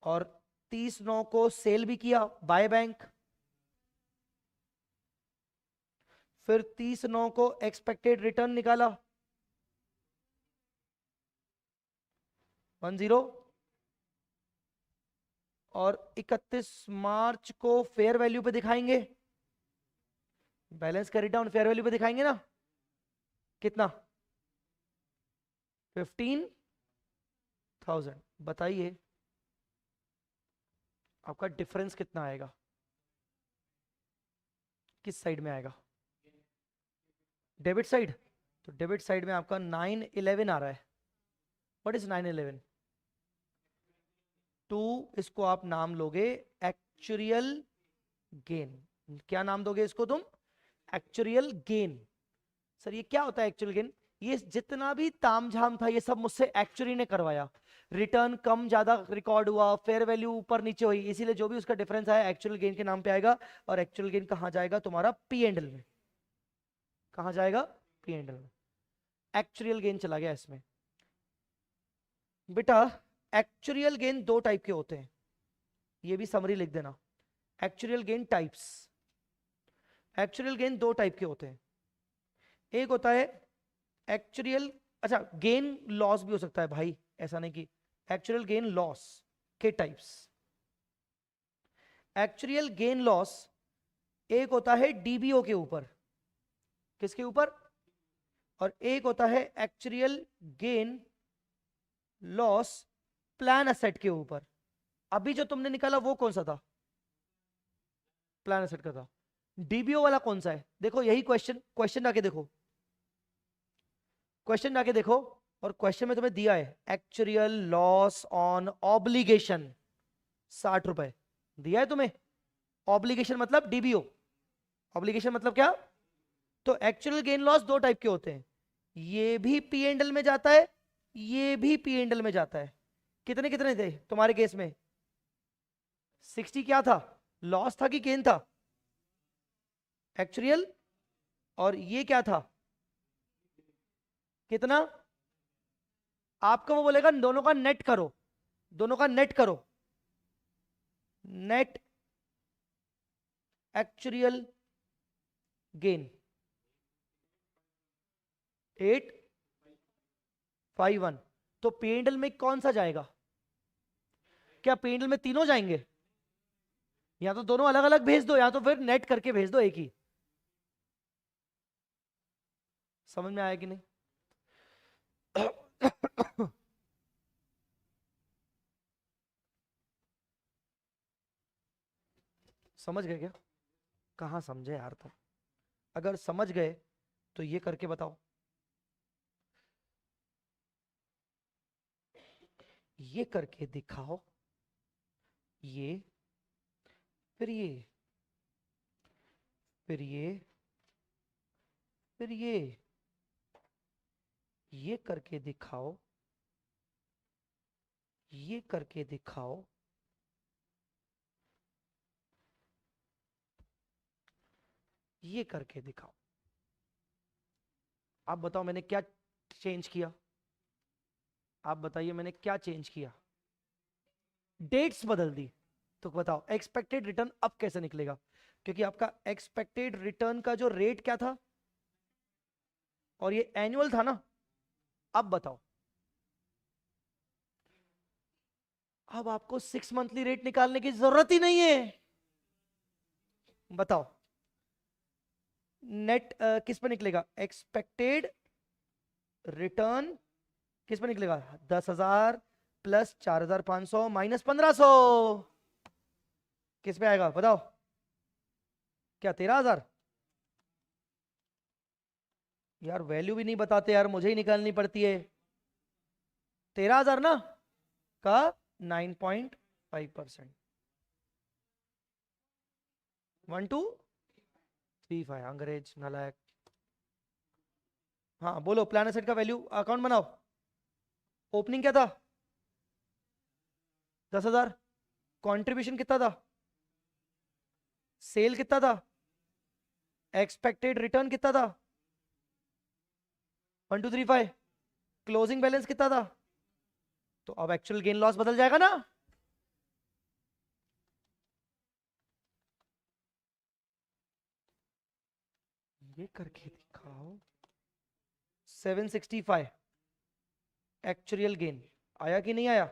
और 30/9 को सेल भी किया बाय बैंक। फिर 30/9 को एक्सपेक्टेड रिटर्न निकाला 10, और 31 मार्च को फेयर वैल्यू पे दिखाएंगे, balance carry down fair value पे दिखाएंगे ना, कितना 15,000। बताइए आपका डिफरेंस कितना आएगा, किस साइड में आएगा, डेबिट साइड। तो डेबिट साइड में आपका 911 आ रहा है। What is 911? 2 इसको आप नाम लोगे एक्चुअल गेन। क्या नाम दोगे इसको तुम? Actual gain. सर ये क्या होता है एक्चुअल गेन? ये जितना भी तामझाम था ये सब मुझसे एक्चुअली ने करवाया। रिटर्न कम ज्यादा रिकॉर्ड हुआ, फेयर वैल्यू ऊपर नीचे हुई, इसीलिए जो भी उसका डिफरेंस आया एक्चुअल गेन के नाम पे आएगा। और एक्चुअल गेन कहां जाएगा तुम्हारा? पी एंड एल में। कहां जाएगा? पी एंड एल में। एक्चुअल गेन चला गया इसमें। बेटा एक्चुअल गेन 2 टाइप के होते हैं, ये भी समरी लिख देना। Actual gain types. Actual gain 2 type के होते हैं। एक होता है एक्चुअल, अच्छा गेन लॉस भी हो सकता है भाई, ऐसा नहीं कि एक्चुअल गेन लॉस के टाइप्स। एक्चुअल गेन लॉस एक होता है डीबीओ के ऊपर, किसके ऊपर? और एक होता है actual gain loss plan asset के ऊपर। अभी जो तुमने निकाला वो कौन सा था? प्लान असेट का था। डीबीओ वाला कौन सा है? देखो यही क्वेश्चन आके देखो, क्वेश्चन आके देखो, और क्वेश्चन में तुम्हें दिया है एक्चुअल लॉस ऑन ऑब्लिगेशन 60 रुपए दिया है तुम्हें। ऑब्लिगेशन मतलब डीबीओ, ऑब्लिगेशन मतलब क्या? तो एक्चुअल गेन लॉस 2 टाइप के होते हैं, ये भी पी एंड एल में जाता है, ये भी पी एंड एल में जाता है। कितने कितने थे तुम्हारे केस में? 60 क्या था? लॉस था कि गेन था? एक्चुअल। और ये क्या था? कितना? आपको वो बोलेगा दोनों का नेट करो, दोनों का नेट करो। Net actual gain 851। तो पेंडल में कौन सा जाएगा? क्या पेंडल में तीनों जाएंगे? या तो दोनों अलग अलग भेज दो, या तो फिर नेट करके भेज दो एक ही। समझ में आया कि नहीं? समझ गए क्या? कहां समझे यार तुम? अगर समझ गए तो ये करके बताओ। ये करके दिखाओ, ये, फिर ये, फिर ये, फिर ये करके दिखाओ, ये करके दिखाओ, ये करके दिखाओ। आप बताओ मैंने क्या चेंज किया? आप बताइए मैंने क्या चेंज किया? डेट्स बदल दी। तो बताओ एक्सपेक्टेड रिटर्न अब कैसे निकलेगा? क्योंकि आपका एक्सपेक्टेड रिटर्न का जो रेट क्या था, और ये एनुअल था ना। अब बताओ, अब आपको 6 मंथली रेट निकालने की जरूरत ही नहीं है। बताओ नेट किस पे निकलेगा? एक्सपेक्टेड रिटर्न किस पे निकलेगा? 10,000 प्लस 4,500 माइनस 1,500 किस पे आएगा? बताओ। क्या 13,000? यार वैल्यू भी नहीं बताते यार, मुझे ही निकालनी पड़ती है। 13,000 ना का 9.5%। 1235 अंग्रेज नालायक। हाँ बोलो, प्लान एसेट का वैल्यू अकाउंट बनाओ। ओपनिंग क्या था? 10,000। कंट्रीब्यूशन कितना था? सेल कितना था? एक्सपेक्टेड रिटर्न कितना था? 1235। क्लोजिंग बैलेंस कितना था? तो अब एक्चुअल गेन लॉस बदल जाएगा ना। ये करके दिखाओ। 765 एक्चुअल गेन आया कि नहीं आया?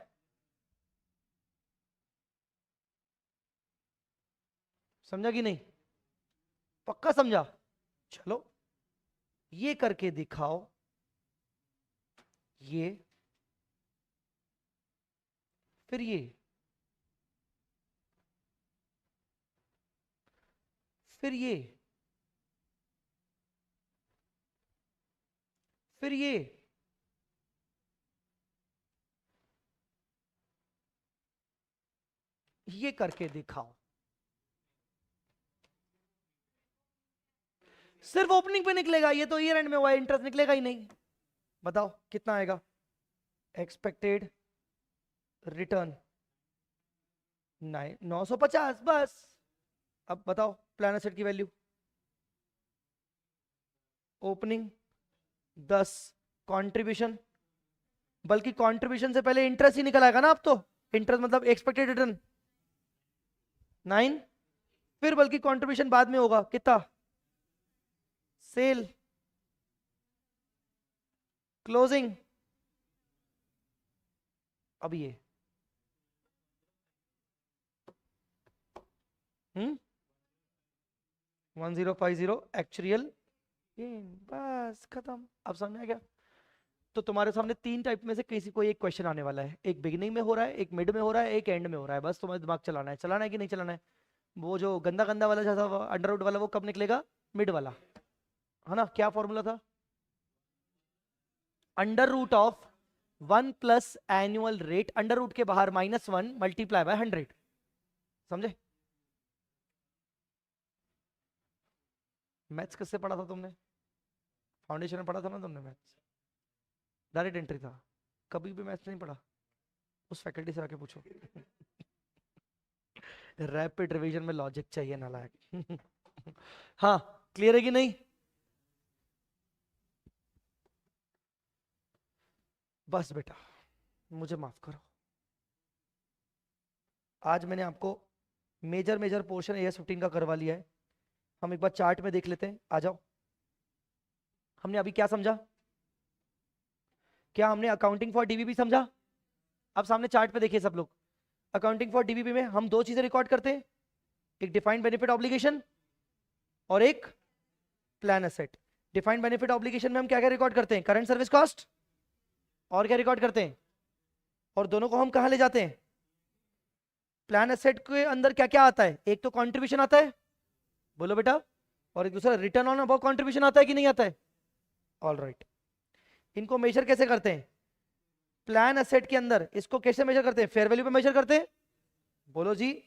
समझा कि नहीं? पक्का समझा? चलो ये करके दिखाओ। ये फिर ये फिर ये फिर ये करके दिखाओ। सिर्फ ओपनिंग पे निकलेगा, ये तो ईयर एंड में हुआ है, इंटरेस्ट निकलेगा ही नहीं। बताओ कितना आएगा एक्सपेक्टेड रिटर्न? 950 बस। अब बताओ प्लान एसेट की वैल्यू। ओपनिंग 10, कंट्रीब्यूशन, बल्कि कंट्रीब्यूशन से पहले इंटरेस्ट ही निकल आएगा ना। अब तो इंटरेस्ट मतलब एक्सपेक्टेड रिटर्न 9, फिर बल्कि कंट्रीब्यूशन बाद में होगा। कितना? सेल, क्लोजिंग, अब ये 1050 एक्चुअल गेन, बस खत्म। अब समझ आ गया? तो तुम्हारे सामने तीन टाइप में से किसी कोई एक क्वेश्चन आने वाला है। एक बिगिनिंग में हो रहा है, एक मिड में हो रहा है, एक एंड में हो रहा है। बस तुम्हें दिमाग चलाना है। चलाना है कि नहीं चलाना है? वो जो गंदा गंदा वाला जैसा अंडर रूट वाला वो कब निकलेगा? मिड वाला, है ना? क्या फॉर्मूला था? Under root of 1 plus annual rate, under root के बाहर -1 मल्टीप्लाई बाय 100। समझे? मैथ्स किससे पढ़ा था तुमने? फाउंडेशन में पढ़ा था ना तुमने मैथ्स? डायरेक्ट एंट्री था। कभी भी मैथ्स नहीं पढ़ा? उस फैकल्टी से आके पूछो। रैपिड रिवीजन में लॉजिक चाहिए नालायक। हाँ, क्लियर है कि नहीं? बस बेटा मुझे माफ करो, आज मैंने आपको मेजर मेजर पोर्शन AS15 का करवा लिया है। हम एक बार चार्ट में देख लेते हैं। आ जाओ। हमने अभी क्या समझा? क्या हमने अकाउंटिंग फॉर डीबीपी समझा? अब सामने चार्ट पे देखिए सब लोग। अकाउंटिंग फॉर डीबीपी में हम दो चीजें रिकॉर्ड करते हैं, एक डिफाइंड बेनिफिट ऑब्लिगेशन और एक plan asset. Defined benefit obligation में हम क्या क्या रिकॉर्ड करते हैं? Current service cost. और क्या रिकॉर्ड करते हैं? और दोनों को हम कहां ले जाते हैं? प्लान एसेट के अंदर क्या क्या आता है? एक तो कॉन्ट्रीब्यूशन आता है, बोलो बेटा, और एक दूसरा रिटर्न ऑन अबव कॉन्ट्रीब्यूशन आता है कि नहीं आता है? All right. इनको मेजर कैसे करते हैं? प्लान एसेट के अंदर इसको कैसे मेजर करते हैं? फेयर वैल्यू पे मेजर करते हैं, बोलो जी।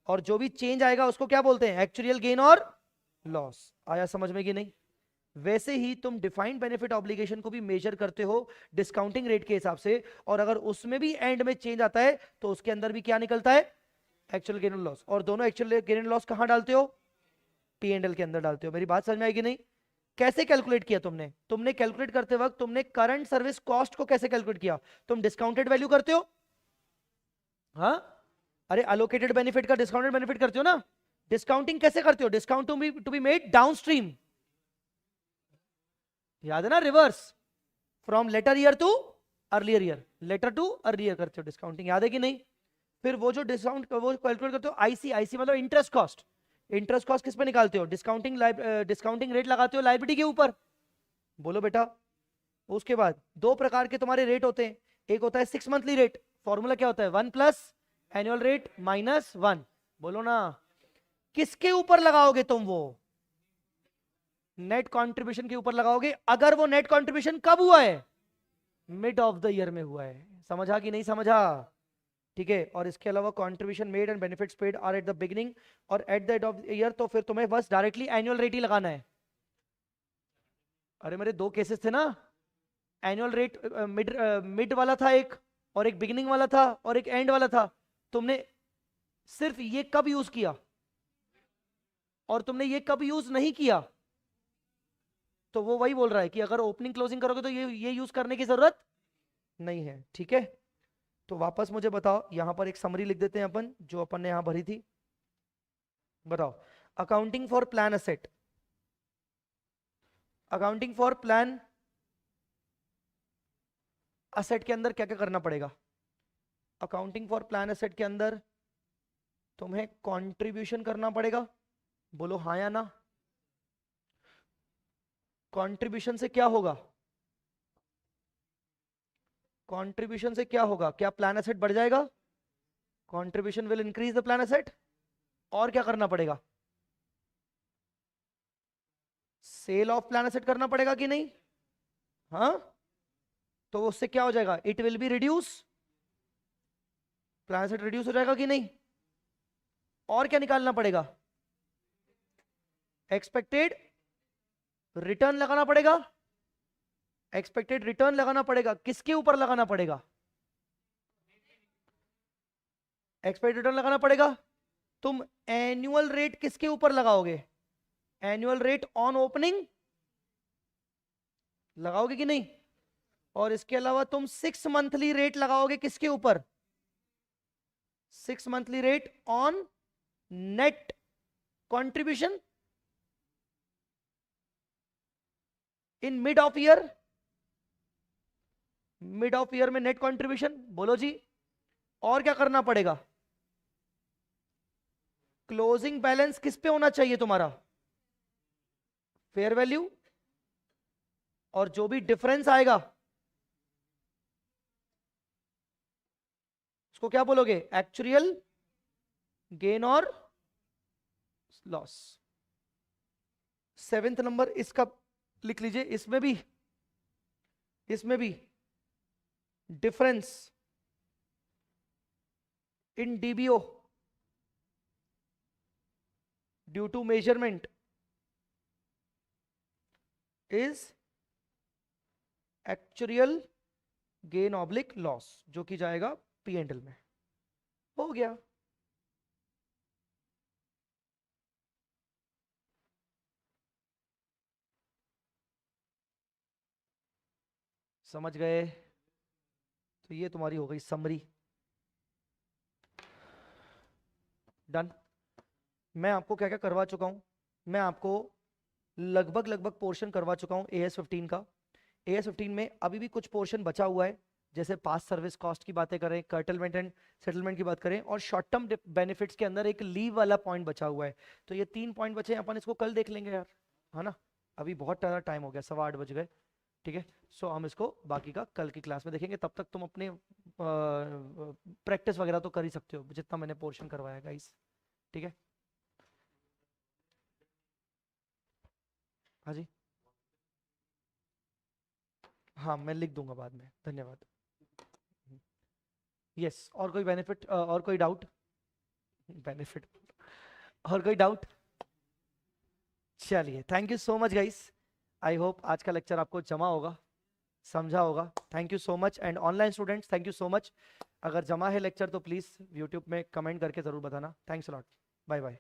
और जो भी चेंज आएगा उसको क्या बोलते हैं? एक्चुअल गेन और लॉस। आया समझ में कि नहीं? वैसे ही तुम डिफाइंड बेनिफिट ऑब्लिगेशन को भी मेजर करते हो डिस्काउंटिंग रेट के हिसाब से, और अगर उसमें भी एंड में चेंज आता है तो उसके अंदर भी क्या निकलता है? एक्चुअल गेन और लॉस। और दोनों एक्चुअल गेन और लॉस कहां डालते हो? P&L के अंदर डालते हो। मेरी बात समझ में आएगी नहीं? कैसे कैलकुलेट किया तुमने? तुमने कैलकुलेट करते वक्त तुमने करंट सर्विस कॉस्ट को कैसे कैलकुलेट किया? तुम डिस्काउंटेड वैल्यू करते हो? हाँ, अरे अलोकेटेड बेनिफिट का डिस्काउंटेड बेनिफिट करते हो ना? डिस्काउंटिंग कैसे करते हो? Discount to be made downstream, याद है ना? Reverse, from later year to earlier year, later to earlier करते हो डिस्काउंटिंग, याद है कि नहीं? फिर वो जो डिस्काउंट वो कैलकुलेट करते हो आईसी मतलब इंटरेस्ट कॉस्ट। इंटरेस्ट कॉस्ट किस पे निकालते हो? डिस्काउंटिंग रेट लगाते हो लायबिलिटी के ऊपर, बोलो बेटा। उसके बाद दो प्रकार के तुम्हारे रेट होते हैं, एक होता है 6 मंथली रेट, फॉर्मूला क्या होता है? 1 प्लस एनुअल रेट -1, बोलो ना। किसके ऊपर लगाओगे तुम? वो नेट कंट्रीब्यूशन के ऊपर लगाओगे, अगर वो नेट कंट्रीब्यूशन कब हुआ है? मिड ऑफ द ईयर में हुआ है। समझा कि नहीं समझा? ठीक है। और इसके अलावा contribution made and benefits paid are at the beginning और at the end of year, तो फिर तुम्हें बस डायरेक्टली एनुअल रेट ही लगाना है। अरे मेरे दो केसेस थे ना, एनुअल रेट मिड वाला था एक, और एक बिगिनिंग वाला था, और एक एंड वाला था। तुमने सिर्फ ये कब यूज किया और तुमने ये कब यूज नहीं किया? तो वो वही बोल रहा है कि अगर ओपनिंग क्लोजिंग करोगे तो ये यूज करने की जरूरत नहीं है। ठीक है, तो वापस मुझे बताओ, यहां पर एक समरी लिख देते हैं अपन जो अपन ने यहां भरी थी। बताओ, accounting for plan asset accounting for plan asset के अंदर क्या क्या करना पड़ेगा? अकाउंटिंग फॉर प्लान असेट के अंदर तुम्हें कंट्रीब्यूशन करना पड़ेगा, बोलो हाँ या ना। कंट्रीब्यूशन से क्या होगा? कंट्रीब्यूशन से क्या होगा? क्या प्लान एसेट बढ़ जाएगा? Contribution will increase the plan asset. और क्या करना पड़ेगा? सेल ऑफ प्लान एसेट करना पड़ेगा कि नहीं? हाँ, तो उससे क्या हो जाएगा? It will be reduce, plan asset reduce हो जाएगा कि नहीं? और क्या निकालना पड़ेगा? एक्सपेक्टेड रिटर्न लगाना पड़ेगा। एक्सपेक्टेड रिटर्न लगाना पड़ेगा, किसके ऊपर लगाना पड़ेगा? एक्सपेक्टेड रिटर्न लगाना पड़ेगा। तुम एनुअल रेट किसके ऊपर लगाओगे? एनुअल रेट ऑन ओपनिंग लगाओगे कि नहीं? और इसके अलावा तुम 6 मंथली रेट लगाओगे किसके ऊपर? 6 monthly rate on net contribution in mid of year. Mid of year में नेट कंट्रीब्यूशन, बोलो जी। और क्या करना पड़ेगा? क्लोजिंग बैलेंस किस पे होना चाहिए तुम्हारा? Fair value. और जो भी डिफरेंस आएगा उसको क्या बोलोगे? एक्चुअल गेन और लॉस। 7th नंबर इसका लिख लीजिए। इसमें भी difference in DBO due to measurement is actual gain oblique loss, जो कि जाएगा P&L में। हो गया। समझ गए? तो ये तुम्हारी हो गई समरी। डन। मैं आपको क्या क्या करवा चुका हूं? मैं आपको लगभग पोर्शन करवा चुका हूं AS15 का। AS15 में अभी भी कुछ पोर्शन बचा हुआ है, जैसे पास सर्विस कॉस्ट की बातें करें, कर्टलमेंट एंड सेटलमेंट की बात करें, और शॉर्ट टर्म बेनिफिट्स के अंदर एक लीव वाला पॉइंट बचा हुआ है। तो ये 3 पॉइंट बचे हैं, अपन इसको कल देख लेंगे यार, है ना? अभी बहुत ज़्यादा टाइम हो गया, 8:15 बज गए। ठीक है, सो हम इसको बाकी का कल की क्लास में देखेंगे। तब तक तुम अपने प्रैक्टिस वगैरह तो कर ही सकते हो जितना मैंने पोर्शन करवाया गाइस। ठीक है, हाँ जी, हाँ मैं लिख दूंगा बाद में। धन्यवाद। यस, और कोई बेनिफिट और कोई डाउट? बेनिफिट और कोई डाउट? चलिए, thank you so much guys. I hope आज का लेक्चर आपको जमा होगा, समझा होगा। Thank you so much. And online students, thank you so much. अगर जमा है लेक्चर तो प्लीज़ यूट्यूब में कमेंट करके ज़रूर बताना। Thanks a lot. Bye bye.